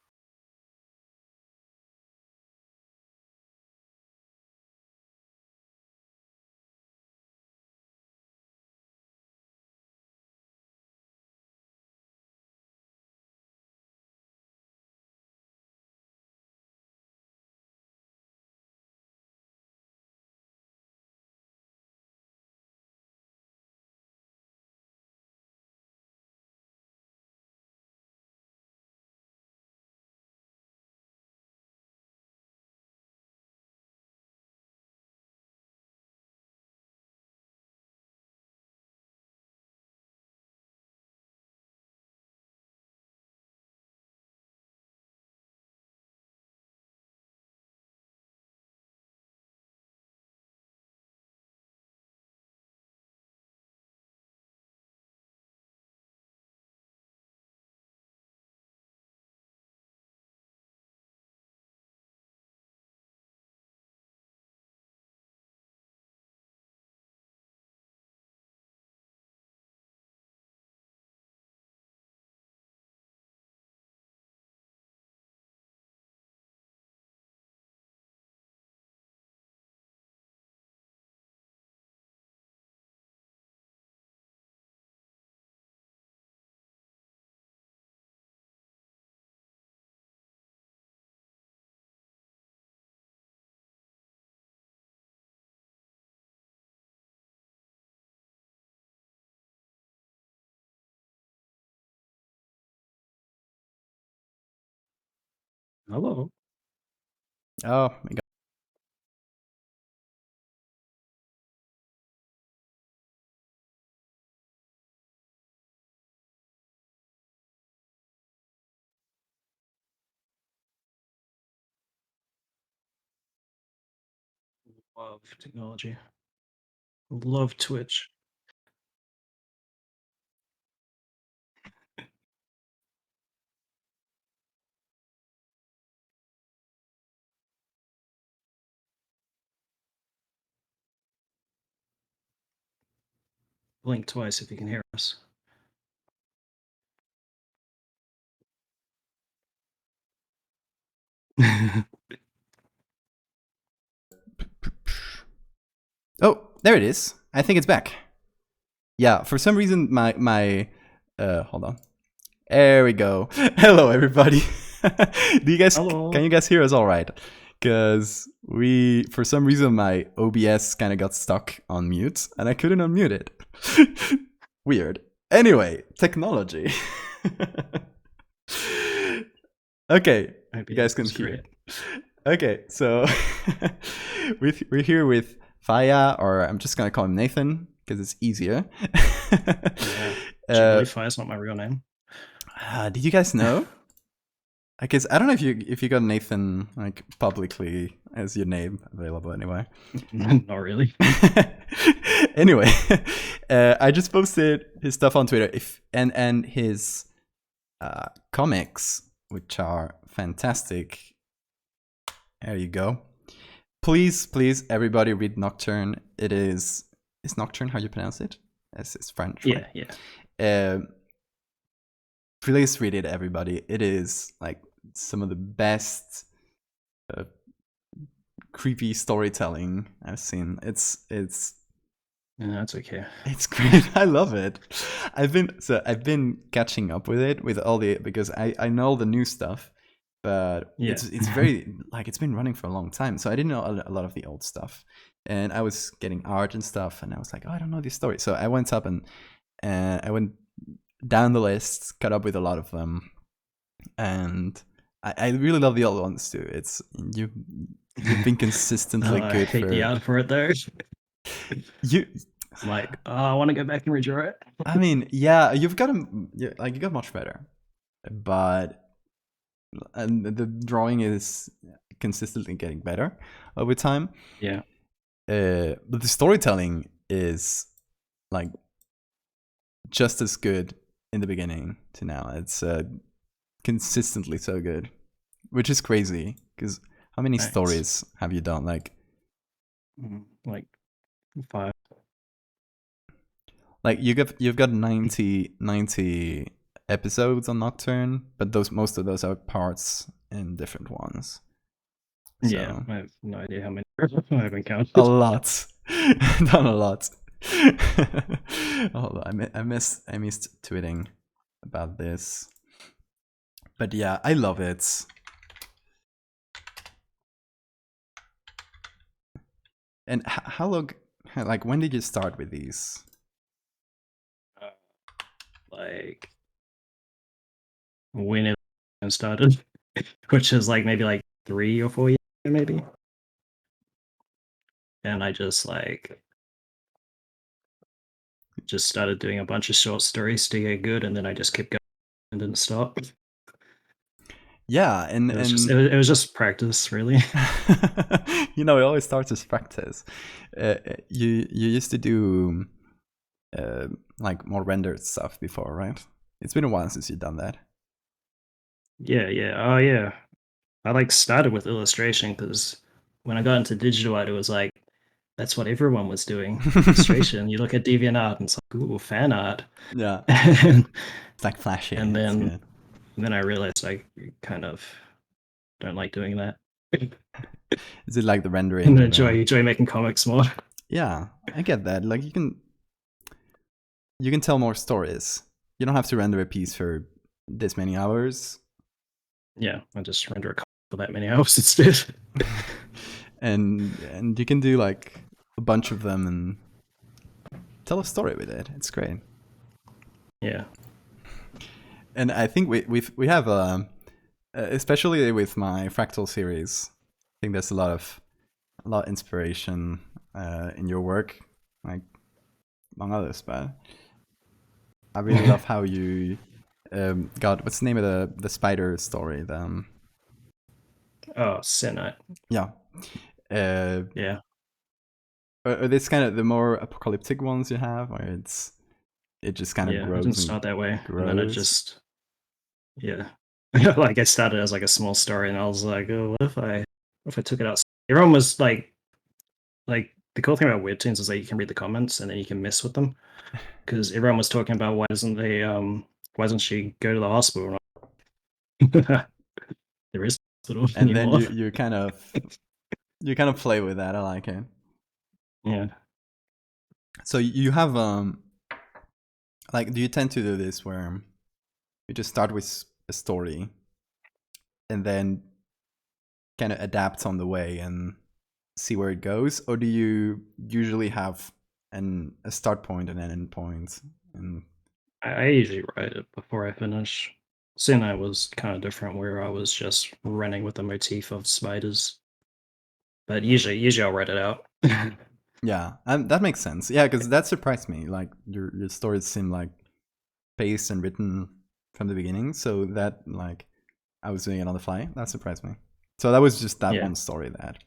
Hello. Oh, my God. Love technology. Love Twitch. Blink twice if you can hear us. Oh, there it is. I think it's back. Yeah, for some reason my hold on. There we go. Hello everybody. Do you guys Hello. Can you guys hear us all right? Cuz for some reason my OBS kind of got stuck on mute and I couldn't unmute it. Weird. Anyway, technology. Okay, you guys can hear. Okay, so we're here with Faya, or I'm just gonna call him Nathan because it's easier. Yeah. Fiya's not my real name. Did you guys know? Because I don't know if you got Nathan like publicly as your name available anyway. Not really. Anyway, I just posted his stuff on Twitter. And his comics, which are fantastic. There you go. Please, everybody read Nocturne. Is Nocturne how you pronounce it? It's French, right? Yeah. Please read it, everybody. It is like some of the best creepy storytelling I've seen. It's Yeah, that's okay. It's great. I love it. I've been catching up with it with all the because I know all the new stuff, but Yeah. it's very like it's been running for a long time, so I didn't know a lot of the old stuff, and I was getting art and stuff, and I was like, oh, I don't know these stories, so I went up and I went down the list, caught up with a lot of them, and I really love the old ones too. It's you've been consistently good. I hate the art for it though. You I'm like, oh, I want to go back and redraw it. I mean, yeah, you've got you got much better, but and the drawing is consistently getting better over time. Yeah. But the storytelling is like just as good in the beginning to now. It's consistently so good, which is crazy because how many Thanks. stories have you done? Like 5. Like you've got 90 episodes on Nocturne, but most of those are parts in different ones. So, yeah, I have no idea how many. I haven't counted. A lot. Done a lot. Hold on, I missed tweeting about this. But yeah, I love it. And how long, like when did you start with these? Like when it started, which is like maybe like 3 or 4 years maybe. And I just started doing a bunch of short stories to get good, and then I just kept going and didn't stop. Yeah, and it was just practice, really. You know, it always starts as practice. You used to do like more rendered stuff before, right? It's been a while since you've done that. Yeah. Oh, yeah. I started with illustration because when I got into digital art, it was like that's what everyone was doing. Illustration. You look at DeviantArt, and it's like, ooh, fan art. Yeah. It's like flashy. And then I realized I kind of don't like doing that. Is it like the rendering? And enjoy making comics more. Yeah, I get that. Like you can tell more stories. You don't have to render a piece for this many hours. Yeah, I just render a comic for that many hours instead. and you can do like a bunch of them and tell a story with it. It's great. Yeah. And I think we have especially with my fractal series, I think there's a lot of inspiration in your work, like among others. But I really love how you got what's the name of the spider story? Senite. Yeah. Yeah. Are this kind of the more apocalyptic ones you have, or it just kind of grows? It didn't start that way, grows. And then it just like I started as like a small story, and I was like, oh, what if I took it out? Everyone was like the cool thing about Webtoons is that you can read the comments and then you can mess with them, because everyone was talking about why doesn't she go to the hospital? There is hospital and anymore. Then you kind of play with that. I like it. Yeah. So you have like, do you tend to do this where you just start with a story and then kind of adapt on the way and see where it goes, or do you usually have a start point and an end point? And I usually write it before I finish. Senite was kind of different, where I was just running with the motif of spiders. But usually I'll write it out. yeah, that makes sense. Yeah, because that surprised me. Like your stories seem like paced and written from the beginning, so that like I was doing it on the fly. That surprised me. So that was just that one story that.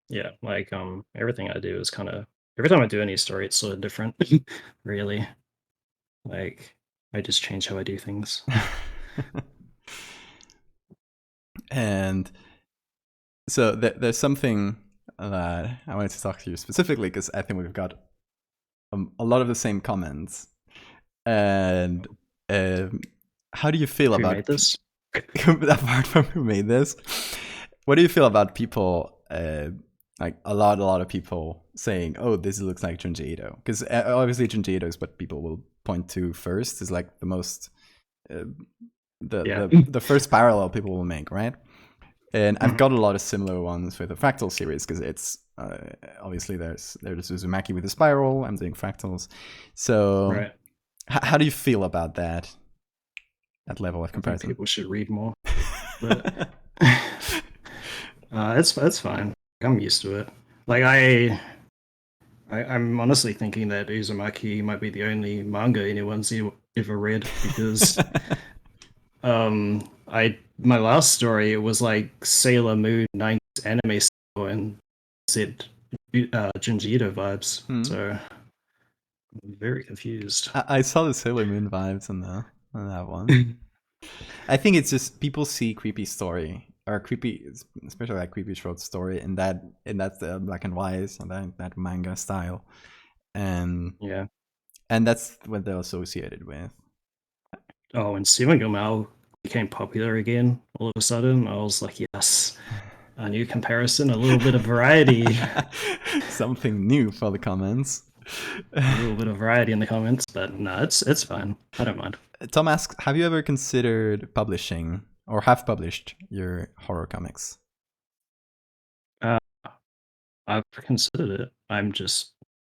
Yeah, like everything I do is kind of every time I do any story, it's sort of different. Really, like I just change how I do things. And So there's something that I wanted to talk to you specifically because I think we've got a lot of the same comments. And how do you feel Who about made this? apart from who made this? What do you feel about people? Like a lot of people saying, "Oh, this looks like Junji Ito," because obviously Junji Ito is what people will point to first. Is like the most the first parallel people will make, right? And I've got a lot of similar ones with the Fractal series because it's obviously there's Uzumaki with the spiral. I'm doing fractals, so Right. How do you feel about that level of I think comparison? people should read more. But it's fine. I'm used to it. Like I'm honestly thinking that Uzumaki might be the only manga anyone's ever read because my last story, it was like Sailor Moon 90s anime style and said Junji Ito vibes. So I'm very confused. I saw the Sailor Moon vibes on that one. I think it's just people see creepy story or creepy, especially like creepy short story, and that's the black and white and that manga style, and that's what they're associated with. Oh, and Seven Gamal became popular again all of a sudden. I was like, yes, a new comparison, a little bit of variety. Something new for the comments. A little bit of variety in the comments, but no, it's fine. I don't mind. Tom asks, have you ever considered publishing or have published your horror comics? I've considered it. I'm just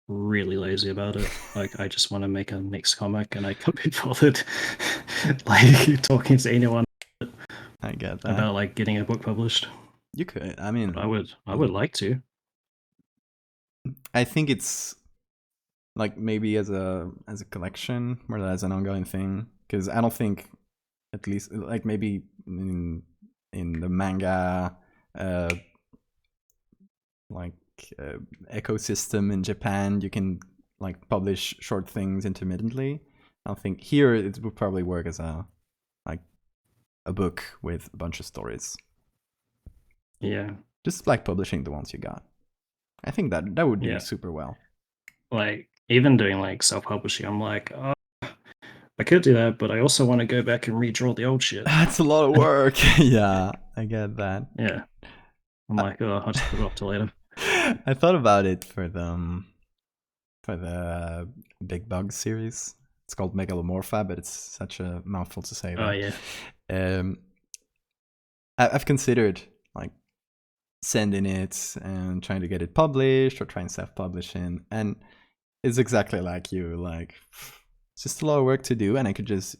really lazy about it. Like, I just want to make a next comic, and I can't be bothered like talking to anyone. I get that. About like getting a book published. You could. I mean, I would like to. I think it's like maybe as a collection more than as an ongoing thing, because I don't think, at least like maybe in the manga ecosystem in Japan, you can like publish short things intermittently. I don't think here it would probably work as a book with a bunch of stories. Yeah. Just like publishing the ones you got. I think that would do super well. Like even doing like self-publishing, I'm like, oh, I could do that, but I also want to go back and redraw the old shit. That's a lot of work. Yeah, I get that. Yeah. I'm like, oh, I'll just put it off till later. I thought about it for the Big Bug series. It's called Megalomorpha, but it's such a mouthful to say. Oh yeah. I've considered like sending it and trying to get it published or trying self-publishing, and it's exactly like you. Like, it's just a lot of work to do, and I could just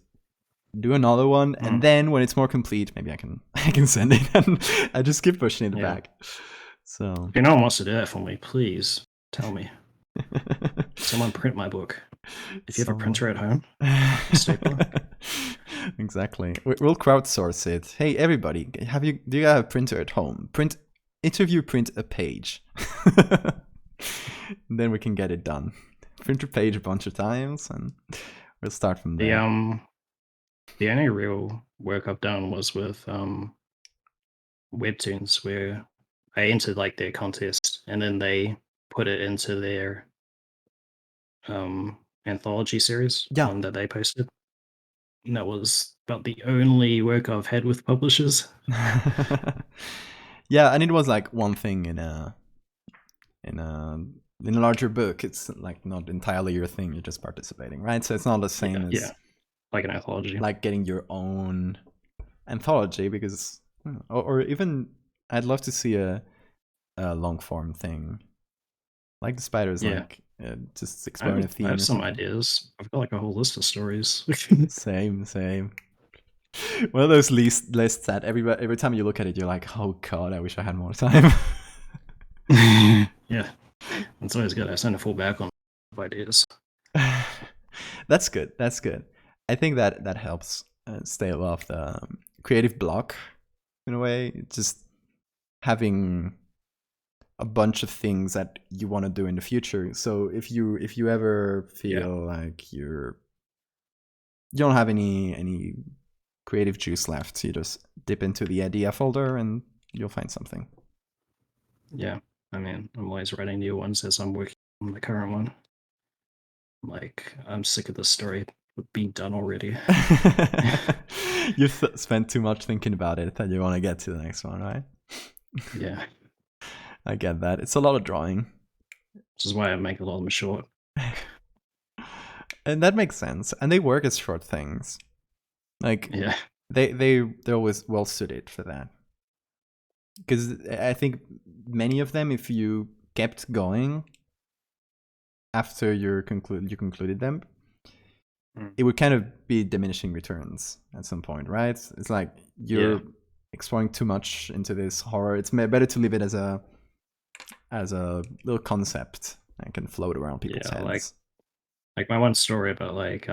do another one, and then when it's more complete, maybe I can send it, and I just keep pushing it back. So if anyone wants to do that for me, please tell me. Someone print my book. If you have a printer at home, stapler. Exactly. We'll crowdsource it. Hey, everybody, do you have a printer at home? Print a page. Then we can get it done. Print a page a bunch of times, and we'll start from there. The only real work I've done was with Webtoons, where I entered like their contest, and then they put it into their anthology series one that they posted. And that was about the only work I've had with publishers. Yeah, and it was like one thing in a larger book. It's like not entirely your thing. You're just participating, right? So it's not the same as like an anthology, like getting your own anthology. Because or even I'd love to see a long form thing, like the spiders, like just exploring a theme. I have some ideas. I've got like a whole list of stories. Same. One of those lists that every time you look at it, you're like, oh god, I wish I had more time. Yeah, that's always good. I tend to fall back on ideas. That's good. I think that helps stay off the creative block in a way. Just having a bunch of things that you want to do in the future. So if you ever feel like you don't have any creative juice left, you just dip into the idea folder and you'll find something. Yeah, I mean, I'm always writing new ones as I'm working on the current one. Like, I'm sick of this story being done already. You've spent too much thinking about it that you want to get to the next one, right? Yeah, I get that. It's a lot of drawing. which is why I make a lot of them short. And that makes sense. And they work as short things. Like, Yeah, they're always well suited for that. Because I think many of them, if you kept going after you concluded them, it would kind of be diminishing returns at some point, right? It's like you're exploring too much into this horror. It's better to leave it as a little concept and can float around people's heads. Like my one story about like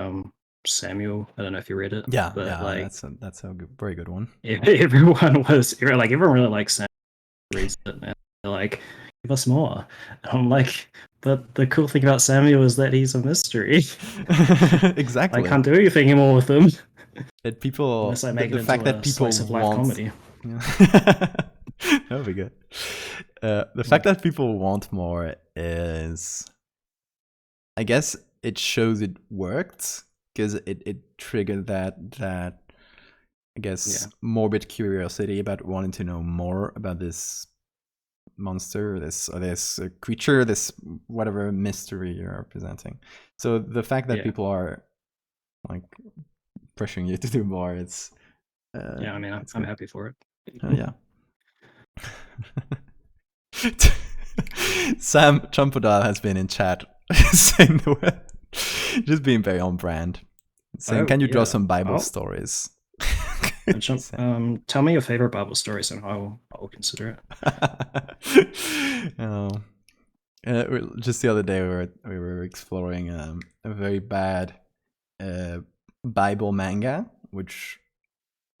Samuel. I don't know if you read it. Yeah, but yeah, like that's a very good one. Everyone really likes Samuel, reads it, and they're like, give us more. And I'm like, but the cool thing about Samuel is that he's a mystery. Exactly. I can't do anything anymore with him. That people, unless I make the it fact into that a people slice of life want comedy. Yeah. That would be good. The fact that people want more is, I guess, it shows it worked because it triggered that I guess morbid curiosity about wanting to know more about this monster, this creature, this whatever mystery you're presenting. So the fact that people are like pressuring you to do more, it's I mean, I'm happy for it. Oh yeah. Sam Champodal has been in chat saying the word, just being very on brand. Saying, can you draw some Bible stories? Tell me your favorite Bible stories and I will consider it. Just the other day we were exploring a very bad Bible manga, which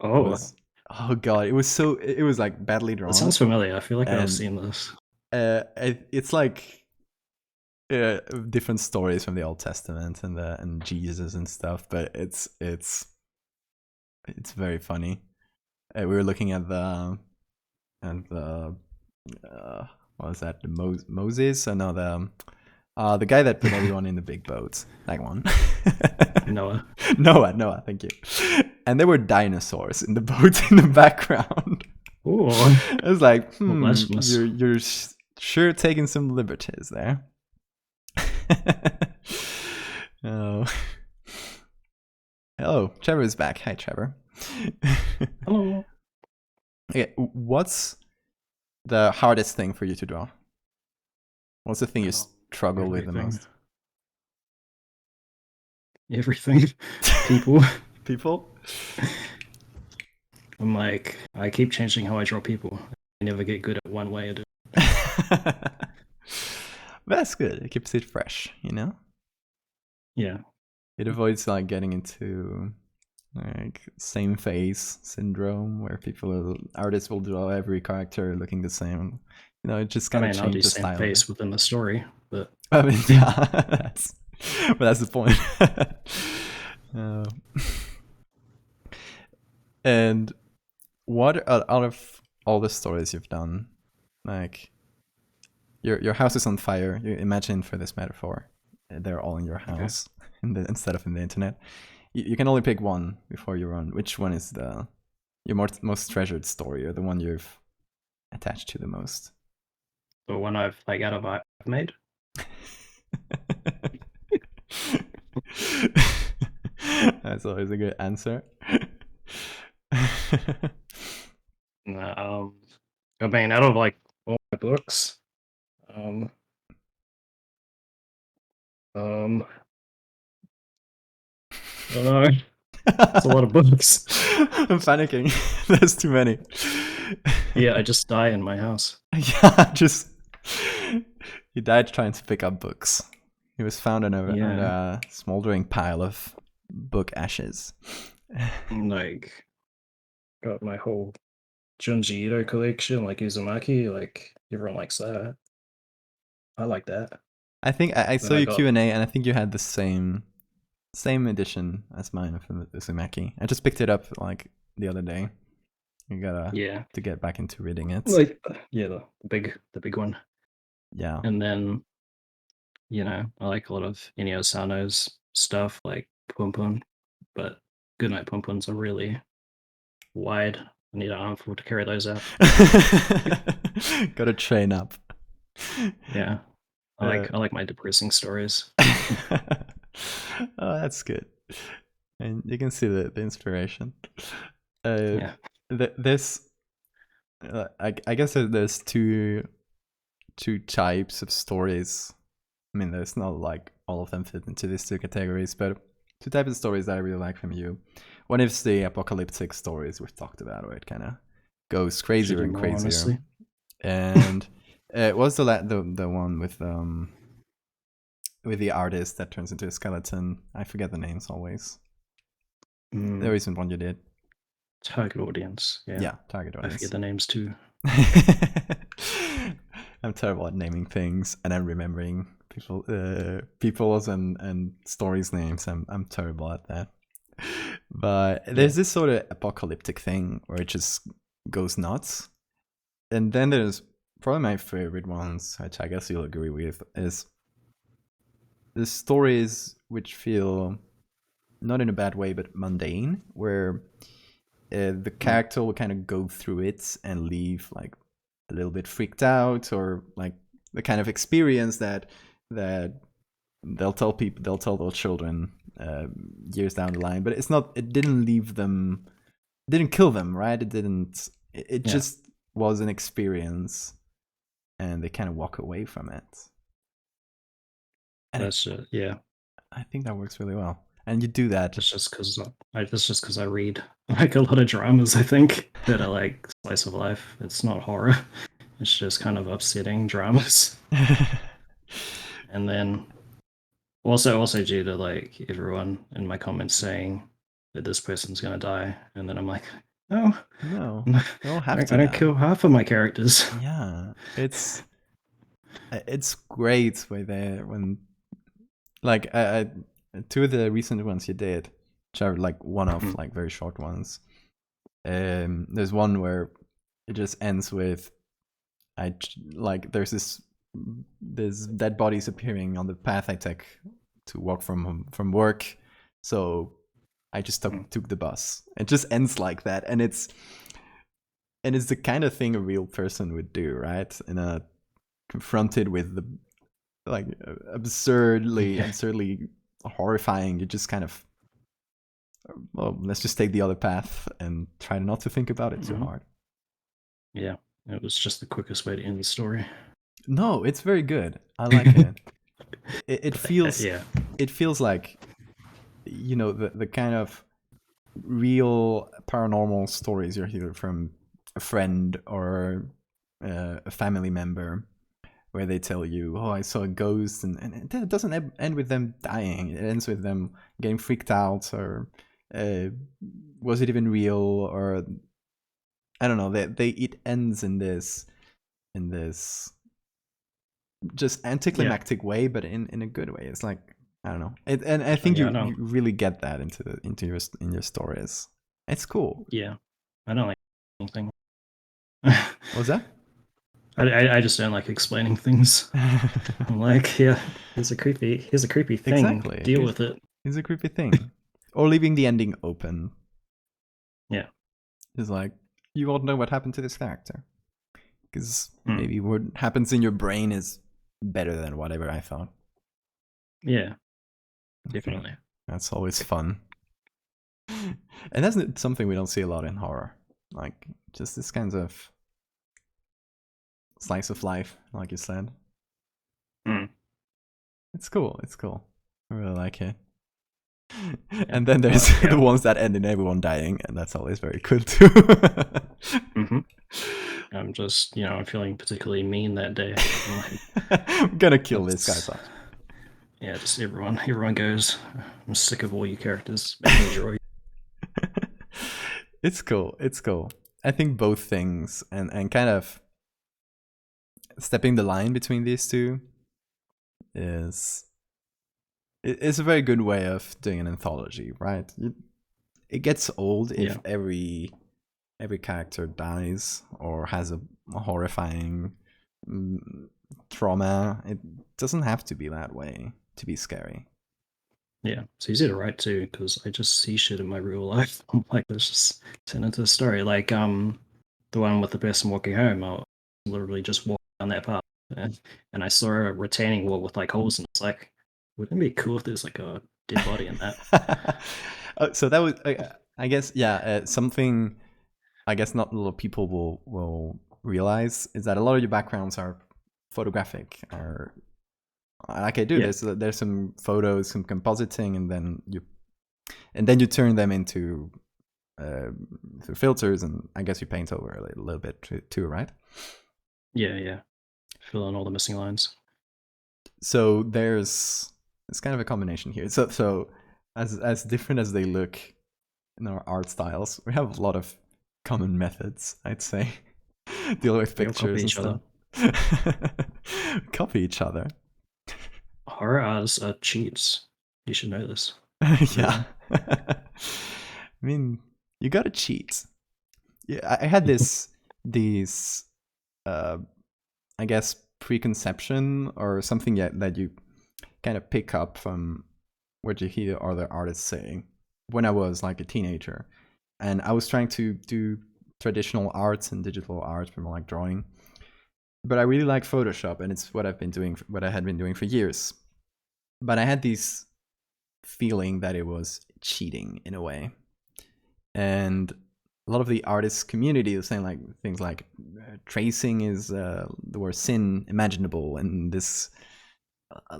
was, oh god, it was like badly drawn. It sounds familiar. I feel like I've seen this. It's like different stories from the Old Testament and Jesus and stuff, but it's very funny. We were looking at the what was that? The Moses? No, the guy that put everyone in the big boat. That one. Noah. Thank you. And there were dinosaurs in the boat in the background. Ooh. I was like, you're sure taking some liberties there. Oh. Hello, Trevor is back. Hi, Trevor. Hello. Okay, what's the hardest thing for you to draw? What's the thing you struggle with the most? Everything. People. People? I'm like, I keep changing how I draw people. I never get good at one way of doing it. That's good. It keeps it fresh, you know? Yeah. It avoids like getting into like same face syndrome where artists will draw every character looking the same. You know, it just kind of changes the style. Same face within the story, but I mean, yeah, that's the point. And what out of all the stories you've done, like your house is on fire. You imagine, for this metaphor, they're all in your house instead of in the internet. You can only pick one before you run. Which one is your most treasured story, or the one you've attached to the most? The one I've made. That's always a good answer. I mean, out of like all my books, I don't know. It's a lot of books. I'm panicking. There's too many. Yeah, I just die in my house. Yeah, he died trying to pick up books. He was found on a smoldering pile of book ashes. Like, got my whole Junji Ito collection, like Uzumaki, like everyone likes that. I like that. I think I saw your Q&A, and I think you had the same edition as mine from Uzumaki. I just picked it up like the other day. You gotta to get back into reading it. Like the big one. Yeah. And then I like a lot of Inio Sano's stuff, like Pum Pum, but Goodnight Pum Pums are really wide. I need an armful to carry those out. Gotta train up. Yeah. I like my depressing stories. Oh, that's good. And you can see the inspiration. There's I guess there's two types of stories. I mean, there's not like all of them fit into these two categories, but two types of stories that I really like from you. One is the apocalyptic stories we've talked about, where it kind of goes crazier and crazier. Honestly. And what was the one with the artist that turns into a skeleton? I forget the names always. The recent one you did. Target audience. Yeah, target audience. I forget the names too. I'm terrible at naming things, and I'm remembering people's and stories' names. I'm terrible at that. But there's this sort of apocalyptic thing where it just goes nuts. And then there's probably my favorite ones, which I guess you'll agree with, is the stories which feel not in a bad way, but mundane, where the character will kind of go through it and leave like a little bit freaked out, or like the kind of experience that they'll tell their children years down the line, but it didn't kill them, right? It just was an experience, and they kind of walk away from it. And that's I think that works really well. And you do that. That's just because I read like a lot of dramas, I think, that are like slice of life. It's not horror. It's just kind of upsetting dramas. And then also due to like everyone in my comments saying that this person's gonna die, and then I'm like, no, they don't have to. I don't kill half of my characters. Yeah, it's great when like two of the recent ones you did, which are like one-off, like very short ones. There's one where it just ends with there's dead bodies appearing on the path I take to walk from work, so I just took the bus. It just ends like that, and it's the kind of thing a real person would do, right? Confronted with the like absurdly horrifying, you just kind of, well, let's just take the other path and try not to think about it too hard. Yeah, it was just the quickest way to end the story. No, it's very good. I like it. It feels it feels like, the kind of real paranormal stories you hear from a friend or a family member, where they tell you, oh, I saw a ghost, and it doesn't end with them dying. It ends with them getting freaked out, or was it even real, or I don't know. It ends in this just anticlimactic way, but in a good way. It's like, I don't know. And I think you really get that into your stories. It's cool. Yeah, I don't like anything. What was that? I just don't like explaining things. I'm like, here's a creepy thing. Exactly. Deal with it. Here's a creepy thing. Or leaving the ending open. Yeah. It's like, you won't know what happened to this character. Because maybe what happens in your brain is better than whatever I thought. Yeah. Definitely. That's always fun. And that's something we don't see a lot in horror. Like, just this kinds of slice of life, like you said. It's cool. I really like it. And then there's the ones that end in everyone dying, and that's always very cool too. I'm just, I'm feeling particularly mean that day. I'm gonna kill this guy. Yeah, just everyone goes, I'm sick of all you characters. It's cool. I think both things, and kind of stepping the line between these two is a very good way of doing an anthology, right? It gets old if every every character dies or has a horrifying trauma. It doesn't have to be that way to be scary. Yeah, it's easy to write too because I just see shit in my real life. I'm like, let's just turn into a story. Like the one with the person walking home. I'll literally just walk down that path, and I saw a retaining wall with like holes, and it's like, wouldn't it be cool if there's like a dead body in that? So that was, I guess, yeah, something. I guess not a lot of people will realize is that a lot of your backgrounds are photographic, or like I do. Yeah. There's some photos, some compositing, and then you turn them into through filters, and I guess you paint over a little bit too, right? Yeah. Fill in all the missing lines. So it's kind of a combination here. So as different as they look in our art styles, we have a lot of common methods, I'd say. Deal with pictures and stuff. Copy each other. Horror artists are cheats. You should know this. Yeah. I mean, you gotta cheat. Yeah, I had these I guess preconception or something that you kind of pick up from what you hear other artists saying when I was like a teenager, and I was trying to do traditional arts and digital art from like drawing, but I really like Photoshop, and it's what I had been doing for years. But I had this feeling that it was cheating in a way, and a lot of the artist community is saying like things like tracing is the worst sin imaginable, and this a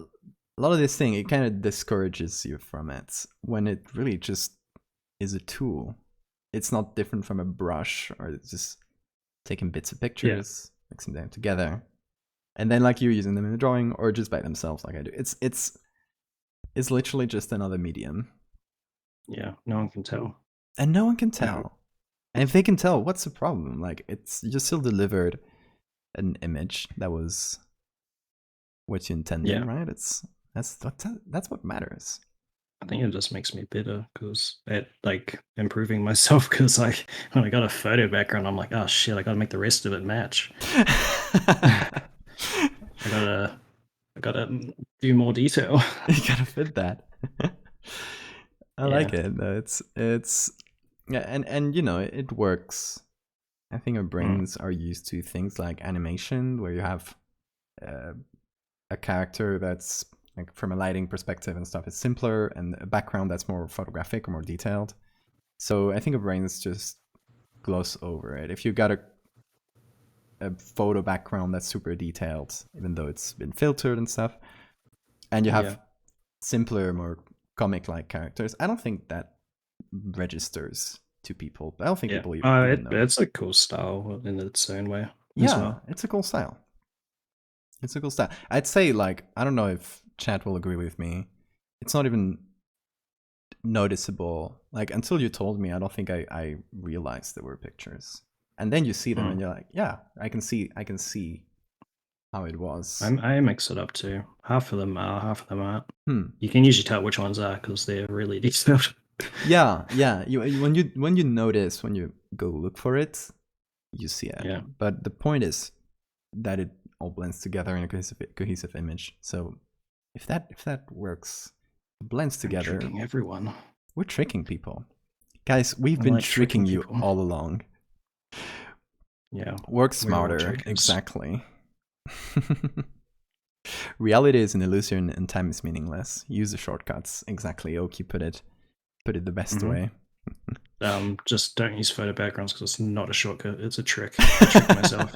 lot of this thing, it kind of discourages you from it when it really just is a tool. It's not different from a brush, or it's just taking bits of pictures, mixing them together, and then like you're using them in a drawing or just by themselves like I do. It's literally just another medium. Yeah, no one can tell. And no one can tell. And if they can tell, what's the problem? Like, you still delivered an image that was what you intended, right? That's what matters. I think it just makes me bitter because it like improving myself, because like when I got a photo background, I'm like, oh shit, I gotta make the rest of it match. I gotta do more detail. You gotta fit that. I like it. It's yeah, and you know, it works. I think our brains are used to things like animation, where you have a character that's like from a lighting perspective and stuff, it's simpler, and a background that's more photographic or more detailed. So I think our brains just gloss over it. If you got a photo background that's super detailed, even though it's been filtered and stuff, and you have simpler, more comic-like characters, I don't think that registers to people. I don't think people even know. It's a cool style in its own way. Yeah, it's a cool style. It's a cool style. I'd say, like, I don't know if chat will agree with me. It's not even noticeable. Like, until you told me, I don't think I realized there were pictures. And then you see them and you're like, yeah, I can see how it was. I mix it up too. Half of them are, half of them aren't. You can usually tell which ones are because they're really detailed. Yeah. When you notice, when you go look for it, you see it. Yeah. But the point is that it all blends together in a cohesive image. So if that works, blends together. Tricking everyone. We're tricking people, guys. We've been tricking you all along. Yeah. Work smarter. Exactly. Reality is an illusion and time is meaningless. Use the shortcuts. Exactly. Oki put it the best way. Just don't use photo backgrounds because it's not a shortcut. It's a trick. I tricked myself.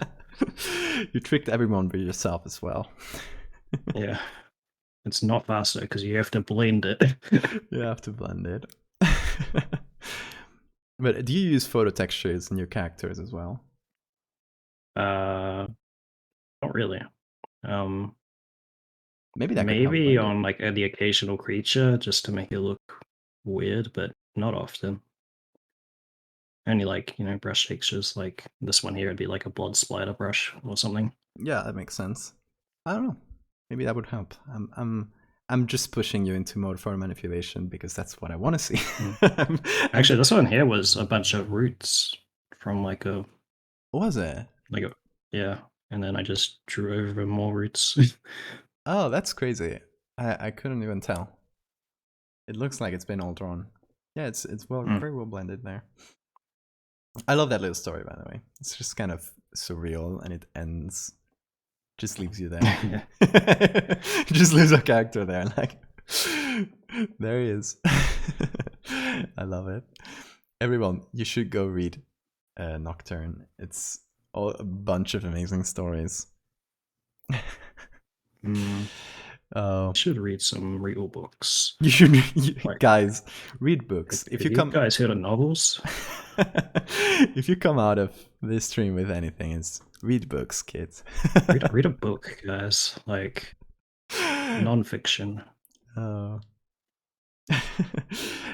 You tricked everyone but yourself as well. Yeah. It's not faster because you have to blend it. You have to blend it. But do you use photo textures in your characters as well? Not really. Maybe on like the occasional creature just to make it look weird, but not often. Only like, brush textures, like this one here would be like a blood splatter brush or something. Yeah, that makes sense. I don't know. Maybe that would help. I'm just pushing you into more photo manipulation because that's what I want to see. Actually, this one here was a bunch of roots from like a What was it? yeah, and then I just drew over more roots. Oh, that's crazy. I couldn't even tell. It looks like it's been all drawn. Yeah, it's very well blended there. I love that little story, by the way. It's just kind of surreal, and it ends, just leaves you there. It just leaves a character there, like there he is. I love it. Everyone, you should go read Nocturne. It's a bunch of amazing stories. I should read some real books. You should, guys, read books. If you guys heard of novels, if you come out of this stream with anything, it's read books, kids. read a book, guys. Like non-fiction. Oh.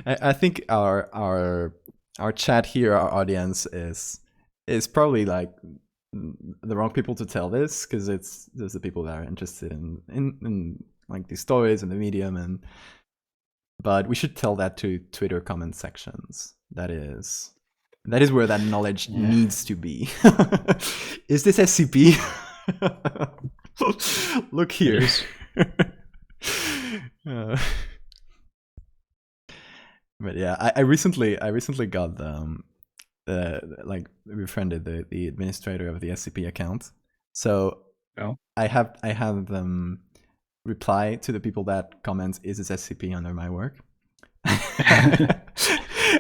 I think our chat here, our audience is probably like the wrong people to tell this, because there's the people that are interested in like these stories and the medium, but we should tell that to Twitter comment sections. That is where that knowledge needs to be. Is this SCP? Look here. But yeah, I recently got like befriended the administrator of the SCP account. So I have them reply to the people that comment, "Is this SCP under my work?"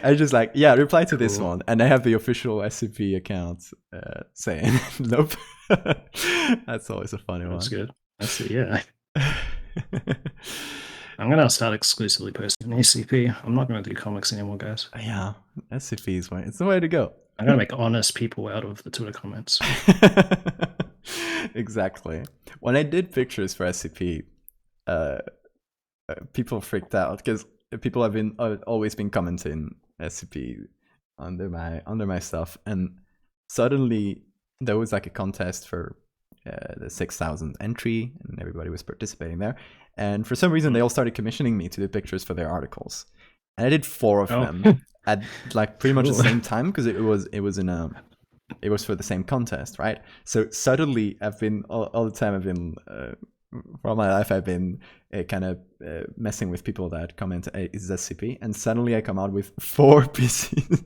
I just like, yeah, reply to this one, and I have the official SCP account saying nope. That's always a funny one. That's good. That's it. Yeah. I'm gonna start exclusively posting ACP. I'm not gonna do comics anymore, guys. Yeah, SCP is it's the way to go. I'm gonna make honest people out of the Twitter comments. Exactly. When I did pictures for SCP, people freaked out because people have always been commenting SCP under my stuff, and suddenly there was like a contest for the 6,000 entry, and everybody was participating there. And for some reason, they all started commissioning me to do pictures for their articles, and I did 4 of them at like pretty much the same time, because it was for the same contest, right? So suddenly, I've been all the time. I've been for all my life, I've been kind of messing with people that comment, hey, "Is this SCP?" And suddenly, I come out with 4 pieces,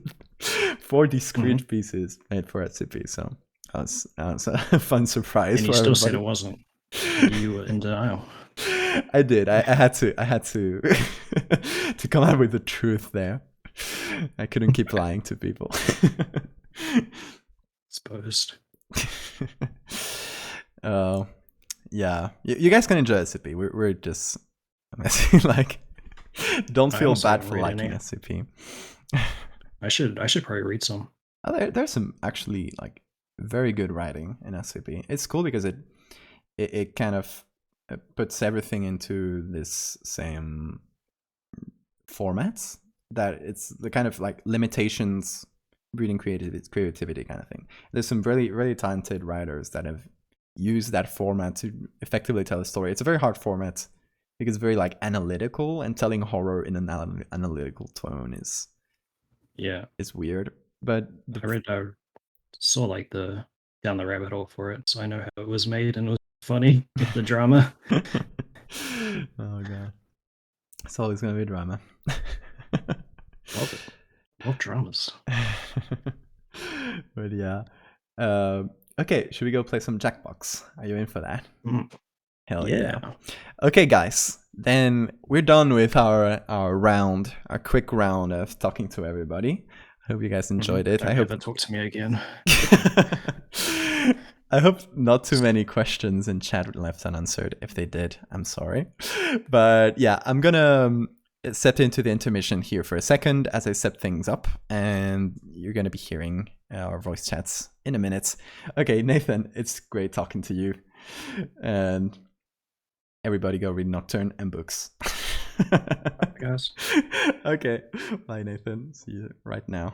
4 discrete pieces made for SCP. So that was a fun surprise. And you still said it wasn't. You were in denial. I did. I had to to come out with the truth there. I couldn't keep lying to people. Exposed. Yeah. You guys can enjoy SCP. We're just like, don't feel bad for liking SCP. I should probably read some. Oh, there's some actually like very good writing in SCP. It's cool because it kind of puts everything into this same formats, that it's the kind of like limitations breeding creativity kind of thing. There's some really, really talented writers that have used that format to effectively tell a story. It's a very hard format because it's very like analytical, and telling horror in an analytical tone is weird. But I saw like the down the rabbit hole for it, so I know how it was made, and it was funny with the drama. Oh god, it's always gonna be drama. Love it. Love dramas. But yeah. Okay, should we go play some Jackbox? Are you in for that? Hell yeah. Okay, guys. Then we're done with our quick round of talking to everybody. I hope you guys enjoyed it. I hope talk to me again. I hope not too many questions in chat left unanswered. If they did, I'm sorry. But yeah, I'm gonna step into the intermission here for a second as I set things up, and you're gonna be hearing our voice chats in a minute. Okay, Nathan, it's great talking to you, and everybody go read Nocturne and books. Bye, guys. Okay, bye, Nathan. See you right now.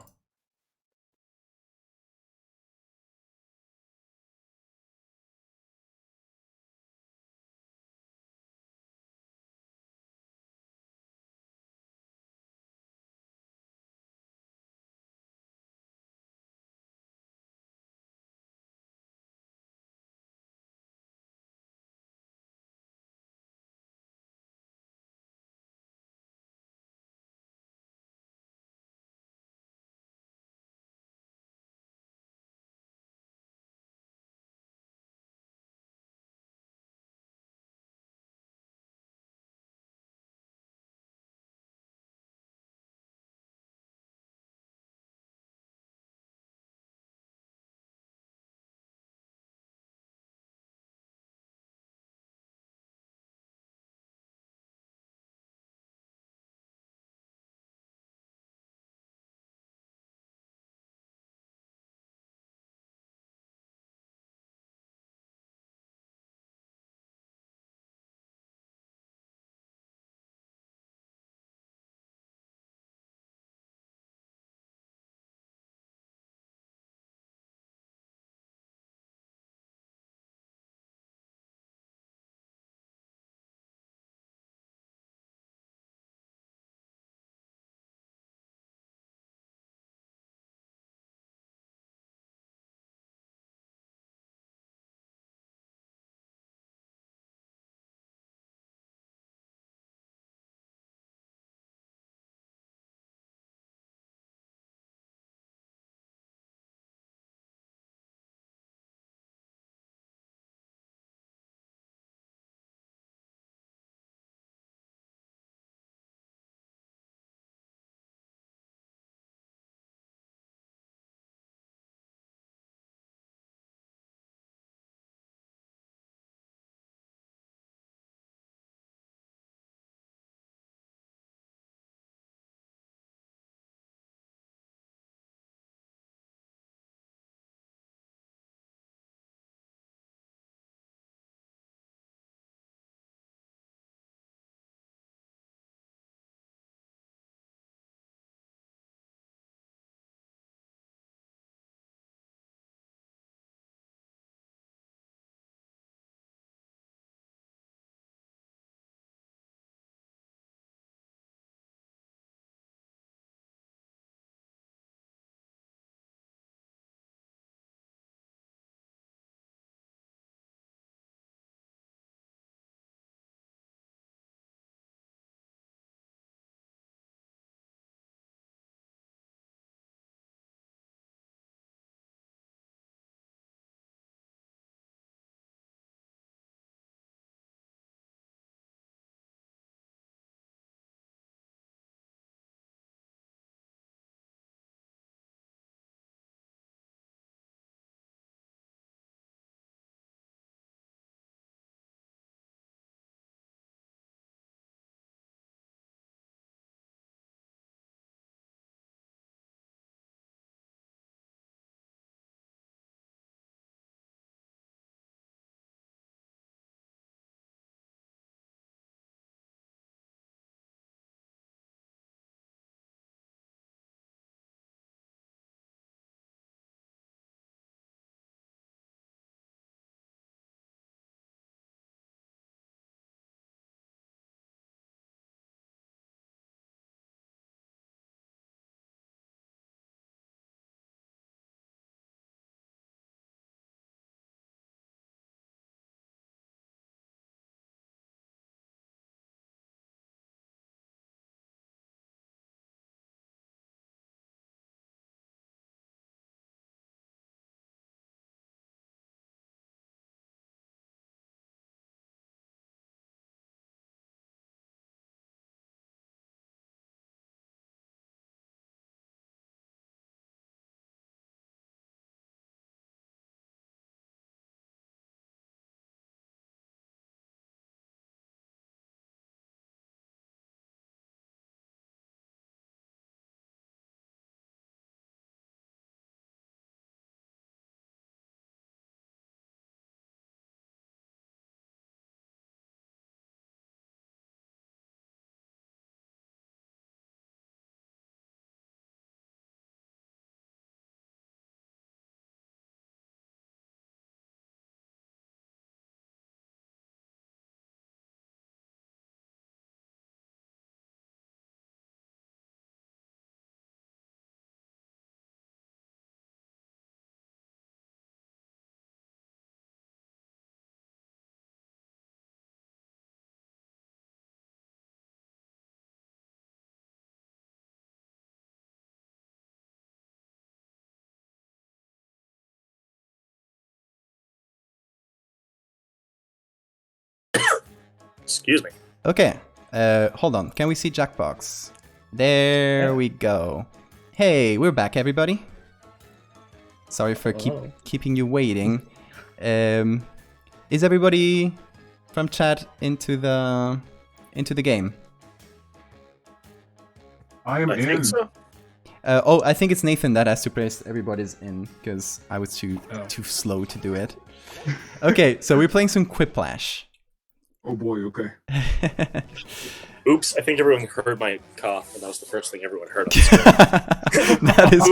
Excuse me. Okay, hold on. Can we see Jackbox? There we go. Hey, we're back, everybody. Sorry for keeping you waiting. Is everybody from chat into the game? I am I in. think so. I think it's Nathan that has to press everybody's in because I was too slow to do it. Okay, so we're playing some Quiplash. Oh boy, okay. Oops, I think everyone heard my cough, and that was the first thing everyone heard on the screen. That is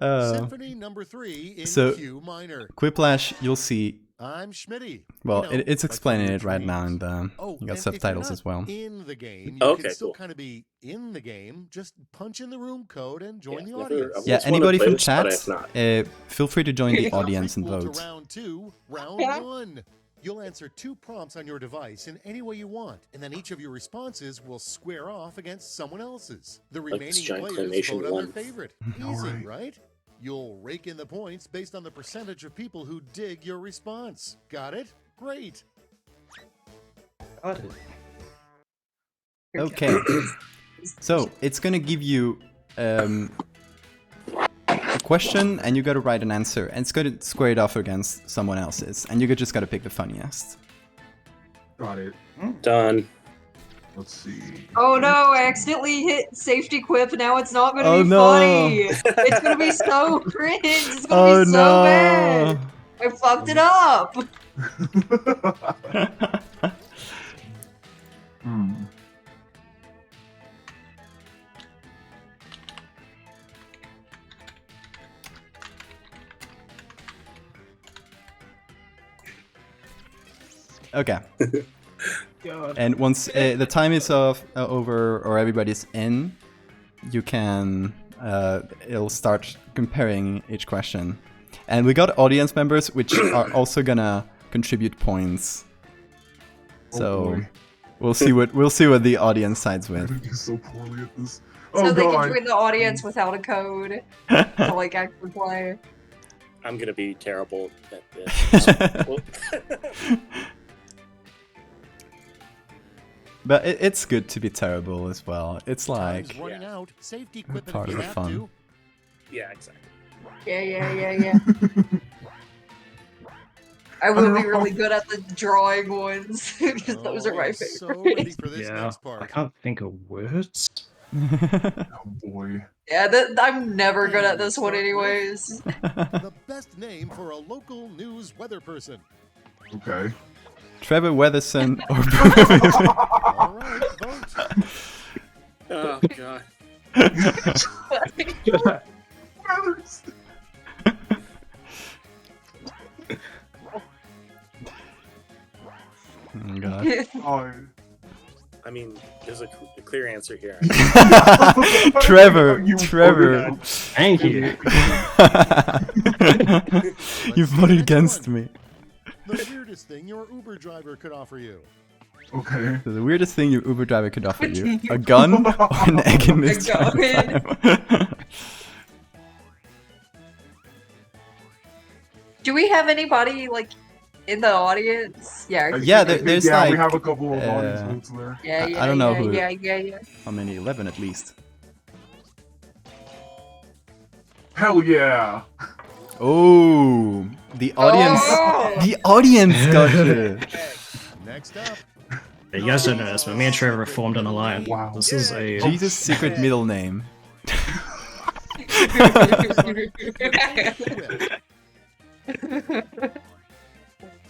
fine. Symphony number 3 in so, Q minor. Quiplash, you'll see. I'm Schmitty. Well, You know, it's like explaining from it right now, and Oh, you got and subtitles if as you're well. not in the game, you Okay, can still cool. kind of be in the game. Just punch in the room code and join the I've audience. Yeah, always wanted anybody to play from this, but I chat, have not. feel free to join the audience and Prequel to vote. round 2, round 1. You'll answer 2 prompts on your device in any way you want, and then each of your responses will square off against someone else's. The Like remaining this giant players claymation vote on one. their favorite. All Easy, right. right? You'll rake in the points based on the percentage of people who dig your response. Got it? Great. Got it. Okay, so it's gonna give you a question, and you gotta write an answer, and it's gonna square it off against someone else's, and you just gotta pick the funniest. Got it. Done. Let's see. Oh no, I accidentally hit safety quip, now it's not gonna Oh, be no. funny! It's gonna be so cringe, it's gonna be so bad! I fucked it up! Okay. And once the time is over or everybody's in, you can it'll start comparing each question. And we got audience members which are also gonna contribute points. So boy. we'll see what the audience sides I'm with. gonna do so poorly at this. So Oh they can god. join the audience without a code to like actually play. I'm gonna be terrible at this. Well, But it's good to be terrible as well. It's like Time's running out. Safety quip it part if of you the have fun. to. yeah, exactly. Yeah. I will be really good at the drawing ones, because those are my I'm favorite. so ready for this Yeah, next I part. can't think of words. Oh boy. Yeah, I'm never good at this one anyways. The best name for a local news weather person. Okay. Trevor Weatherson or All right, vote. Oh god. Oh, God. Oh. I mean, there's a clear answer here. Trevor, You Trevor. voted out. Thank you. You voted against me. The weirdest thing your Uber driver could offer you. Okay. So the weirdest thing your Uber driver could offer you: a gun or an egg in this gun. time. Do we have anybody like in the audience? Yeah. Yeah, I think, there's yeah, we like, have a couple of audience votes there. Yeah. I don't know who- Yeah. How many? 11 at least. Hell yeah. Oh, the audience. Oh! The audience got you. Next up, You guys don't know this, but me and Trevor formed an alliance. Wow. This is a Jesus' secret middle name.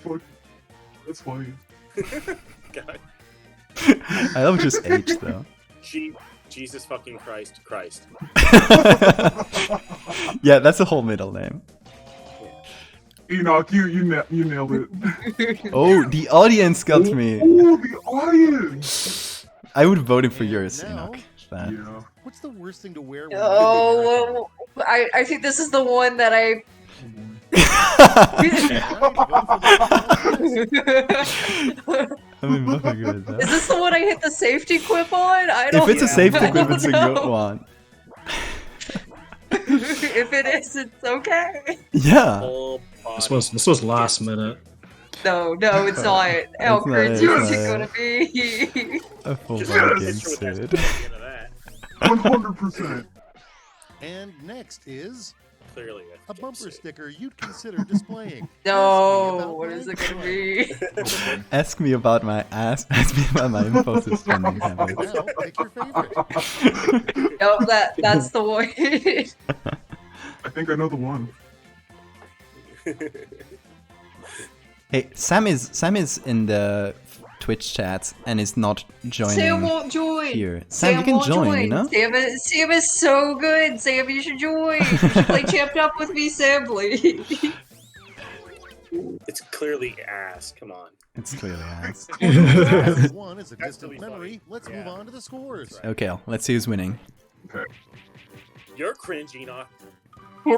Fuck. That's funny. God. I love just H though. Jesus fucking Christ. Yeah, that's a whole middle name. Enoch, you nailed it. Oh, the audience got me. Oh, the audience. I would vote for And yours, now- Enoch. That. Yeah. what's the worst thing to wear when Oh, I think this is the one that I. I mean, what good with Is that? this the one I hit the safety quip on? I don't. If it's a safety I quip, don't it's a know. good one. If it is, it's okay. Yeah. Full body. this was last minute. No, it's not. How It's not cringy it, is it's it not gonna it. be? A full Just body put a game picture with that Sid. at the end of that. 100%. And next is Clearly, a bumper sticker you'd consider displaying. No, what is it gonna be? Okay. Ask me about my ass. Ask me about my impulsive spending habits. Now, pick your favorite. No, that's the one. I think I know the one. Hey, Sam is in the Twitch chat and is not joining Sam won't join. here. Sam, you can won't join, you know? Sam is so good. Sam, you should join. You should play Champed Up with me, Sam, please. It's clearly ass. Come on. It's clearly ass. Round one is a That's distant really memory. funny. Let's Yeah. move on to the scores. Okay, let's see who's winning. Okay. You're cringe, Enoch. Ooh!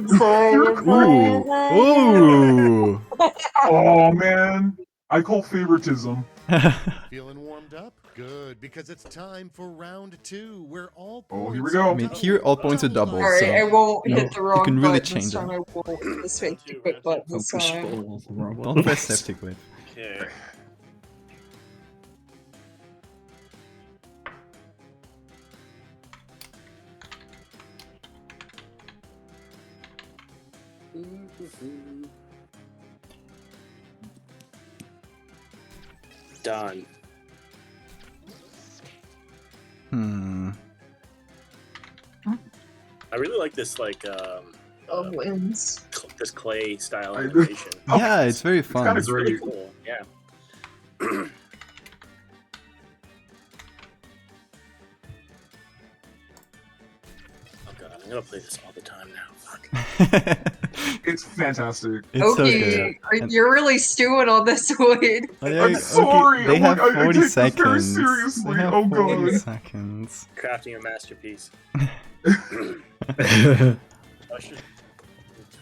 Oh man, I call favoritism. Feeling warmed up? Good, because it's time for round two, where all Oh, here points we go. are I mean, doubled. here all points are double, Alright, so I won't you know, hit the wrong can really button change this time. it. I won't hit the safety Round quit two. button this Push time. all the wrong Don't press buttons. safety quit. Okay. Done. Hmm. I really like this, like, Wins. this clay style I- animation. Yeah, it's very fun. kinda It's really great. cool. Yeah. Oh god, I'm gonna play this all the time now. Fuck. It's fantastic. It's so Okay, good. And- you're really stewing on this one. Oh, yeah, I'm sorry, They I'm have like, I 40 take this very seconds. seriously, They have oh 40 God. seconds. Crafting a masterpiece. I should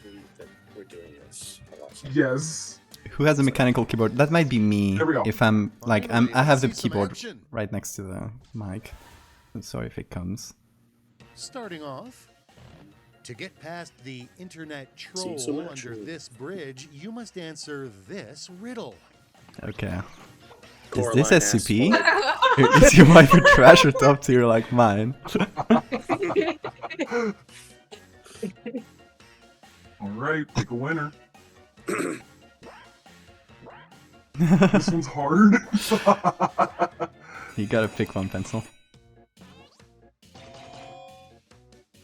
tweet that we're doing this. Hold on a second. Yes. Who has a mechanical keyboard? That might be me. There we go. If I'm like Finally, I have the let's see some keyboard action. right next to the mic. I'm sorry if it comes. Starting off, to get past the internet Seems troll so under natural. this bridge, you must answer this riddle. Okay. Coraline Is this ass SCP? fart. Is your wife a trash or top tier like mine? Alright, pick a winner. This one's hard. You gotta pick one pencil.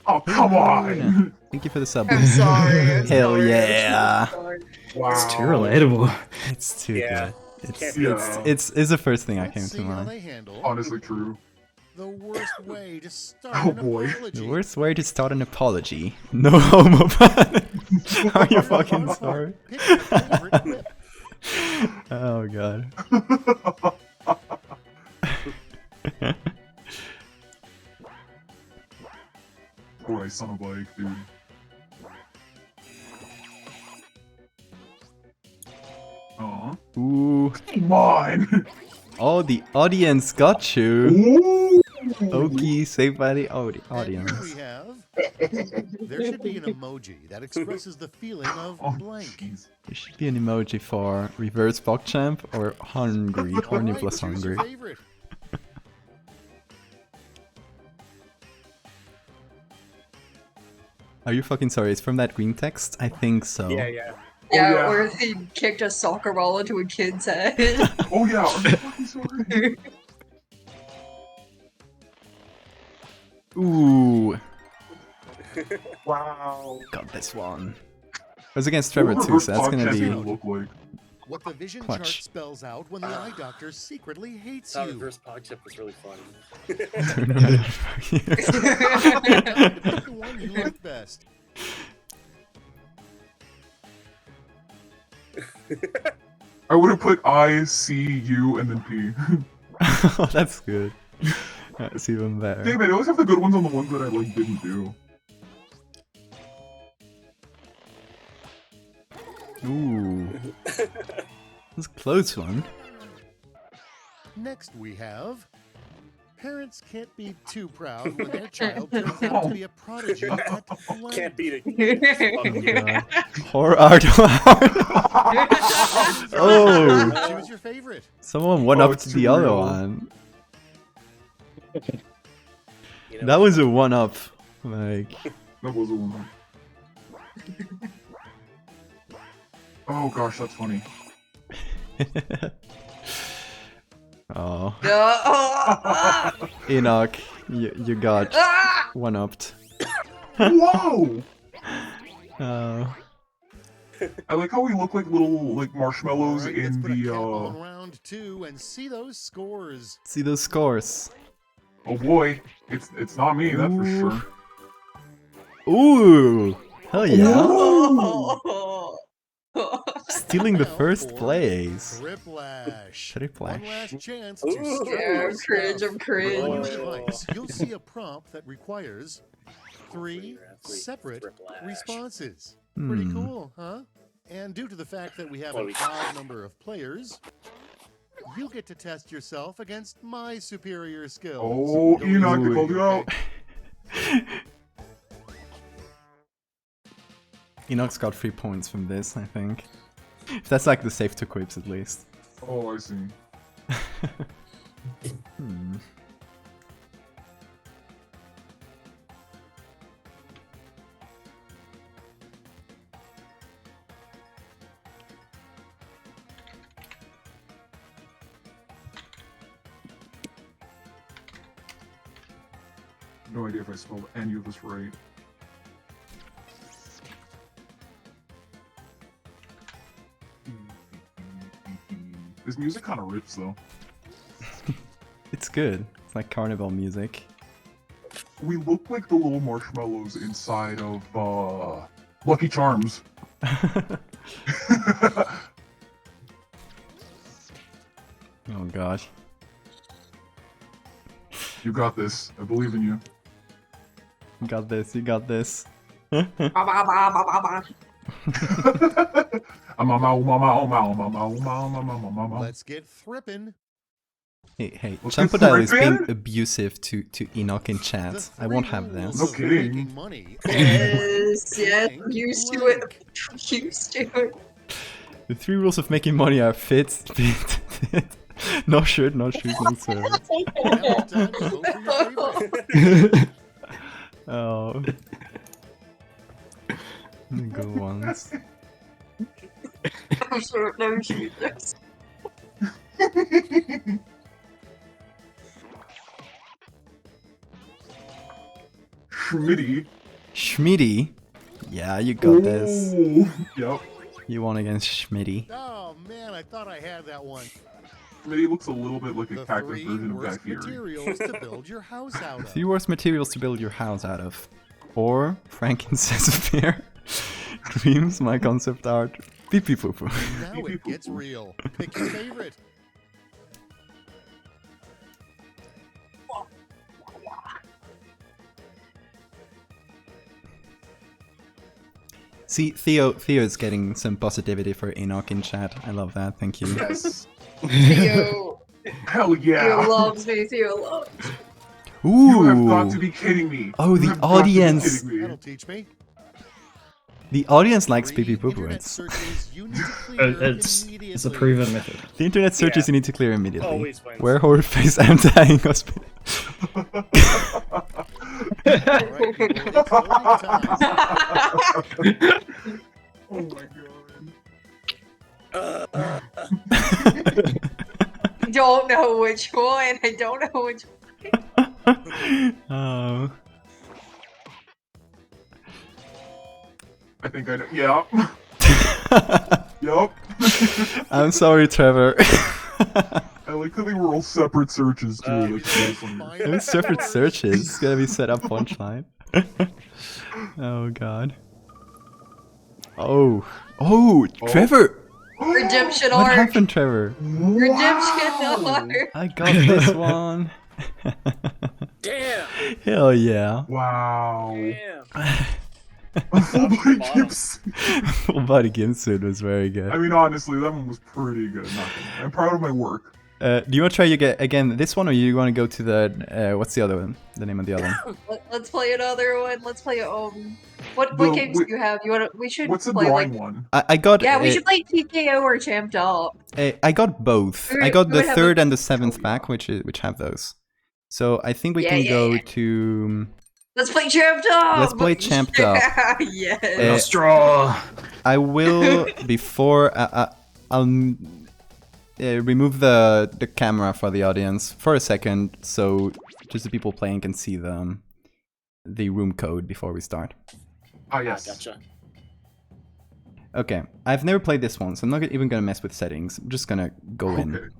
Oh, come on! Thank you for the sub. I'm sorry. I'm Hell sorry, I'm yeah. sorry. Wow. It's too relatable. It's too Yeah. good. It's, Can't beat it's, that. it's the first thing I Let's came see to how mind. they handle Honestly true. the worst way to start Oh, an boy. apology. The worst way to start an apology. No homo. Are you fucking sorry? Pick your favorite whip. Oh god. Boy, son of a bike, dude. Aw. Ooh. Come on! Oh, the audience got you. Ooh! Okie, saved by the And here audience. we have. There should be an emoji that expresses the feeling of Oh, blank. jeez. There should be an emoji for reverse PogChamp or hungry. Horny Alright, plus choose your hungry. favorite. Are you fucking sorry? It's from that green text? I think so. Yeah, yeah. Yeah, yeah. or he kicked a soccer ball into a kid's head. Oh yeah, are you fucking sorry? Ooh. Wow. Got this one. It was against Trevor What too, reverse so that's gonna podcast be. gonna look like? What the vision Clutch. chart spells out when the eye doctor secretly hates That you. reverse PogChamp was really funny. Pick the one you like best. I would have put I, C, U, and then P. Oh, that's good. That's even better. Damn it, I always have the good ones on the ones that I like didn't do. Ooh. That's a close one. Next we have Parents can't be too proud when their child turns out to be a prodigy at blank. Can't beat it. Oh god. Horror art. Oh, Choose your favorite. someone one Oh, up it's to too the other real. one. You know, That was a one up. Like, That was a woman. Oh gosh, that's funny. oh, No. Enoch, you got one upped. Whoa! Oh, I like how we look like little marshmallows Alright, let's in put a cap the on round 2 and see those scores. see those scores. Oh boy, it's not me, that's for sure. Ooh, hell yeah! Oh. Stealing the Now first for place. Triplash. Triplash. One last chance to Ooh. strip Yeah, your I'm cringe, stuff. I'm cringe. On your Oh. device, you'll see a prompt that requires 3 separate Triplash. responses. Pretty Hmm. cool, huh? And due to the fact that we have Well, an we- odd number of players, you get to test yourself against my superior skills. Oh, Don't Enoch, use I called it, you out. okay? Enoch's got 3 points from this, I think. If that's like the safe to quips at least. Oh, I see. Hmm. No idea if I spelled any of this right. This music kind of rips though. It's good. It's like carnival music. We look like the little marshmallows inside of Lucky Charms. Oh gosh. You got this. I believe in you. You got this, you got this. Let's get thrippin'. Hey, Let's get Champodile is being thrippin'. abusive to Enoch in chat. The I won't three have rules this. No of kidding. making money. Yes, yes, Blank, I'm used to blank. it. I'm used to it. The 3 rules of making money are fit, no shirt, no shoes, no service. Now time to vote for your favorite. Oh. The good ones. I'm sure no shoes. Schmitty. Schmitty. Yeah, you got this. Ooh. Yep. You won against Schmitty. Oh man, I thought I had that one. Schmitty looks a little bit like a The cactus 3 version of Guy worst Fieri. materials to build your house out of. 3 worst materials to build your house out of. Or frankincense beer. Dreams, my concept art. Pee pee poo poo. Now it gets real. Pick your favorite. See, Theo is getting some positivity for Enoch in chat. I love that. Thank you. Yes. Theo, Hell yeah. Theo loves me. Theo loves me. You have got to Ooh. be kidding me. Oh, You the have got to be audience. kidding me. That'll teach me. The audience likes pee 3 pee poo poo. internet searches you need to clear It's a immediately. proven method. The internet searches Yeah. you need to clear immediately. Always wins. Where horror face I'm dying hospital. Alright, people, it's voting time. Oh my god. I don't know which one. I don't know which one. Oh. I think I know. Yeah. Yup. I'm sorry, Trevor. I like how they were all separate searches too. Uh, That's so funny. It was separate searches. It's gonna be set up punchline. Oh god. Oh. Oh, Trevor! Redemption What arc. happened, Trevor? Redemption arc. I got this one. Damn! Hell yeah. Wow. Damn! A full body Bottom. gips. Full body Ginsuit was very good. I mean, honestly, that one was pretty good. Not gonna lie. I'm proud of my work. Do you want to try again this one, or you want to go to the what's the other one? The name of the other one? Let's play another one. Let's play what games do you have? We should What's the play drawing like one? I got. we should play TKO or Champed Up. I got both. I We got the would have third a- and the seventh pack, which have those. So I think we Yeah, can yeah, go yeah. to. Let's play Champed Up. Let's play Champed Up. Yes. Straw. I will before I'll remove the camera for the audience for a second, so just the people playing can see the room code before we start. Ah, yes. Gotcha. Okay, I've never played this one, so I'm not even gonna mess with settings. I'm just gonna go Okay. in.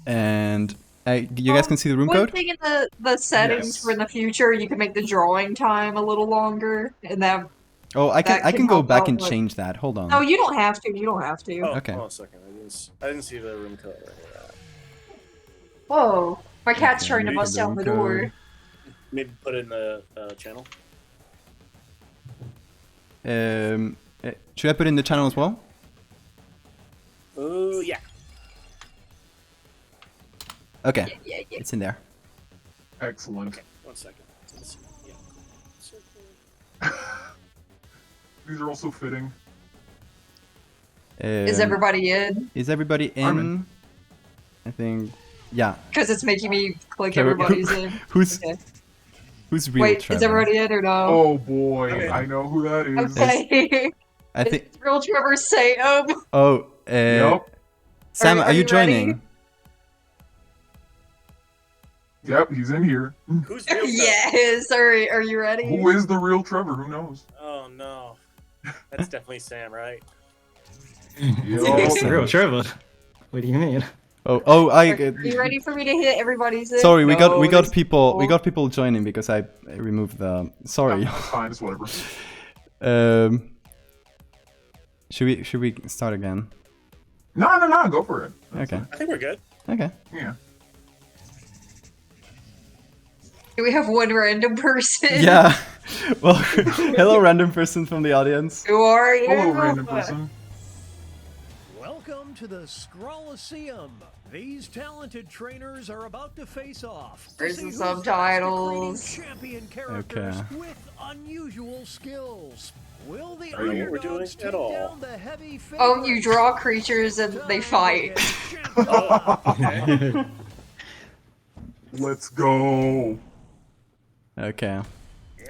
And you guys can see the room One code? thing in the settings Yes. for in the future, you can make the drawing time a little longer, and that. Oh, I that can can go help back out and with- change that. Hold on. No, you don't have to. You don't have to. Oh, Okay. hold on a second. I didn't see the room code right here. Whoa, my cat's Okay, trying to make bust the out room the code. door. Maybe put it in the channel. Should I put it in the channel as well? Oh yeah. Okay, Yeah. it's in there. Excellent. Okay. 1 second. Let's see. Yeah. These are also fitting. Is everybody in? Is everybody I'm in? in. I think. Yeah. Because it's making me click Trevor- everybody's in. Who's Okay. who's real Wait, Trevor? is everybody in or no? Oh boy, I'm in. I know who that is. Okay. I think. It's real Trevor Sam. Oh, Yep. Sam, Are are you you ready? joining? Yep, he's in here. Who's real? Yes. Are you ready? Who is the real Trevor? Who knows? Oh no. That's definitely Sam, right? It's the Yup. real Trevor. What do you mean? Oh, Are you ready for me to hit everybody's in? Sorry, we got No, there's people joining because I removed the. Sorry. That's fine. It's whatever. Should we start again? No. Go for it. Okay. I think we're good. Okay. Yeah. Do we have one random person? Yeah. Well, hello, random person from the audience. Who are you? Hello, random person. Welcome to the Scrolliseum. These talented trainers are about to face off. to Where's see the who's fast at subtitles? creating champion characters Okay. with unusual skills. Will the Are you- What we're doing underdogs at take all. down the heavy Oh, you favorites? draw creatures and they fight. Okay. Let's go. Okay.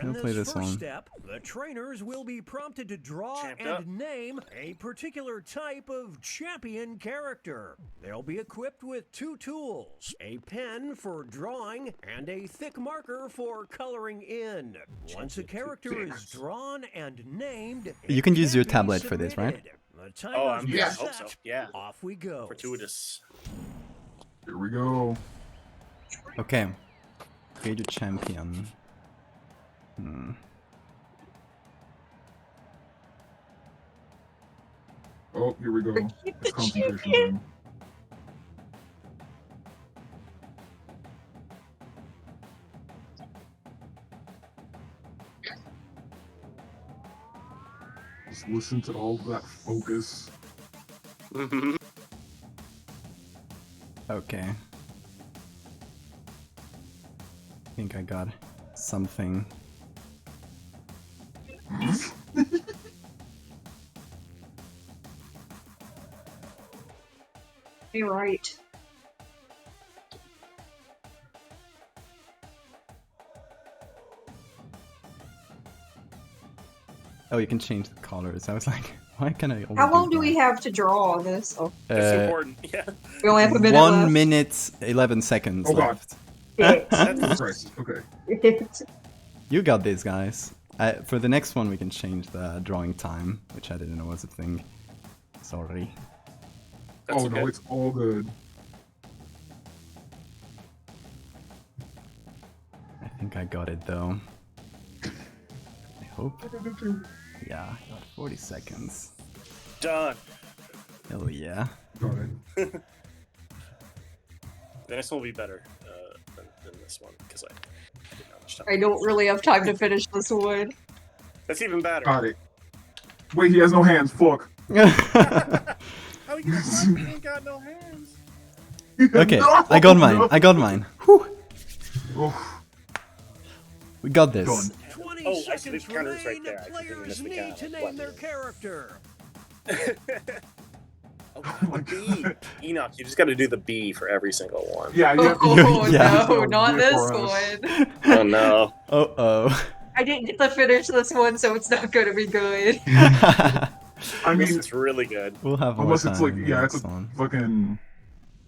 In We'll play this this first one. step, the trainers will be prompted to draw Champed and up. name a particular type of champion character. They'll be equipped with 2 tools, a pen for drawing and a thick marker for coloring in. Once a character is drawn and named, You it can use your be tablet for this, right? submitted. The Oh, timer's I'm been yeah. I hope set. so. Yeah. Off we go. Fortuitous. Here we go. Okay. Create a champion. Oh, here we go. It's concentration time. Just listen to all that focus. Okay. I think I got something. You're right. Oh, you can change the colors. I was like, why can I only How long do that? we have to draw this? Oh, It's Uh, important. Yeah. we only have a minute 1 left. minute 11 seconds Oh, God. left. Christ. Okay. You got this, guys. For the next one, we can change the drawing time, which I didn't know was a thing. Sorry. That's Oh no, okay. it's all good. I think I got it though. I hope. Yeah, I got 40 seconds. Done. Hell yeah. Got it. The next one will be better than this one because I didn't have much time. I don't really have time to finish this one. That's even better. Got it. Wait, he has no hands. Fuck. How you ain't got no hands. Okay, No, I got mine. no. I got mine. Whew. Oh, We got this. done. 20 Oh, I see the seconds counters right remain. there. I completely Players missed the need count. to name What? their character. Oh, God, the B. Enoch, you just got to do the B for every single one. Yeah, yeah. Oh Yeah. no, not this For us. one. Oh, no. Oh I didn't get to finish this one, so it's not gonna be good. oh. I This mean, is really good. We'll have more unless time it's like, in the yeah, it's next a one. fucking.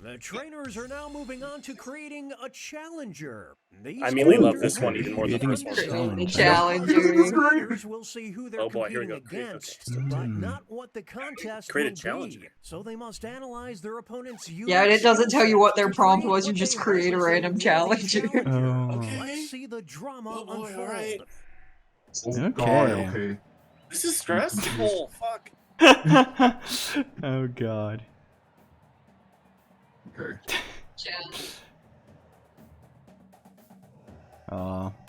The trainers are now moving on to creating a challenger. These I mainly love characters this one even more than the Creating first a one. challenge. Challenger. Players will see who they're Oh, boy, here we competing go. Create against, a- but Mm. not what the contest Create a will be. challenger. So they must analyze their opponent's Yeah, and it doesn't tell you what their prompt was, you just create a random challenger. Oh. Okay. Let's see the drama Oh, boy, unfold. alright. Oh, God, Okay. okay. This is stressful. Fuck. Oh god. Okay.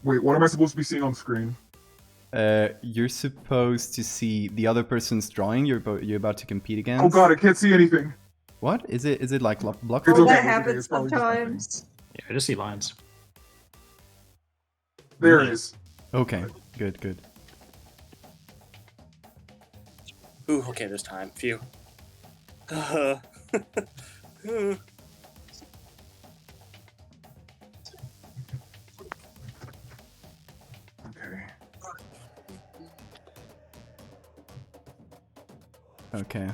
Wait, what am I supposed to be seeing on screen? You're supposed to see the other person's drawing you're about to compete against. Oh God, I can't see anything. What? Is it like block? It's Oh, okay, that it's okay, happens it's probably just my thing. sometimes. Yeah, I just see lines. There it is. Okay, good. Ooh, okay, there's time. Phew. Okay. Okay.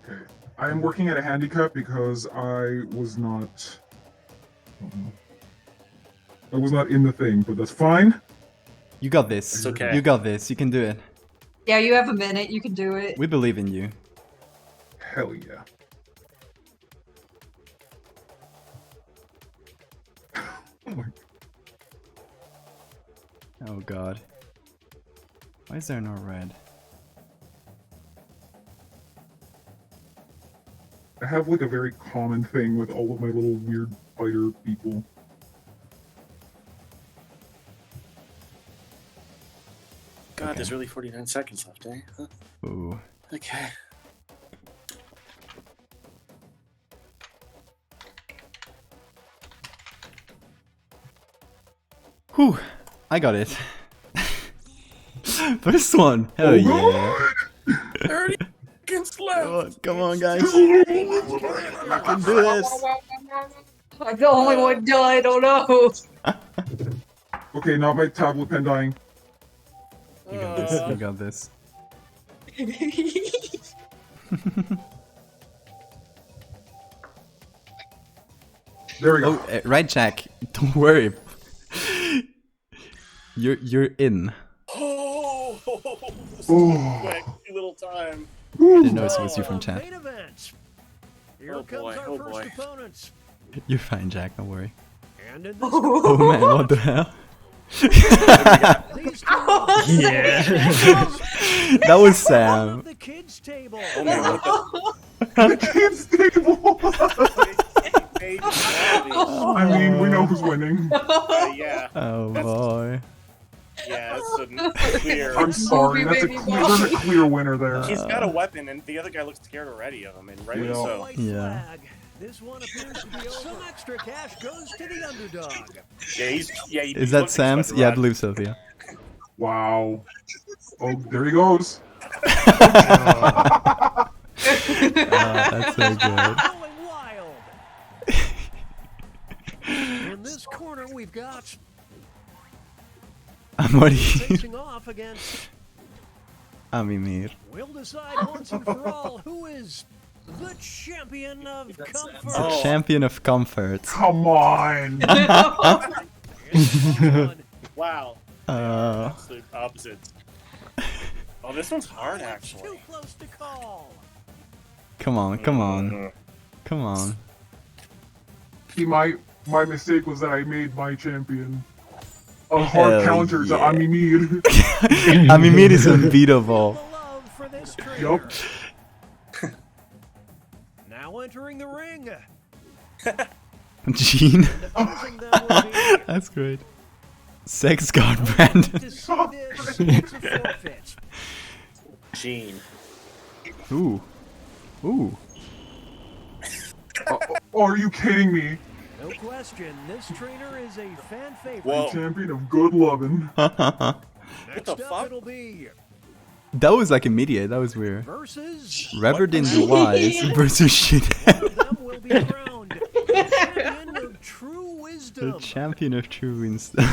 Okay. I am working at a handicap because I was not. I was not in the thing, but that's fine. You got this. It's okay. You got this. You can do it. Yeah, you have a minute, you can do it. We believe in you. Hell yeah. Oh my. Oh god. Why is there no red? I have like a very common thing with all of my little weird fighter people. God, Okay. there's really 49 seconds left, eh? Huh? Ooh. Okay. Whew. I got it. First one. Hell yeah. 30 seconds left. Come on, guys. You can do this. I'm the only one done, oh no! Okay, not my tablet pen dying. You got this. You got this. There we go. Oh, right, Jack. Don't worry. You're in. Oh, this is Oh. quick. Too little time. Didn't know it was you from chat. Main event. Here Oh comes boy, our oh first boy. opponents. You're fine, Jack. Don't worry. And in this Oh man, what the hell? these two Yeah. That was one Sam. of the kids' table. Oh man, what the Kids table. Hey, quality. I mean, we know who's winning. Yeah, Oh boy. yeah, that's a clear. I'm sorry, that's a Baby clear, there's a clear winner there. He's got a weapon, and the other guy looks scared already of him, and rightly Yeah. so. White Yeah. flag. This one appears to be over. Some extra cash goes to the underdog. Yeah, he's yeah. He Is that looks Sam's? expected Yeah, I to believe so. Yeah. Wow. Oh, there he goes. That's so good. Going wild. In this corner, we've got I'm already. facing off against. Amimir. We'll decide once and for all who is the champion of comfort. Oh. Champion of comfort. Come on. Wow. Uh, Absolute opposites. Oh, this one's hard actually. Too close to call. come on, come on, come on. See, my mistake was that I made my champion a hard Hell counter to yeah. Amimir. Amimir is unbeatable. The love for this trainer. Yup. Now entering the ring. Gene. Opposing them will be That's great. Sex god Brandon. to see this it's a forfeit. Gene. Ooh. Ooh. Are you kidding me? No question, this trainer is a fan favorite. Whoa. Champion of good lovin'. That Next the up, fuck? it'll be was like immediate. That was weird. versus. Revered in the wise versus shithead. One of them will be crowned the champion of true The wisdom. champion of true wisdom.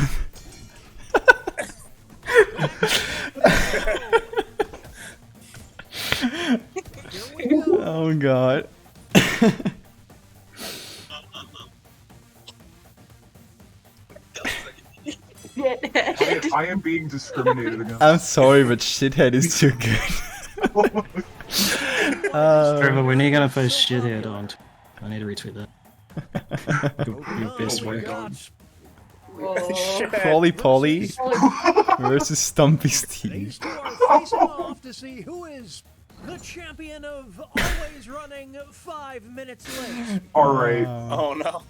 Here we go. Oh god. I am being discriminated against. I'm sorry, but shithead is too good. Trevor, when are you gonna post shithead on? I need to retweet that. Your best Oh my work. God. Polly Polly Oh, versus Stumpy Steve. These two are facing off to see who is the champion of always running 5 minutes late. Alright. Oh no.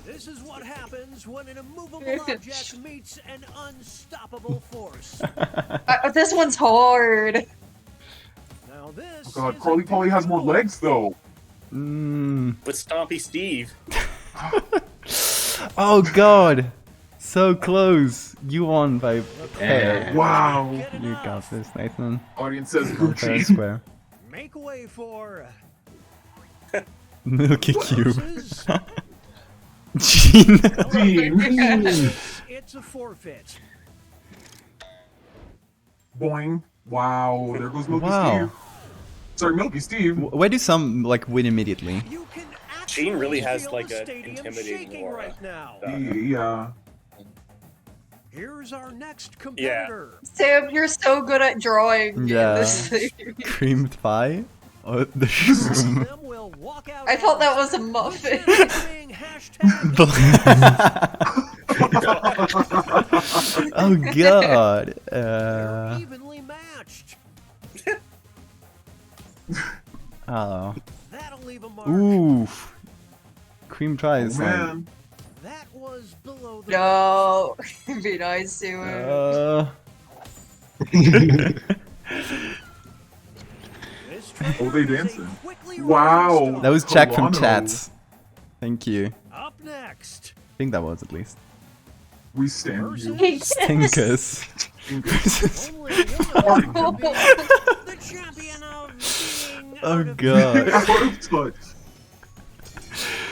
This is what happens when an immovable object meets an unstoppable force. this one's hard. Now this Oh god, is Carly a Polly has more duel. legs though. Mm. With Stompy Steve. Oh god. So close. You won by pair. Wow. Get You enough. got this, Nathan. Audience says Fair and Gucci. square. Make way for Milky Cube. versus. Gene. Dean. It's a forfeit. Boing. Wow. There goes Milky Wow. Steve. Sorry, Milky Steve. Why do some like win immediately? You can Gene really actually has, feel like, the an stadium intimidating shaking aura. right now. Yeah. Here's our next competitor. Sam, you're so good at drawing in Yeah. this thing. Creamed pie? Or the Both shroom? of them will walk out I thought that on was a top, muffin. the champion being hashtag Oh god. They're evenly matched. Oh. That'll leave a mark. Oof. Cream pie Oh, is like. man. That was below the No, be nice to him. This trainer Oh, they is a dancing. quickly Wow. rising star. That was Jack from Colano. chat. Thank you. Up next. I think that was at least. We stand you. Versus Stinkers. only one of them can be the champion of being Oh out of god. Out of touch.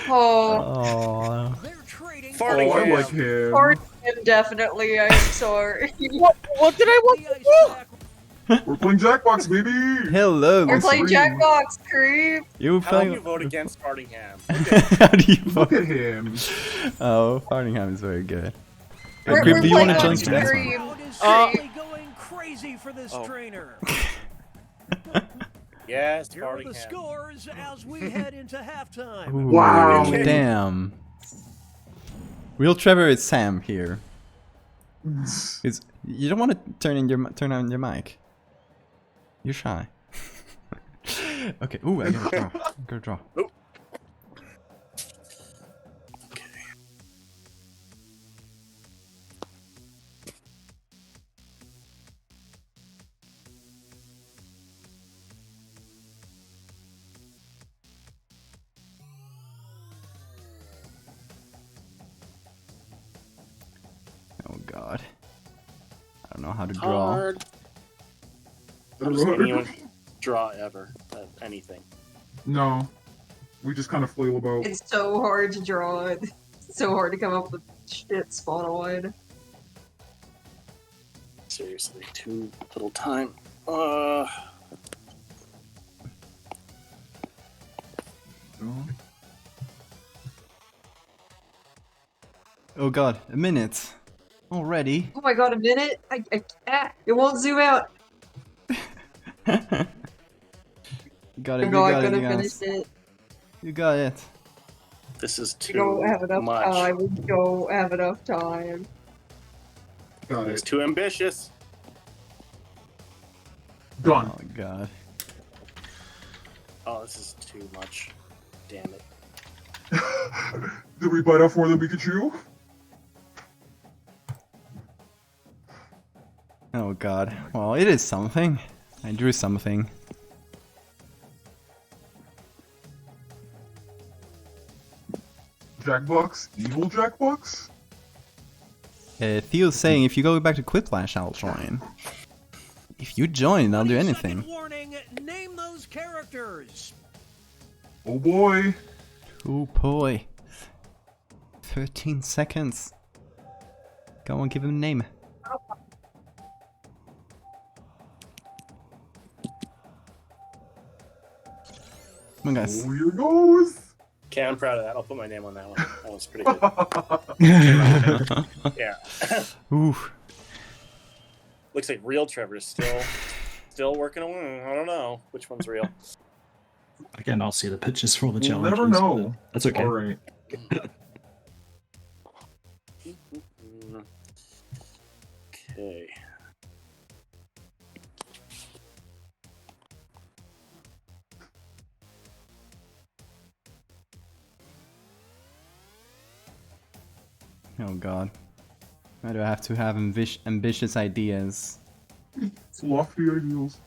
Oh, Oh. They're trading Oh, Farting I ham. like him. hard indefinitely, I'm sorry. What did I want the to ice do? pack. We're playing Jackbox, baby. Hello, We're Miss playing Green. Jackbox, creep. You How do you playing? vote against farting ham? How do you Look vote? at him. Oh, Farningham is very good. We're, Creep, we're do you playing want to on join the next one? stream. Crowd is Uh, certainly going crazy for this Oh. trainer. Yes, Here are farting the ham. scores as we head into halftime. Ooh, Wow. Damn. Real Trevor is Sam here. Is you don't want to turn on your mic. You're shy. Okay. Ooh, I gotta draw. I gotta draw. Oop. Oh god. I don't know how to draw. Hard. How does anyone draw ever at anything? No. We just kind of flail about. It's so hard to draw it. It's so hard to come up with shit spot on. Seriously, too little time. Oh god, a minute. Already. Oh my god, a minute? It won't zoom out. Got it, I'm you not got it, gonna you finish guys. it. You got it. This is We don't too have enough much. time. We don't have enough time. Got It's it. too ambitious. Done. Oh god. Oh, this is too much. Damn it. Did we bite off more than we could chew? Oh god. Well, it is something. I drew something. Jackbox? Evil Jackbox? Theo's saying if you go back to Quiplash, I'll join. If you join, I'll do 20-second anything. Warning, name those characters. Oh boy. Oh boy. 13 seconds. Go on, give him a name. Come on, guys. Oh, here goes. Okay, I'm proud of that. I'll put my name on that one. That was pretty good. Yeah. Ooh. Looks like real Trevor's still working on. I don't know which one's real. Again, I'll see the pictures for all the We'll challenges. never know. That's okay. All right. Okay. Oh god. Why do I have to have ambitious ideas? It's lofty ideals.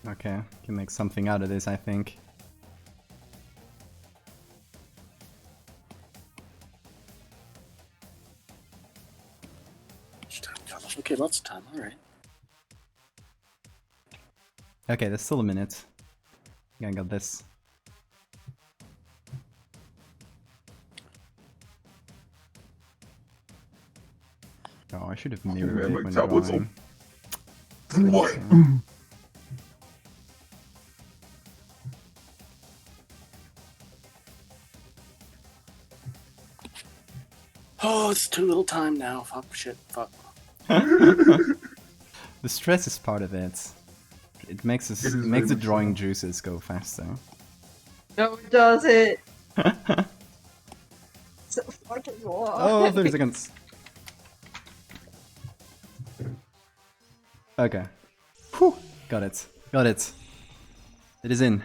Okay, can make something out of this, I think. Okay, lots of time. All right. Okay, there's still a minute. Yeah, I got this. Oh, I should have mirrored it my when tablet's drawing. What? Oh, it's too little time now. Fuck, shit, fuck. The stress is part of it. It makes us It is makes the very much drawing so. juices go faster. No, it doesn't. So fucking long. Oh, 30 seconds. Okay. Whew. Got it. Got it. It is in.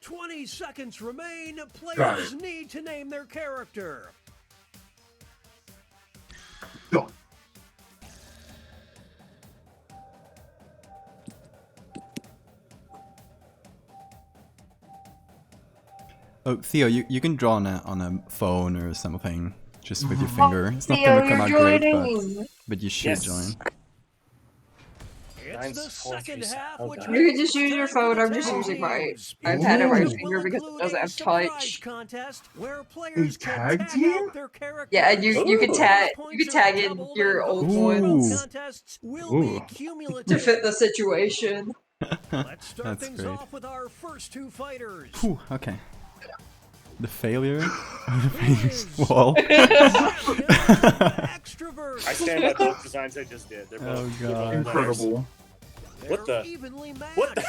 20 seconds remain. Got Players it. need to name their character. Done. Oh, Theo, you can draw on a phone or something, just with your finger. It's not Theo, gonna come out you're great, joining. but you should Yes. join. It's Mine's the 4, 3, second half, oh, which God. You can means just it's use your time for phone, the I'm just tag using my teams. iPad and my We'll finger because it include doesn't a have surprise touch. contest where players can tag tag team? out their characters. Yeah, and you can Ooh. tag Points you can are tag in doubled your and old those Ooh. ones contests will Ooh. be cumulative. to fit the situation. Let's start That's things great. off with our first two fighters. Whew, okay. The failure of the Who famous is wall. Extrovert. I stand by both designs I just did. They're Oh, both they're both God. winners. Incredible. What They're the- evenly matched. What the?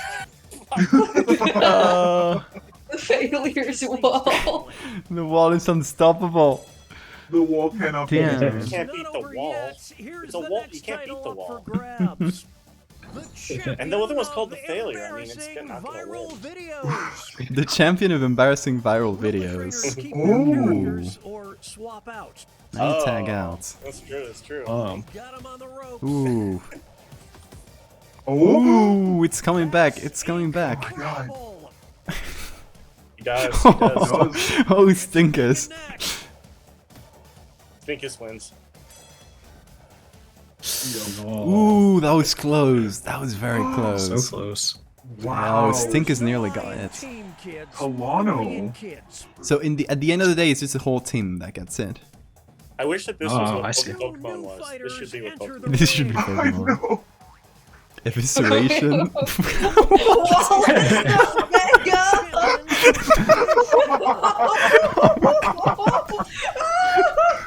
The failures wall. The wall is unstoppable. The wall cannot be Damn. You tamed. can't Not beat the over wall. yet. Here's It's a the wall. next You can't beat title the up wall. for grabs. The And the other one's called champion the failure. I mean, it's of not gonna embarrassing win. viral videos. The champion of embarrassing viral Will the trainers videos. keep Ooh. their characters or swap out? Now you tag out. That's true. That's true. Got him on the ropes. Ooh. Oh Ooh, it's coming back. It's coming back. God. Incredible. He does. He does. Oh, stinkers. Next. Finkus wins. Ooh, that was close. That was very close. So close. Wow. Oh, stinkers nearly got it. Team kids. Solano. Being kids. So at the end of the day, it's just the whole team that gets it. I wish that this Oh, was I what see. Pokemon New was. This fighters should be what enter Pokemon. the This should be ring. I Pokemon. know. Evisceration.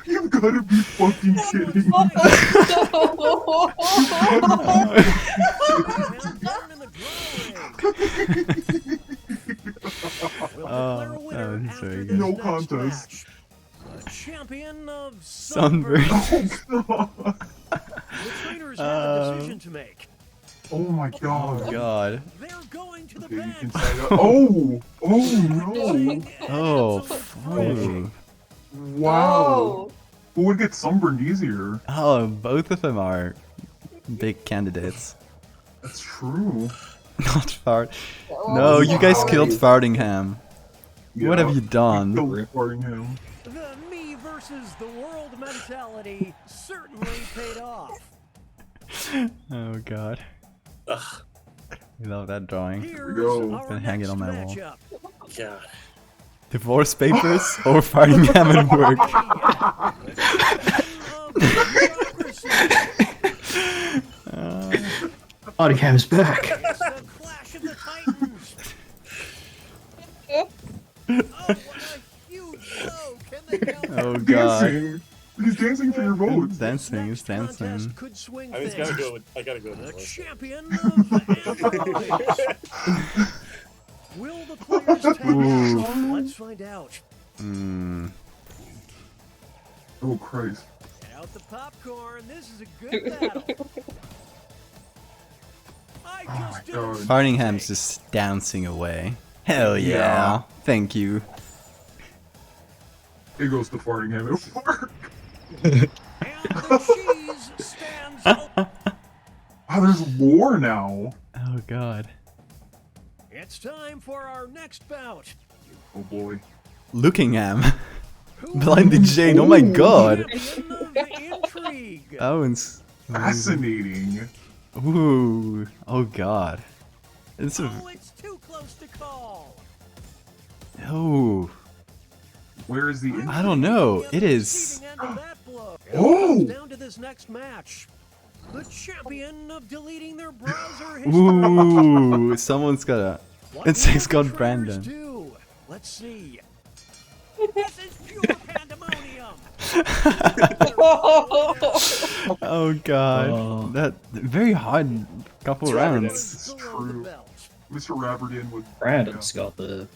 You've got to be fucking kidding. Down in the drawing. Will declare a winner that was after very this good. No next contest. match. The champion of Sunburn. Sunburn. The trainers have a decision to make. Oh my god. God. They're going to the Okay, you can bench. say that. Oh! Oh no! Oh, ooh. Wow. Who would get sunburned easier? Oh, both of them are big candidates. That's true. Not Fart. No, you guys killed Fardingham. What have you done? Fardingham. The me versus the world mentality certainly paid off. Oh god. Ugh. I love that drawing. Here's go. our Gonna hang it on next my wall. matchup. God. Divorce papers or Fardingham at work? Fardingham's back. It's the clash of the titans. Oh, what a huge blow. Can they counter? Oh god. Dancing. He's dancing for your vote. Dancing, he's Next dancing. contest could swing I things. gotta go with The this. champion of androids. Will the players take Ooh. action? Let's find out. Hmm. Oh Christ. Get out the popcorn. This is a good battle. I my just did God. a Fardingham's mistake. just dancing away. Hell yeah. Yeah. Thank you. It goes to Fardingham at work. And the cheese stands up. Wow, there's war now. Oh god. It's time for our next bout. Oh boy. Lookingham. Who Blinded Jane. Oh my god. champion of intrigue? That one's Fascinating. Ooh. Oh god. It's a Oh, it's too close to call. oh. Where is the I don't know. On It the is. receiving end of that blow. It Oh! comes down to this next match. The champion of deleting their browser history. Ooh. Someone's got What Insect's will the got trainers Brandon. do? Let's see. This is pure pandemonium. Oh god. Oh. That very hard couple It's Robert rounds. It's Below the true. belt. Mr. Raverton would. Brandon's got the.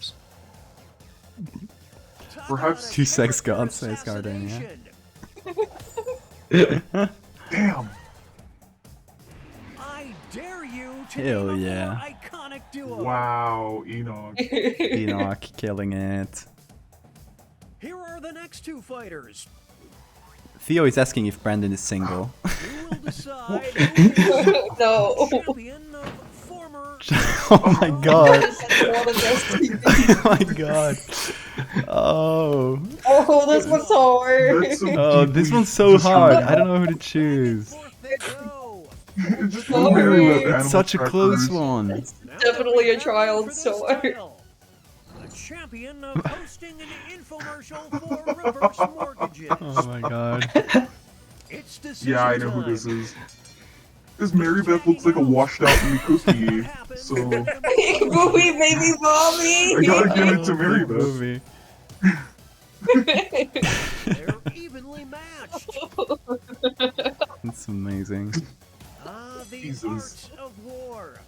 Talk Perhaps about a two sex character gods, says Gardenia. assassination. Damn. I dare you to Hell name a yeah. more iconic duo. Wow, Enoch. Enoch killing it. Here are the next two fighters. Theo is asking if Brandon is single. Who will decide who is No. champion of former Oh my god. That's one of those TV. Oh my god. Oh. Oh, this one's hard. That's so Oh, this deeply one's so hard. disturbing. I don't know who to choose. forth they go. It's just Oh, weird with it's animal It's such a close crackers. one. Now Definitely they'll a be child battling for sword. this title. The champion of hosting an infomercial for reverse mortgages. Oh my god. It's decision Yeah, I know who time. this is. This Mary Beth looks like a washed out cookie, so Movie baby mommy. I gotta give it to Oh, Mary good Beth. movie. They're evenly matched. It's amazing. Ah, the Jesus. art of war.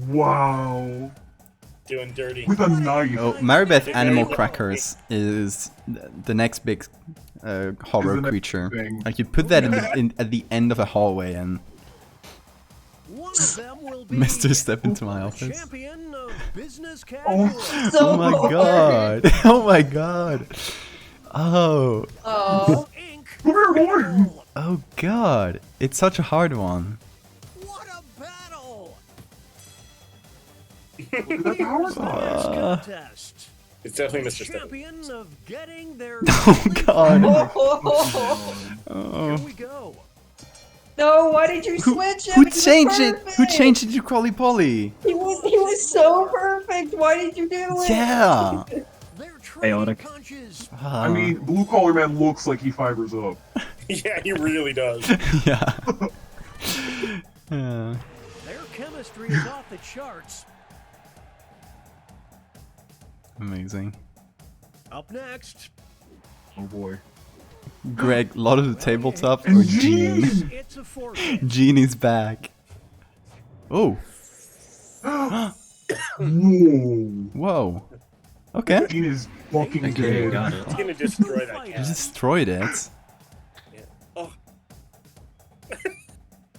Wow. Doing dirty. With a knife. Oh, Maribeth Animal Crackers is the next big horror Is the next creature. thing. Like you put that at the end of a hallway and One of them will be Mr. Step into my the office. champion of business Oh. casual. So Oh my hard. god. Oh my god. Oh. Oh. Ink. Come here, boy. Oh god. It's such a hard one. What a battle! That power Here's the first contest. It's definitely The Mr. Step. champion of getting their Oh god. Oh. Here Oh. we go. No, why did you Who, switch him? who He was changed it? Who perfect. changed it to Crowley Polly? He was so perfect. Why did you do it? Yeah. They're trading Chaotic. punches. I mean, Blue Collar Man looks like he fibers up. Yeah, he really does. yeah. Yeah. Their chemistry is off the charts. Amazing. Up next, Oh boy. Greg, lot of the tabletop or And Gene? Gene! it's a forfeit. Gene is back. Oh. Whoa. Whoa. Okay. Gene is fucking Thank you, you dead. got it. He's gonna destroy that You cat. destroyed it. Oh,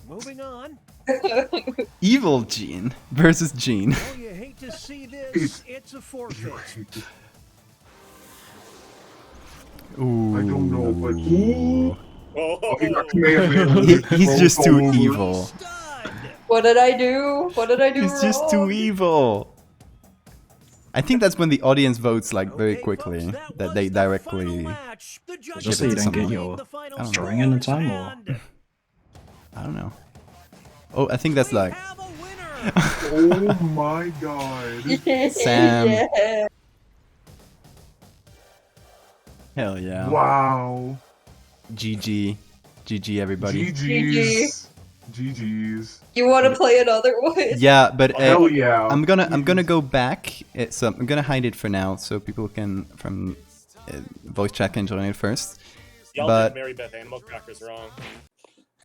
Moving on. Evil Gene versus Gene. Oh, you hate to see this. It's a forfeit. Ooh. I don't know, but ooh. Oh, He got Kamehameha. He's just too Over. evil. What did I do? What did I do He's just too wrong? evil. I think that's when the audience votes like very quickly, that they directly. Just so you don't get your drawing in time, or I don't know. Oh, I think that's like Oh my god. Sam. Yeah. Hell yeah. Wow. GG. GG everybody. GG's. GG's. You want to play another one? Yeah, but Hell yeah. I'm gonna go back. So I'm gonna hide it for now, so people can from voice chat can join it first. y'all But- did Mary Beth Animal Crackers wrong.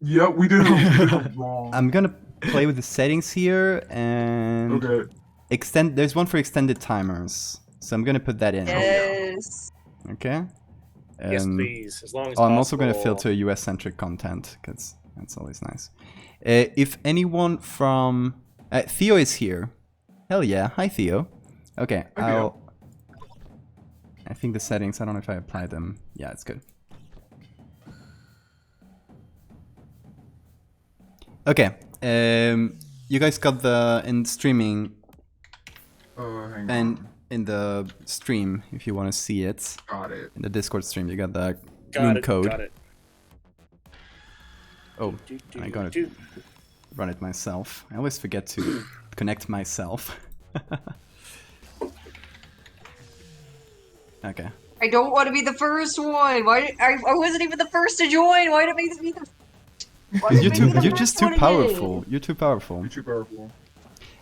Yeah, we did it wrong. I'm gonna play with the settings here and Okay. There's one for extended timers, so I'm gonna put that in. Yes. Okay. Yes, please. As long as I'm also gonna possible. filter US centric content because that's always nice. If anyone from Theo is here, hell yeah! Hi Theo. Okay, Hi, Theo. I think the settings. I don't know if I applied them. Yeah, it's good. Okay. You guys got the in streaming Hang on. and in the stream if you want to see it Got it. in the Discord stream. You got the Got room it, code. Got it. Oh, I gotta run it myself. I always forget to connect myself. Okay. I don't want to be the first one. Why? I wasn't even the first to join. Why did it make me the? Why did it make me the You're first just too one again? powerful. You're too powerful. You're too powerful.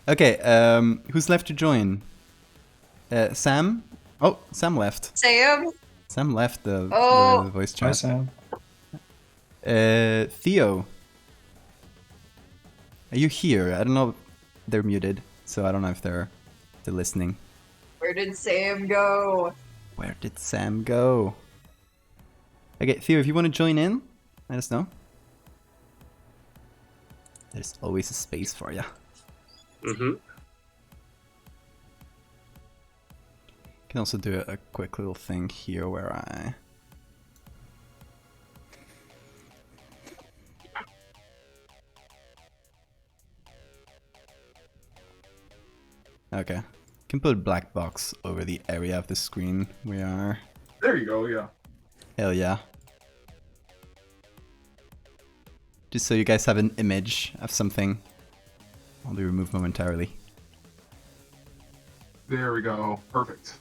Okay. Who's left to join? Sam. Oh, Sam left. Sam. Sam left the voice Hi, chat. Sam. Theo. Are you here? I don't know. They're muted, so I don't know if they're listening. Where did Sam go? Where did Sam go? Okay, Theo, if you want to join in, let us know. There's always a space for you. Mm-hmm. Can also do a quick little thing here where I... Okay. Can put a black box over the area of the screen we are. There you go, yeah. Hell yeah. Just so you guys have an image of something. I'll be removed momentarily. There we go. Perfect.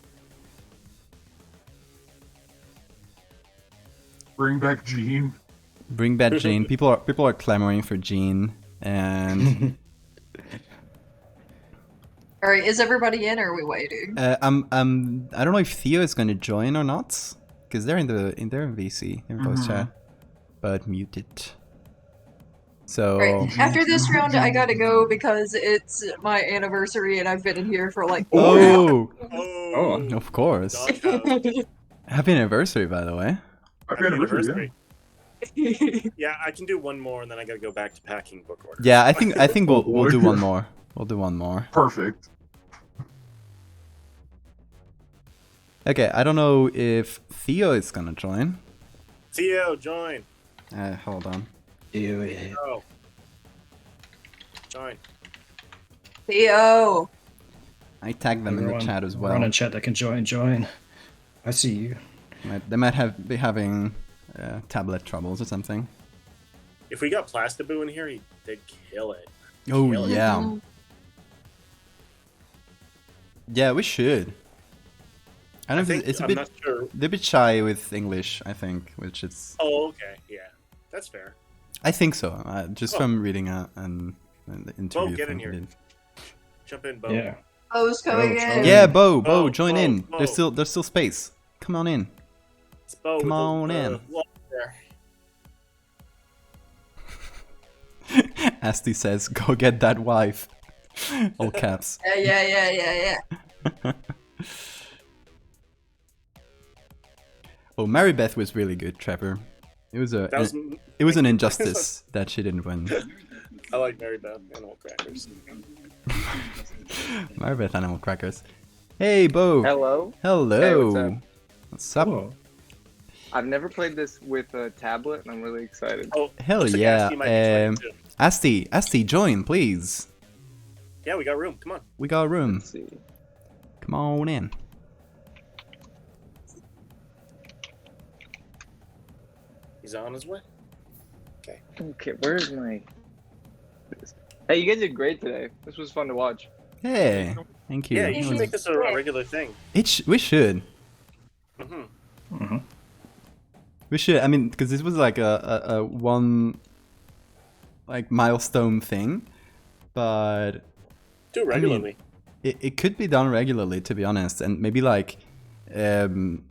Bring back Gene. Bring back Gene. People are clamoring for Gene, and All right, is everybody in or are we waiting? I don't know if Theo is going to join or not, because they're in VC in voice chat, but muted. So All right, after this round, I gotta go because it's my anniversary and I've been in here for like. oh, Oh, of course. doghouse. Happy anniversary, by the way. Happy anniversary. Yeah, I can do one more and then I gotta go back to packing book order. Yeah, I think we'll do one more. We'll do one more. Perfect. Okay. Okay, I don't know if Theo is gonna join. Theo, join. Hold on. Oh. Join. Theo. I tagged them in the chat as well. Run a chat that can join. I see you. They might be having tablet troubles or something. If we got Plastaboo in here, they'd kill it. Oh Kill it. yeah. Yeah, we should. I don't know if it's a I'm bit not sure. they're a bit shy with English, I think, which is Oh, okay. Yeah. That's fair. I think so. Just from reading an interview. get in thing here. we did. Jump in, Bo. Yeah. Bo's coming Oh, in. Yeah, Bo, Bo, join Bo, in. Bo. There's still space. Come on in. It's Bo Come with on the, in. wall there. Asti says, "Go get that wife." All caps. Yeah. Oh, Mary Beth was really good, Trevor. It was an injustice that she didn't win. I like Mary Beth Animal Crackers. Mary Beth Animal Crackers. Hey, Bo. Hello. Hello. Hey, what's up? What's up? Oh, I've never played this with a tablet, and I'm really excited. Oh, Hell looks like yeah. Asti might be joining too. Asti, join, please. Yeah, we got room. Come on. We got room. Let's see. Come on in. He's on his way. Okay. Okay, where's my... Hey, you guys did great today. This was fun to watch. Hey, thank you. Yeah, you should make this a regular thing. We should. Mm-hmm. We should. I mean, because this was like a one like milestone thing, but Do it regularly. it could be done regularly, to be honest, and maybe like having,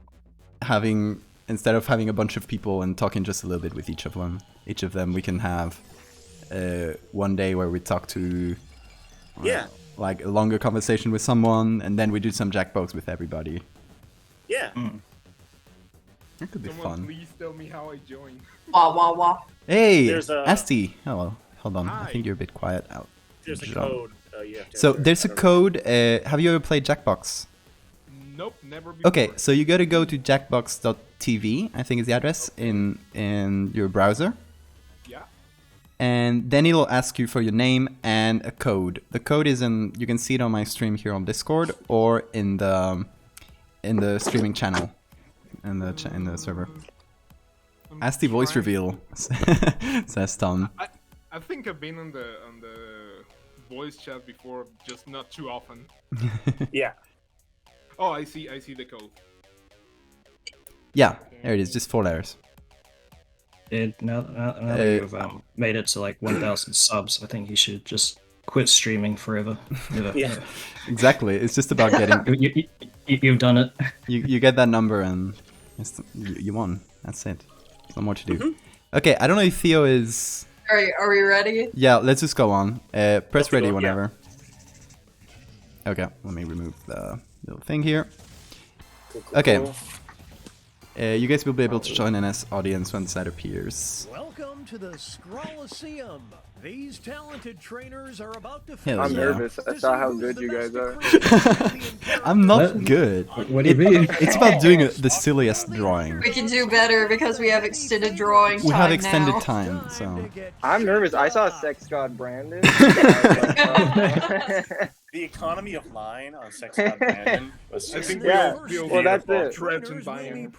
instead of having a bunch of people and talking just a little bit with each of them, we can have one day where we talk to like a longer conversation with someone, and then we do some Jackbox with everybody. Yeah. That could be Someone fun. please tell me how I join. Wah wah wah. Hey, There's a- Asti. Hello. Hold on. I Hi. think you're a bit quiet out. There's a John. code you have to So enter. there's I a don't know. code. Have you ever played Jackbox? Nope, never before. Okay, so you gotta go to jackbox.tv, I think is the address, in your browser. Yeah. And then it'll ask you for your name and a code. The code is you can see it on my stream here on Discord or in the streaming channel in the server. I'm Ask the voice trying- reveal, says Tom. I think I've been on the voice chat before, just not too often. Yeah. Oh, I see the code. Yeah, there it is, just 4 letters. Now that you've made it to like 1,000 subs, I think you should just quit streaming forever. Yeah. Exactly, it's just about getting... You've done it. You get that number and you won. That's it. There's no more to do. Okay, I don't know if Theo is... Alright, are we ready? Yeah, let's just go on. Press Let's ready go, whenever. Okay, let me remove the little thing here. Cool. Okay. You guys will be able to join in as audience once that appears. Welcome to the Scrolliseum. These talented trainers are about to Hell I'm yeah. nervous. I saw how good you guys are. I'm not What? good. What do you mean? It's about doing the silliest drawing. We can do better because we have extended drawing time We have extended now. time, so... I'm nervous. I saw Sex God Brandon. The economy of line on Sex God Brandon was I just... think Yeah, we all feel well, that's beautiful. it. Threads and buying.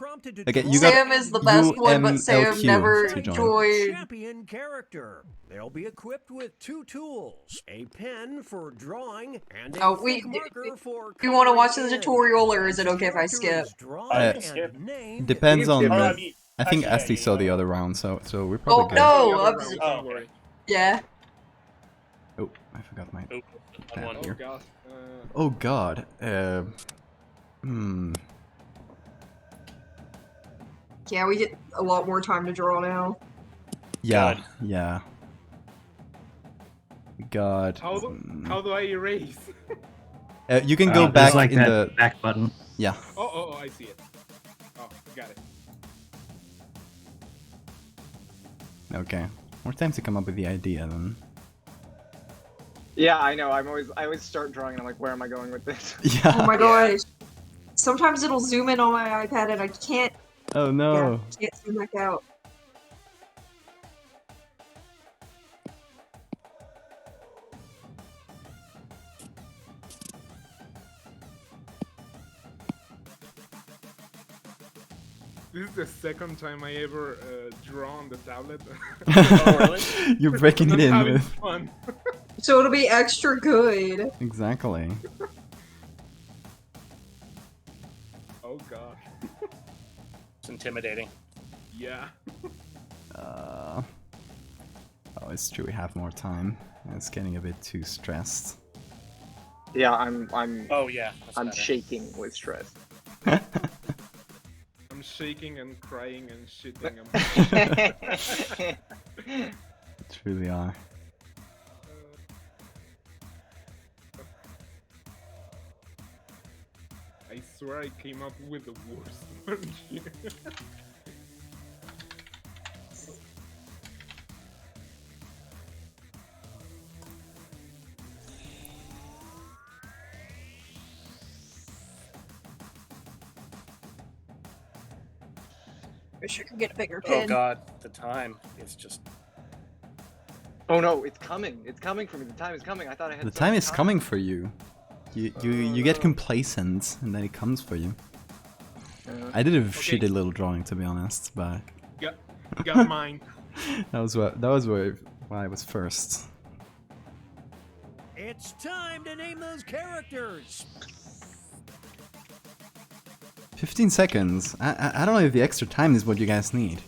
Okay, you got Sam is the best one, but Sam UMLQ never to join. joined. Champion character. They'll be equipped with 2 tools: a pen for drawing and a Oh, we- thick marker for. Do you want to watch the coloring in. tutorial, or is it okay if I skip? skip. Depends on skip. Oh, I the... mean, I think actually, Asti saw the other round, so we're Oh probably good. no! The other I'm- round, Oh, don't worry. Yeah. Oh, I forgot my Oh, I tab won. Oh here. god. Oh god. Yeah, we get a lot more time to draw now. Yeah, God. yeah. God. How do I erase? You can go There's back like in that the... back button. Yeah. Oh, I see it. Oh, got it. Okay. More time to come up with the idea then. Yeah, I know. I always start drawing and I'm like, where am I going with this? Yeah. Oh my gosh. Sometimes it'll zoom in on my iPad and I can't, Oh no. can't zoom back out. This is the second time I ever draw on the tablet. Oh, really? You're breaking it I'm in having with... fun. So it'll be extra good. Exactly. Oh gosh. It's intimidating. Yeah. Oh, it's true, we have more time. It's getting a bit too stressed. Yeah, I'm Oh, yeah. That's I'm better. shaking with stress. I'm shaking and crying and shitting. Truly are. I swear I came up with the worst one here. wish I could get a bigger Oh pin. god, the time is just. Oh no, it's coming. It's coming for me. The time is coming. I thought I had. The so time much is coming for you. You get complacent and then it comes for you. I did a shitty little drawing, to be honest, but Got mine. that was why I was first. It's time to name those characters. 15 seconds. I don't know if the extra time is what you guys need.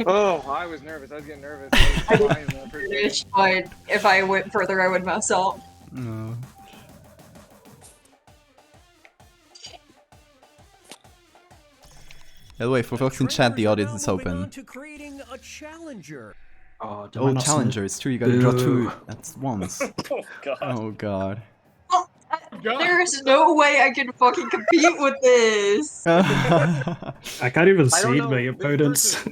Oh, I was nervous. I was getting nervous. I didn't finish, but if I went further, I would mess up. No. By the way, for folks in chat, the audience is open. To creating a challenger. Oh, Oh, challenger, it's true, you gotta draw 2 at once. Oh god. Oh god. There's no way I can fucking compete with this. I can't even see my opponents.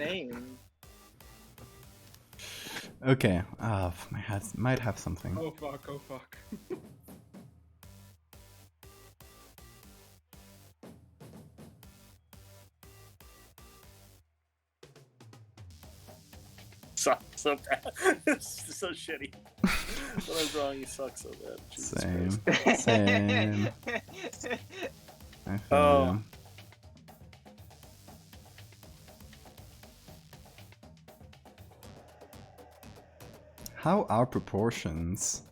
Okay, my hat might have something. Oh fuck, oh fuck. Suck so bad. It's so shitty. What I'm drawing, you suck so bad. Jesus Same. Christ. Same. I feel Oh. you. How are proportions?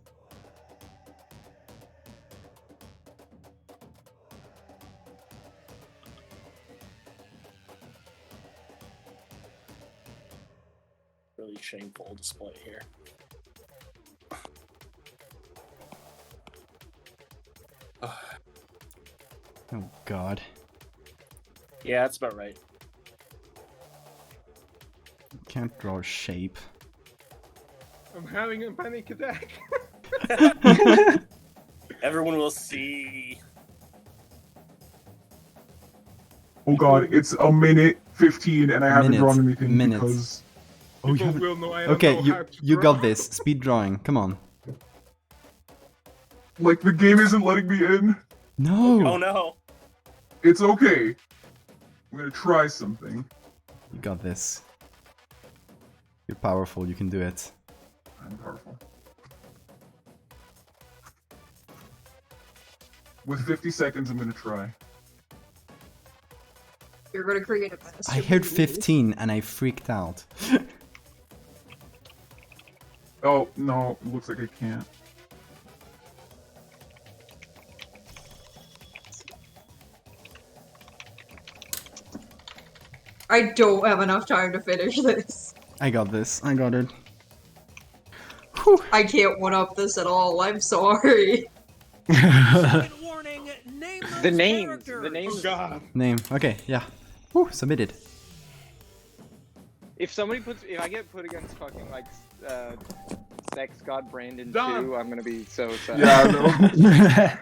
Really shameful display here. Oh god. Yeah, that's about right. Can't draw a shape. I'm having a panic attack. Everyone will see. Oh god, it's a minute 15 and I haven't drawn anything because... Oh, you People haven't... will know I don't Okay, know how to you draw. got this. Speed drawing. Come on. Like, the game isn't letting me in. No. Oh no. It's okay. I'm gonna try something. You got this. You're powerful. You can do it. I'm powerful. With 50 seconds, I'm gonna try. You're gonna create a mess. I heard 15 and I freaked out. Oh, no, looks like I can't. I don't have enough time to finish this. I got this. I got it. I can't one-up this at all. I'm sorry. Warning, name The those names. characters. The names. Oh god. Name. Okay, yeah. Whew, submitted. If I get put against fucking like Sex God Brandon Done. 2, I'm gonna be so sad. Yeah, no.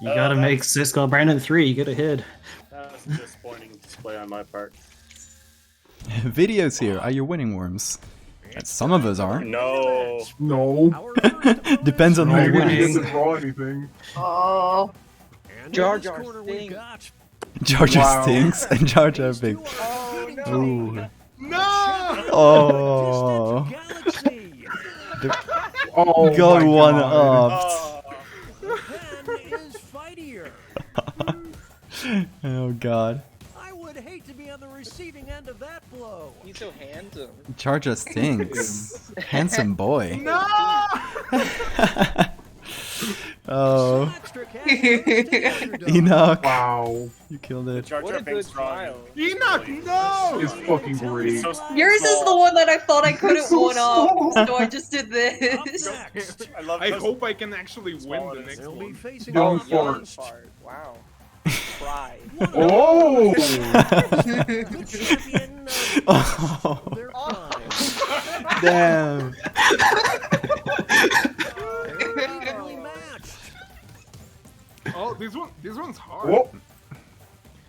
You gotta make Cisco Brandon 3, you get a hit. That was a disappointing display on my part. Videos here. Are you winning worms? Some of us are. No. No. Depends on I who's didn't winning. draw anything. Oh. And in Jar this Jar corner we've stinks. got Jar Jar Wow. stinks and Jar Jar these two big. are competing Ooh. to No! Oh. Galaxy. Oh, Got my one God. up. The pen is fightier. Oh god. I would hate to be on the receiving end of that blow. He's so handsome. Jar Jar stinks. Handsome boy. No! Oh. Some extra cash goes to the underdog. Enoch. Wow. You killed it. Jar What Jar a Binks good drawing. trial. Enoch, no! It's fucking great. So Yours is the small. one that I thought I couldn't so one-up, small. so I just did Up this. next, I love I those- hope I can actually win Small the it is. next they'll be one. facing Young off Young against part. Wow. Pride. Oh! good champion of Oh. their prime. Damn. They're evenly matched. Oh, this one's hard. Whoa.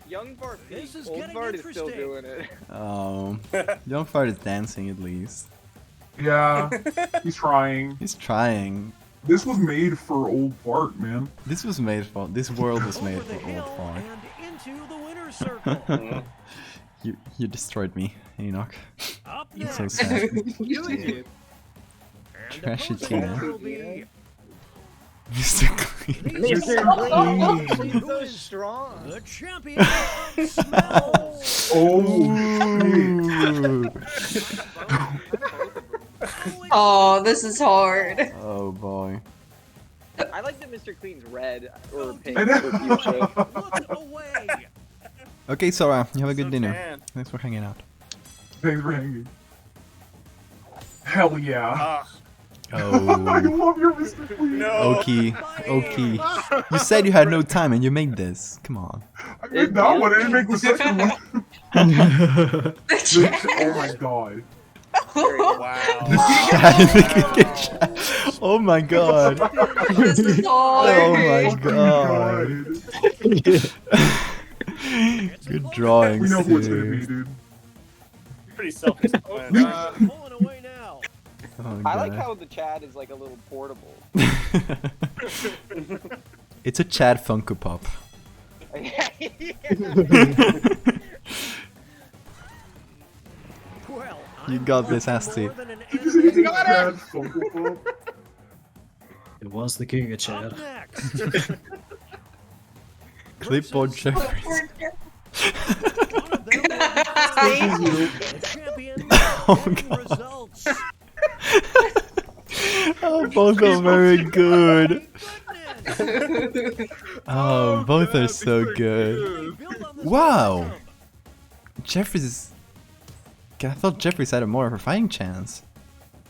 Young Bart. This is Old getting Bart is still interesting. doing it. Oh. Young Fart is dancing at least. Yeah, he's trying. He's trying. This was made for old fart, man. This was made for. This world was made Over the for old hill fart. and into the winner's circle. You destroyed me, Enoch. Up So next, sad. You did. and Trash it, opposing Tina. will be Mr. Clean. these Mr. two Clean. who So is strong. the champion of smells. Ooh. Oh, this is hard. Oh boy. I like that Mr. Clean's red or pink I know. or fuchsia. Look away. Okay, Sora, you have a good So dinner. tan. Thanks for hanging out. Thanks for hanging. Hell yeah. Ah, I Oh. love your Mr. Clean. no. Okie. Okie. You said you had no time and you made this. Come on. I made that one. I didn't make the second one. Oh my god. Wow. The chat in the chat. Oh my god. This is hard. Oh my Fucking god. Good drawings, We know who it's gonna be, dude. dude. Pretty self-explanatory. Pulling away now. Oh, I like God. how the chat is like a little portable. It's a Chad Funko Pop. Well, You I'm got this, nothing Asti. more than an Did you see enemy. the Chad Funko Pop? It was the King of Chad. Up next, Clipboard versus Jeffries. one of them will be the champion Oh, getting God. results. Oh, both are very good. Goodness. Oh, both are God, so these are good. Build on this Wow. momentum. Jeffries is. I thought Jeffries had a more of a fighting chance.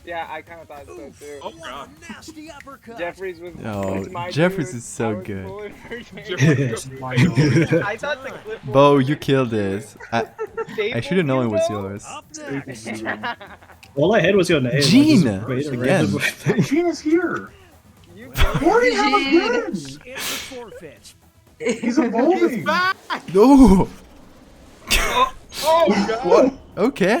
Yeah, I kind of thought so too. Oh What god. a nasty uppercut. Jeffries was. Oh, was my Jeffries dude. is so I was good. pulling for Jeffries Jeffries. My god. I thought the clip. Bo, you killed it. I should have known it was Staple yours. Up next, All I had was your name. Gene! I just waited Again. around. Gene is here. You What do you have Gene. again? it's a forfeit. He's evolving. No! Oh god. What? Okay.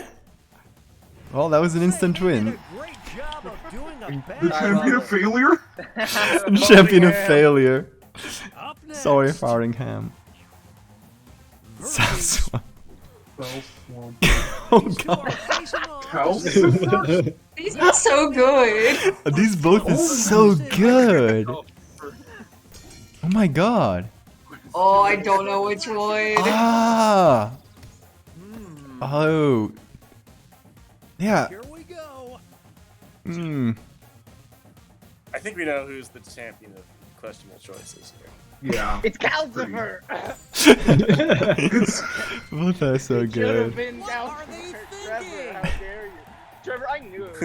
Well, that was an instant They did win. a great job of doing a The bad champion of failure? Champion of failure. Up next, Sorry, Faringham. versus Oh these two are god. facing off. Cal? These are so good. These both is so good. Oh my god. Oh, I don't know which one. Ah. Oh. Yeah. Here we go. Hmm. I think we know who's the champion of questionable choices here. Yeah. It's Calcifer. It's Both are so Should have good. been What are they Calcifer. thinking? Trevor, how dare you? Trevor, I knew it.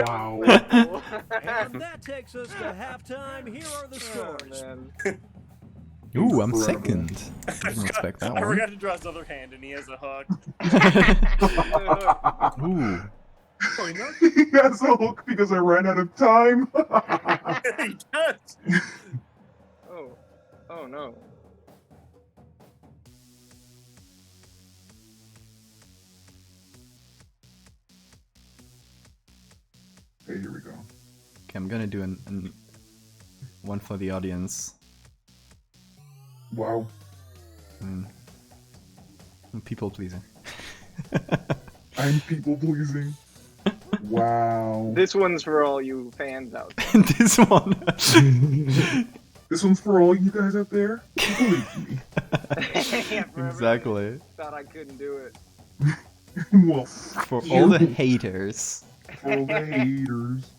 wow. And that takes us to halftime. Here are the Oh, scores. man. Ooh, I'm Incredible. second. Didn't expect that I one. forgot to draw his other hand, and he has a hook. Ooh. He has a hook because I ran out of time. He does. Oh. Oh no. Okay, here we go. Okay, I'm gonna do one for the audience. Wow. People pleasing. I'm people pleasing. Wow. This one's for all you fans out there. This one. This one's for all you guys out there. Believe me. Yeah, for Exactly. everyone that thought I couldn't do it. Well, For all the haters. for all the haters.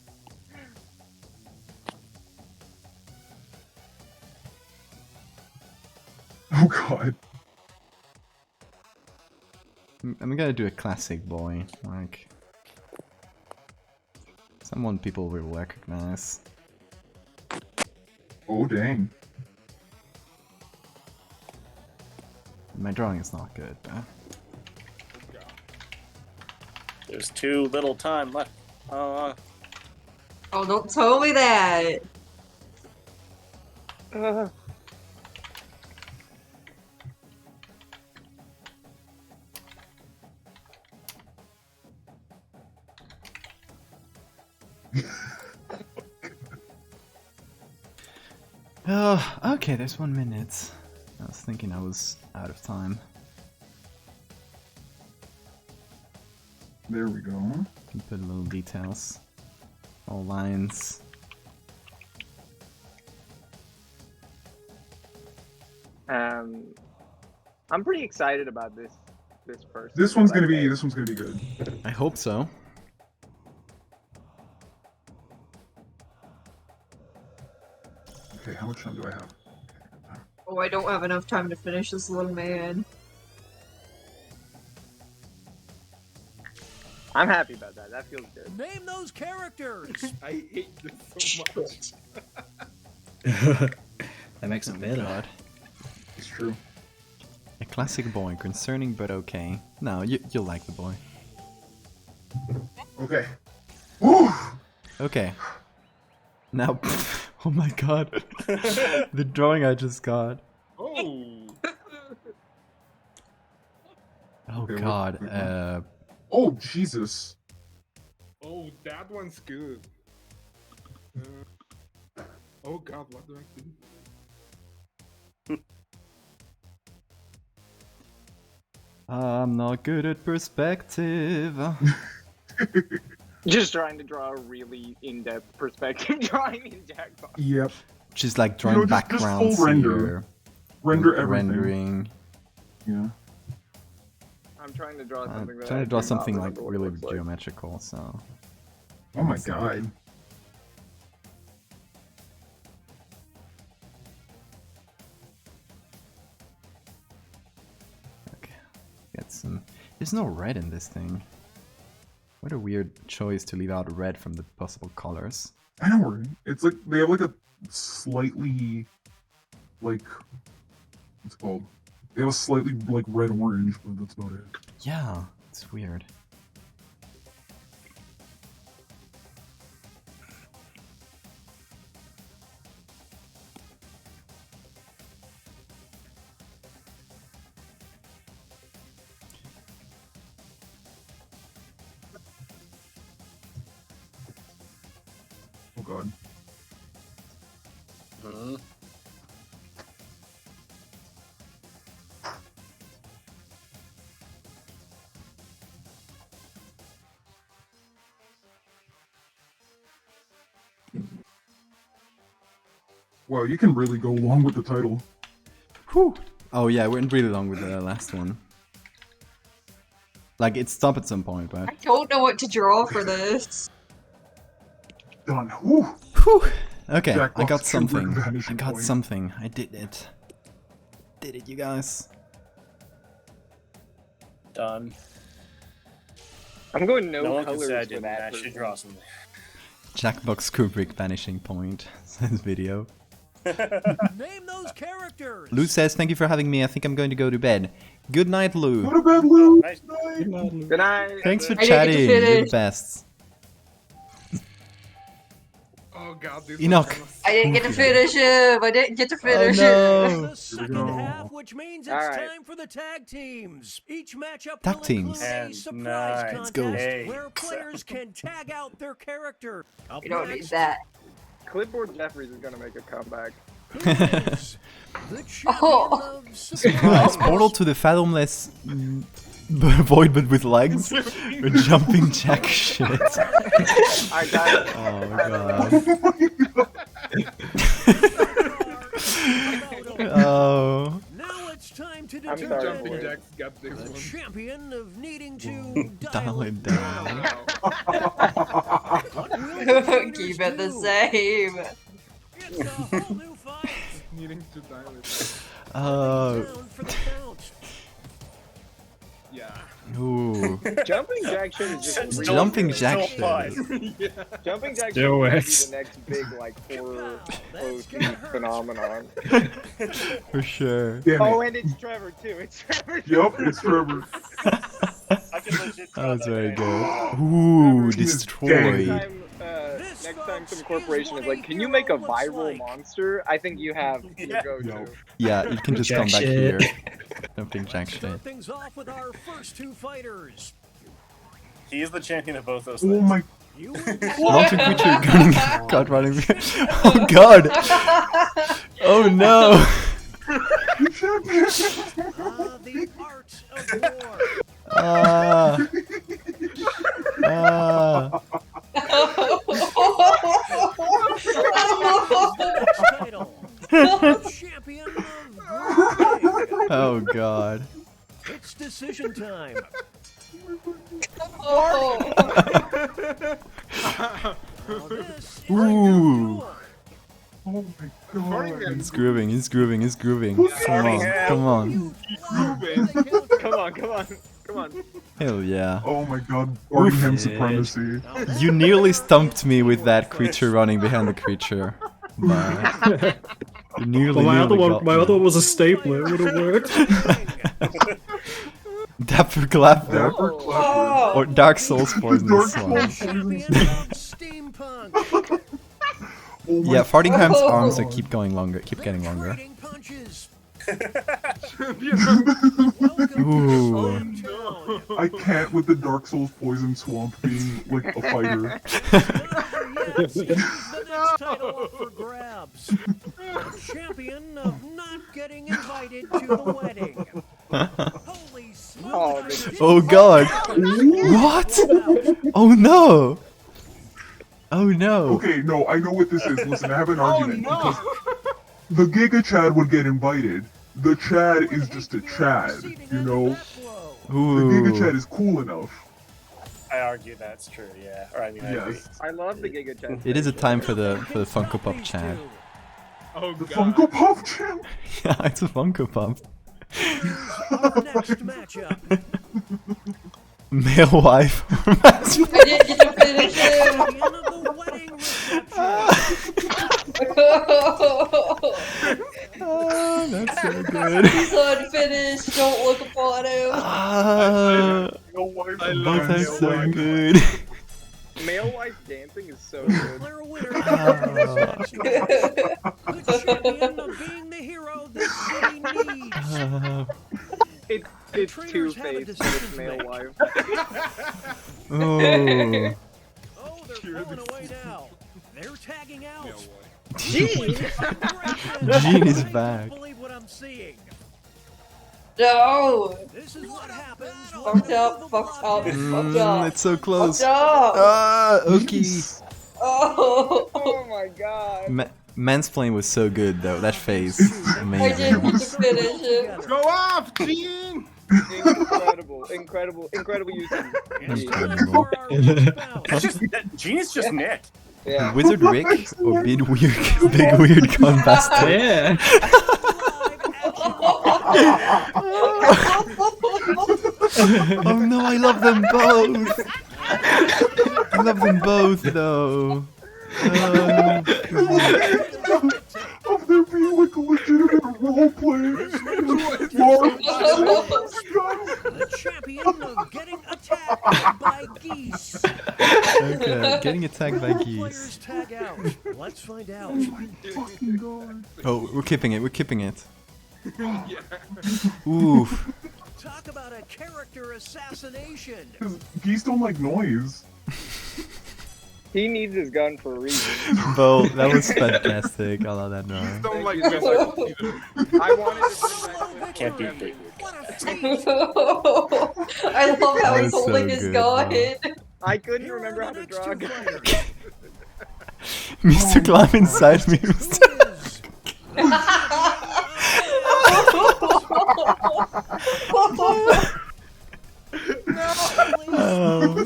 Oh god. I'm gonna do a classic boy. Like. Someone people will recognize. Oh dang. My drawing is not good, but. There's too little time left. Oh, don't tell me that. Oh, okay, there's 1 minute. I was thinking I was out of time. There we go. Can put little details. All lines. I'm pretty excited about this first. This one's gonna be good. I hope so. Okay, how much time do I have? Oh, I don't have enough time to finish this little man. I'm happy about that. That feels good. Name those characters. I hate this so much. That makes it better. God. It's true. A classic boy, concerning but okay. No, you'll like the boy. Okay. Woo! Okay. Now, oh my god. The drawing I just got. Oh. Oh Okay, god. Oh Jesus. Oh, that one's good. Oh god, what do I do? I'm not good at perspective. Just trying to draw a really in-depth perspective drawing in Jackbox. Yep. Just like drawing just backgrounds full render. here. Render everything. Rendering. Yeah. I'm trying to draw something I'm that trying I to draw do not something like remember what it really looks like. geometrical, so. Oh my god. Okay. Get some. There's no red in this thing. What a weird choice to leave out red from the possible colors. I know, right? It's like they have like a slightly like what's it called? They have a slightly like red orange, but that's about it. Yeah, it's weird. Oh god. Wow, you can really go along with the title. Whew. Oh yeah, we went really long with the last one. Like, it stopped at some point, but... I don't know what to draw for this. Done. Whew. Whew. Okay, Jack I got Box Kubrick something. I vanishing got point. something. I did it. Did it, you guys. Done. I'm going no, No one can colors say I for didn't. that. I should draw something. Jackbox Kubrick vanishing point. Says video. Name those characters. Lou says, thank you for having me. I think I'm going to go to bed. Good night, Lou. Go to bed, Lou. Nice. Good night. Thanks for I didn't get to chatting. You're the finish. best. Oh god, this Enoch. one was- I didn't get to finish him. I didn't get to finish no. The second go. half, which means it's Alright. time for the tag teams. Each matchup Tag will teams. include a And surprise nine. contest Let's go. Hey. where players can tag out their character. Up You don't need next, that. Clipboard Jeffries is gonna make a comeback. who is the champion Oh. of Surprise surprise? portal to the fathomless void, but with legs. Or jumping jack shit. I got it. Oh god. Oh. Now it's time to I'm determine sorry, Jumping boy. Jacks got this the one. champion of needing to Dial it down. Keep it the same. It's a whole new fight. Needing to dial it. Oh. Down for the count. Yeah. Ooh. Jumping Jack shit is just really Jumping good. jack Still shit. Jumping Jack Do shit will be it. the next big like horror That's OC gonna hurt. phenomenon. For sure. Damn Oh, it. and it's Trevor too. It's Trevor. Yup, it's Trevor. I can legit That draw was that very guy. good. Ooh, Team is destroy. Next time some corporation is like, can you make a viral monster? I think you have your Yeah. go-to. Yup. Yeah, you can just Jack come back shit. here. Jumping jack shit. Start things off with our first two fighters. He is the champion of both those Oh things. my Monster creature gunning. God running. Oh god! Oh no! The art of war. Title. Champion of grouping. Oh god. It's decision time. Ooh. Oh my god. He's grooving, he's grooving, he's grooving. Come on, come on. Come on, come on, come on. Hell yeah. Oh my god, Birmingham supremacy. You nearly stumped me with that creature running behind the creature. But you nearly, Well, my other got one me. was a stapler. It would have worked. Dapper Clapper. Dapper Clapper. Or Dark Souls Poison Swan. Oh my Yeah, Fartingham's arms keep going longer, keep getting longer. Ooh. I can't with the Dark Souls Poison Swamp being like a fighter. Title up for grabs. Champion of not getting invited to the wedding. Holy smokes. Oh god! What? Oh no! Oh no! Okay, no, I know what this is. Listen, I have an argument because the Giga Chad would get invited. The Chad is just a Chad, you know? Ooh. The Giga Chad is cool enough. I argue that's true, yeah. Or I mean, I agree. Yes. I love the Giga Chad. It is a time for the Funko Pop Chad. Oh The god. Funko Pop Chad? Yeah, it's a Funko Pop. Our next matchup. Male wife. I didn't get to finish it. Champion of the wedding reception. Oh, that's so good. He's unfinished. Don't look upon him. Male wife. I Both love are male so wife. good. Male wife dancing is so good. Clear winner of this next match. The champion of being the hero this city needs. It's Trainers have a Two-Face decision with to male make. wife. Oh. Oh, they're pulling away now. They're tagging out. Gene! Gene is back. I can't believe what I'm seeing. No. This is what happens. Fucked up. Fucked up. Fucked up. It's so close. Fucked up. Okay. Oh. Oh my god. Mansplain was so good though. That phase, I amazing. didn't get to finish it. Go off, Gene! Incredible usage. Incredible. It's just, Gene's just Nick. Yeah. Wizard Rick or Big Weird Con Bastard? Yeah. Oh no, I love them both. I love them both though. Of there being like a legitimate roleplay. The champion of getting attacked by geese. Okay, getting attacked by Players geese. tag out. Let's find out. Fucking god. Oh, we're keeping it. We're keeping it. Oof. Talk about a character assassination. Because geese don't like noise. He needs his gun for a reason. Bo, that was fantastic. I love that noise. Don't like this either. I wanted to bring back Can't beat Big What a feat. I love how That he's was so holding his good, gun. I couldn't Here remember are how the to next draw a two gun. fighters. Mr. Climb inside me. Oh.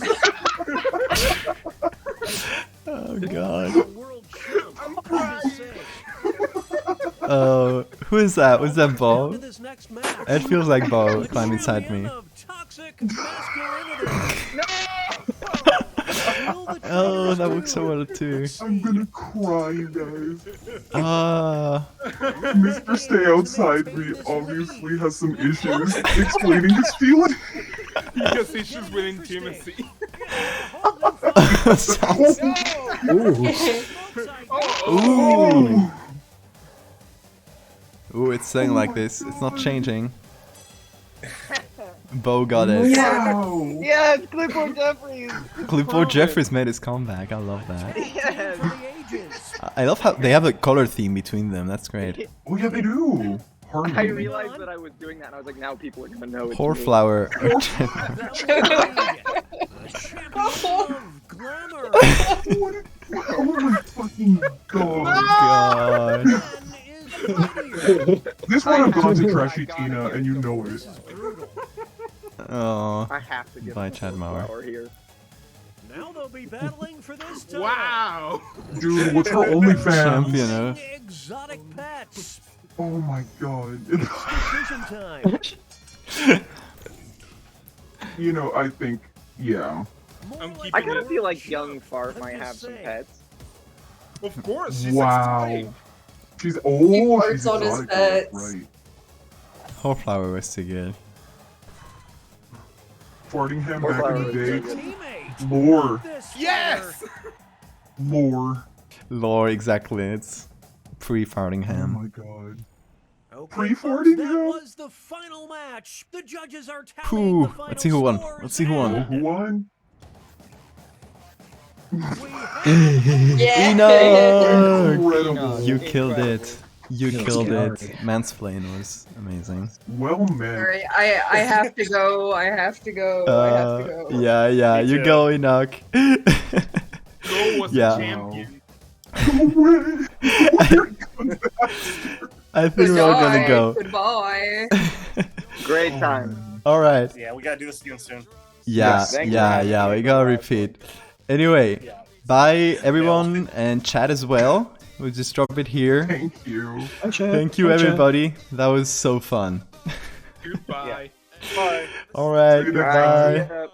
Oh god. World champion. Oh, who is that? Was that Bo? To this next match. It feels like Bo The climbing inside champion me. of toxic masculinity. Oh, that works so well too. I'm gonna cry, you guys. Ah. Mr. Stay Outside Me obviously has some issues explaining his feelings. He has issues with intimacy. Ooh. Ooh, it's saying like this. It's not changing. Bo got it. Wow! Yes, Clipboard Jeffries. Clipboard Jeffries made his comeback. I love that. Yes. I love how they have a color theme between them. That's great. Oh yeah, they do. I Harmony. realized that I was doing that, and I was like, now people are gonna know it's me. Horflower. Oh my fucking god. God. This would have gone to Trashy Tina, and you know it. Oh. I have to get Bye, Chad Mauer. flower here. Now they'll be battling for this title. Wow! Dude, what's her OnlyFans? Champion, huh? Exotic pets. Oh my god. Decision time. You know, I think, yeah. I'm keeping I kind it. of feel like young Fart might have some pets. Of course, she's Wow. exotic. She's He oh, farts she's on his exotic, pets. right? Horflower was too good. Farting him back Horflower in the was day. so good. Teammate. Lore. This Yes! Lore. Lore, exactly. It's pre-farting Oh ham. my god. Okay, Pre-farting folks, that him? was the final match. The judges are tallying Phew. the final Let's see who won. scores Let's see who won. Oh, who won? We have Yeah. Enoch! Incredible. You killed Incredible. it. You Feels killed good. it. Mansplain was amazing. Well met. Sorry, I have to go. I have to go. I have to go. Yeah, Me you too. go, Enoch. Go was Yeah. the champion. I think we're all gonna go. Goodbye. Great time. Alright. Yeah, we gotta do this again soon. Yeah, Yes. Thank you. yeah, we gotta repeat. Anyway, Yeah. bye everyone and chat as well. We'll just drop it here. Thank you. Thank you everybody. That was so fun. Goodbye. Bye. Alright, See you next goodbye. Yep.